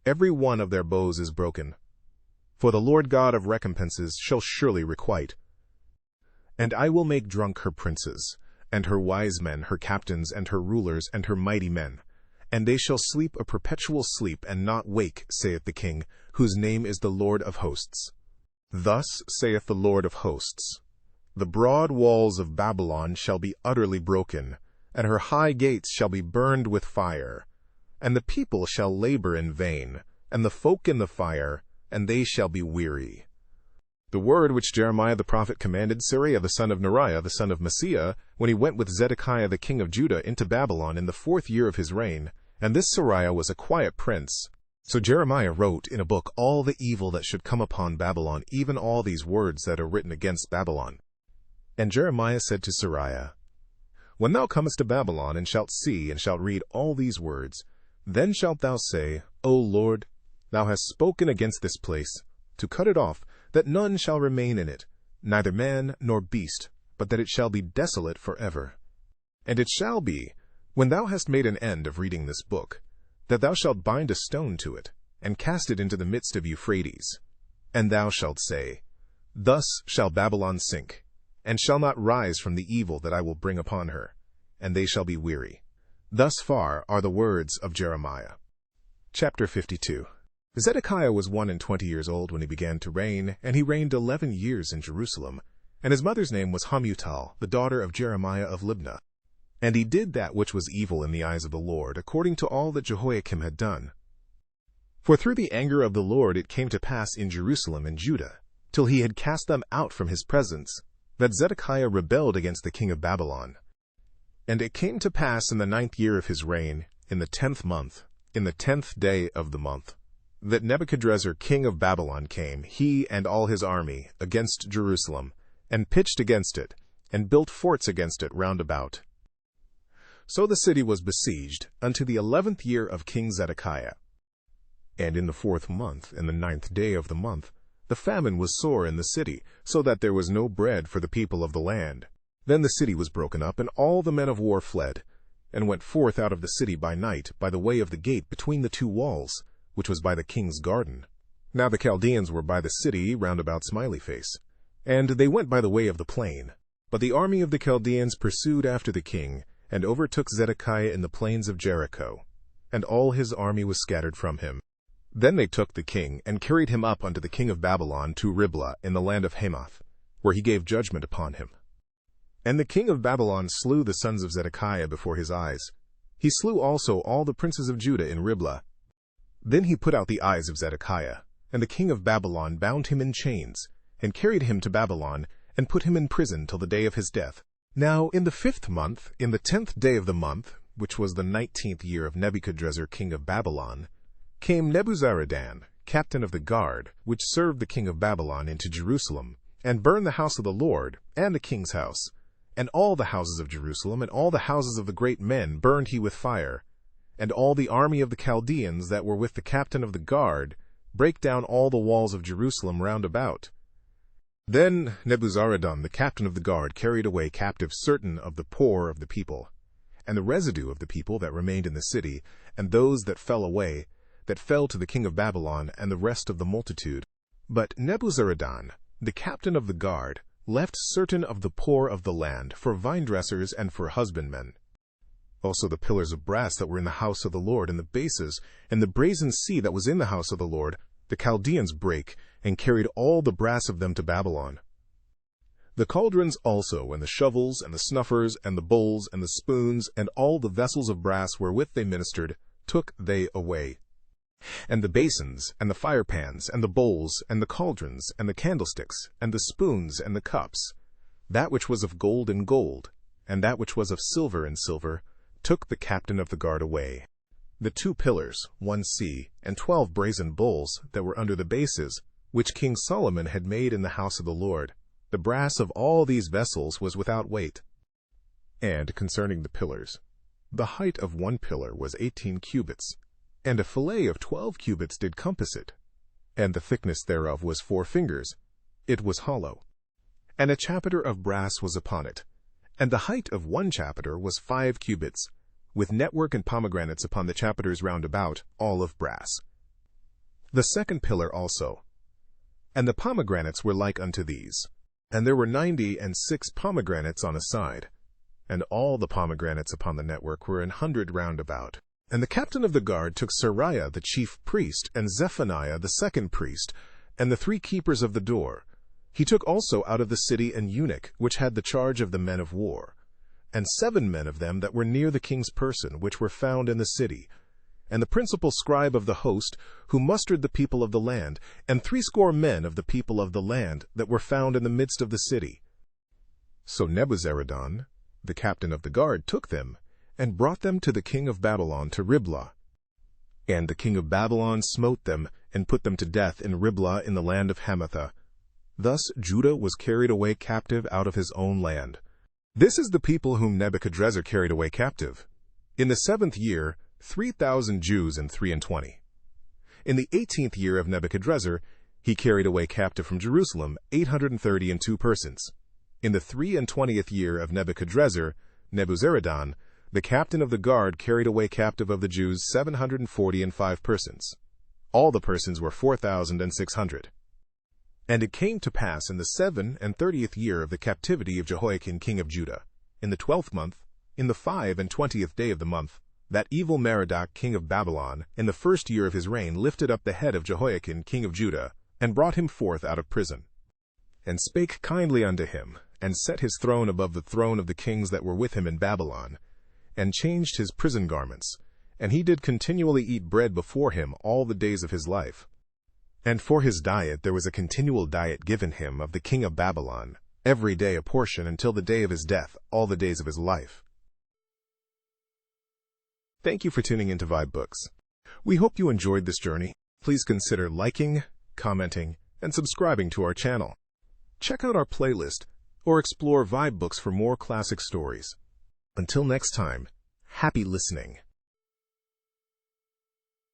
every one of their bows is broken. For the Lord God of recompenses shall surely requite. And I will make drunk her princes, and her wise men, her captains, and her rulers, and her mighty men. And they shall sleep a perpetual sleep, and not wake, saith the King, whose name is the Lord of hosts. Thus saith the Lord of hosts, the broad walls of Babylon shall be utterly broken, and her high gates shall be burned with fire. And the people shall labor in vain, and the folk in the fire, and they shall be weary. The word which Jeremiah the prophet commanded Seraiah the son of Neriah the son of Maaseiah, when he went with Zedekiah the king of Judah into Babylon in the 4th year of his reign, and this Seraiah was a quiet prince. So Jeremiah wrote in a book all the evil that should come upon Babylon, even all these words that are written against Babylon. And Jeremiah said to Seraiah, When thou comest to Babylon, and shalt see, and shalt read all these words, then shalt thou say, O Lord, thou hast spoken against this place, to cut it off, that none shall remain in it, neither man nor beast, but that it shall be desolate forever. And it shall be, when thou hast made an end of reading this book, that thou shalt bind a stone to it, and cast it into the midst of Euphrates. And thou shalt say, Thus shall Babylon sink, and shall not rise from the evil that I will bring upon her, and they shall be weary. Thus far are the words of Jeremiah. Chapter 52. Zedekiah was 21 years old when he began to reign, and he reigned 11 years in Jerusalem. And his mother's name was Hamutal, the daughter of Jeremiah of Libnah. And he did that which was evil in the eyes of the Lord, according to all that Jehoiakim had done. For through the anger of the Lord it came to pass in Jerusalem and Judah, till he had cast them out from his presence, that Zedekiah rebelled against the king of Babylon. And it came to pass in the 9th year of his reign, in the 10th month, in the 10th day of the month, that Nebuchadrezzar king of Babylon came, he and all his army, against Jerusalem, and pitched against it, and built forts against it round about. So the city was besieged unto the 11th year of King Zedekiah. And in the 4th month, in the 9th day of the month, the famine was sore in the city, so that there was no bread for the people of the land. Then the city was broken up, and all the men of war fled, and went forth out of the city by night, by the way of the gate between the 2 walls, which was by the king's garden. Now the Chaldeans were by the city round about Smiley Face, and they went by the way of the plain. But the army of the Chaldeans pursued after the king, and overtook Zedekiah in the plains of Jericho, and all his army was scattered from him. Then they took the king, and carried him up unto the king of Babylon to Riblah in the land of Hamath, where he gave judgment upon him. And the king of Babylon slew the sons of Zedekiah before his eyes. He slew also all the princes of Judah in Riblah. Then he put out the eyes of Zedekiah, and the king of Babylon bound him in chains, and carried him to Babylon, and put him in prison till the day of his death. Now in the 5th month, in the 10th day of the month, which was the 19th year of Nebuchadrezzar king of Babylon, came Nebuzaradan, captain of the guard, which served the king of Babylon, into Jerusalem, and burned the house of the Lord, and the king's house, and all the houses of Jerusalem, and all the houses of the great men burned he with fire. And all the army of the Chaldeans that were with the captain of the guard brake down all the walls of Jerusalem round about, Then Nebuzaradan, the captain of the guard, carried away captive certain of the poor of the people, and the residue of the people that remained in the city, and those that fell away, that fell to the king of Babylon, and the rest of the multitude. But Nebuzaradan, the captain of the guard, left certain of the poor of the land for vine-dressers and for husbandmen. Also the pillars of brass that were in the house of the Lord, and the bases, and the brazen sea that was in the house of the Lord, the Chaldeans brake, and carried all the brass of them to Babylon. The cauldrons also, and the shovels, and the snuffers, and the bowls, and the spoons, and all the vessels of brass wherewith they ministered, took they away. And the basins, and the firepans, and the bowls, and the cauldrons, and the candlesticks, and the spoons, and the cups, that which was of gold and gold, and that which was of silver and silver, took the captain of the guard away. The 2 pillars, 1 sea, and 12 brazen bowls that were under the bases, which King Solomon had made in the house of the Lord, the brass of all these vessels was without weight. And concerning the pillars, the height of 1 pillar was 18 cubits, and a fillet of 12 cubits did compass it, and the thickness thereof was 4 fingers. It was hollow. And a chapiter of brass was upon it, and the height of 1 chapiter was 5 cubits, with network and pomegranates upon the chapiters round about, all of brass. The 2nd pillar also, and the pomegranates were like unto these, and there were 96 pomegranates on a side, and all the pomegranates upon the network were 100 round about. And the captain of the guard took Seraiah the chief priest, and Zephaniah the 2nd priest, and the 3 keepers of the door. He took also out of the city an eunuch, which had the charge of the men of war, and 7 men of them that were near the king's person, which were found in the city, and the principal scribe of the host, who mustered the people of the land, and 80 men of the people of the land that were found in the midst of the city. So Nebuzaradan, the captain of the guard, took them, and brought them to the king of Babylon to Riblah. And the king of Babylon smote them, and put them to death in Riblah in the land of Hamathah. Thus Judah was carried away captive out of his own land. This is the people whom Nebuchadrezzar carried away captive. In the 7th year, 3,000 Jews and 23. In the 18th year of Nebuchadrezzar, he carried away captive from Jerusalem 832 persons. In the 23rd year of Nebuchadrezzar, Nebuzaradan, the captain of the guard, carried away captive of the Jews 745 persons. All the persons were 4,600. And it came to pass in the 37th year of the captivity of Jehoiakim king of Judah, in the 12th month, in the 25th day of the month, that evil Merodach king of Babylon, in the 1st year of his reign, lifted up the head of Jehoiakim king of Judah, and brought him forth out of prison, and spake kindly unto him, and set his throne above the throne of the kings that were with him in Babylon, and changed his prison garments, and he did continually eat bread before him all the days of his life. And for his diet there was a continual diet given him of the king of Babylon, every day a portion until the day of his death, all the days of his life. Thank you for tuning into vibeBooks. We hope you enjoyed this journey. Please consider liking, commenting, and subscribing to our channel. Check out our playlist or explore vibeBooks for more classic stories. Until next time, happy listening.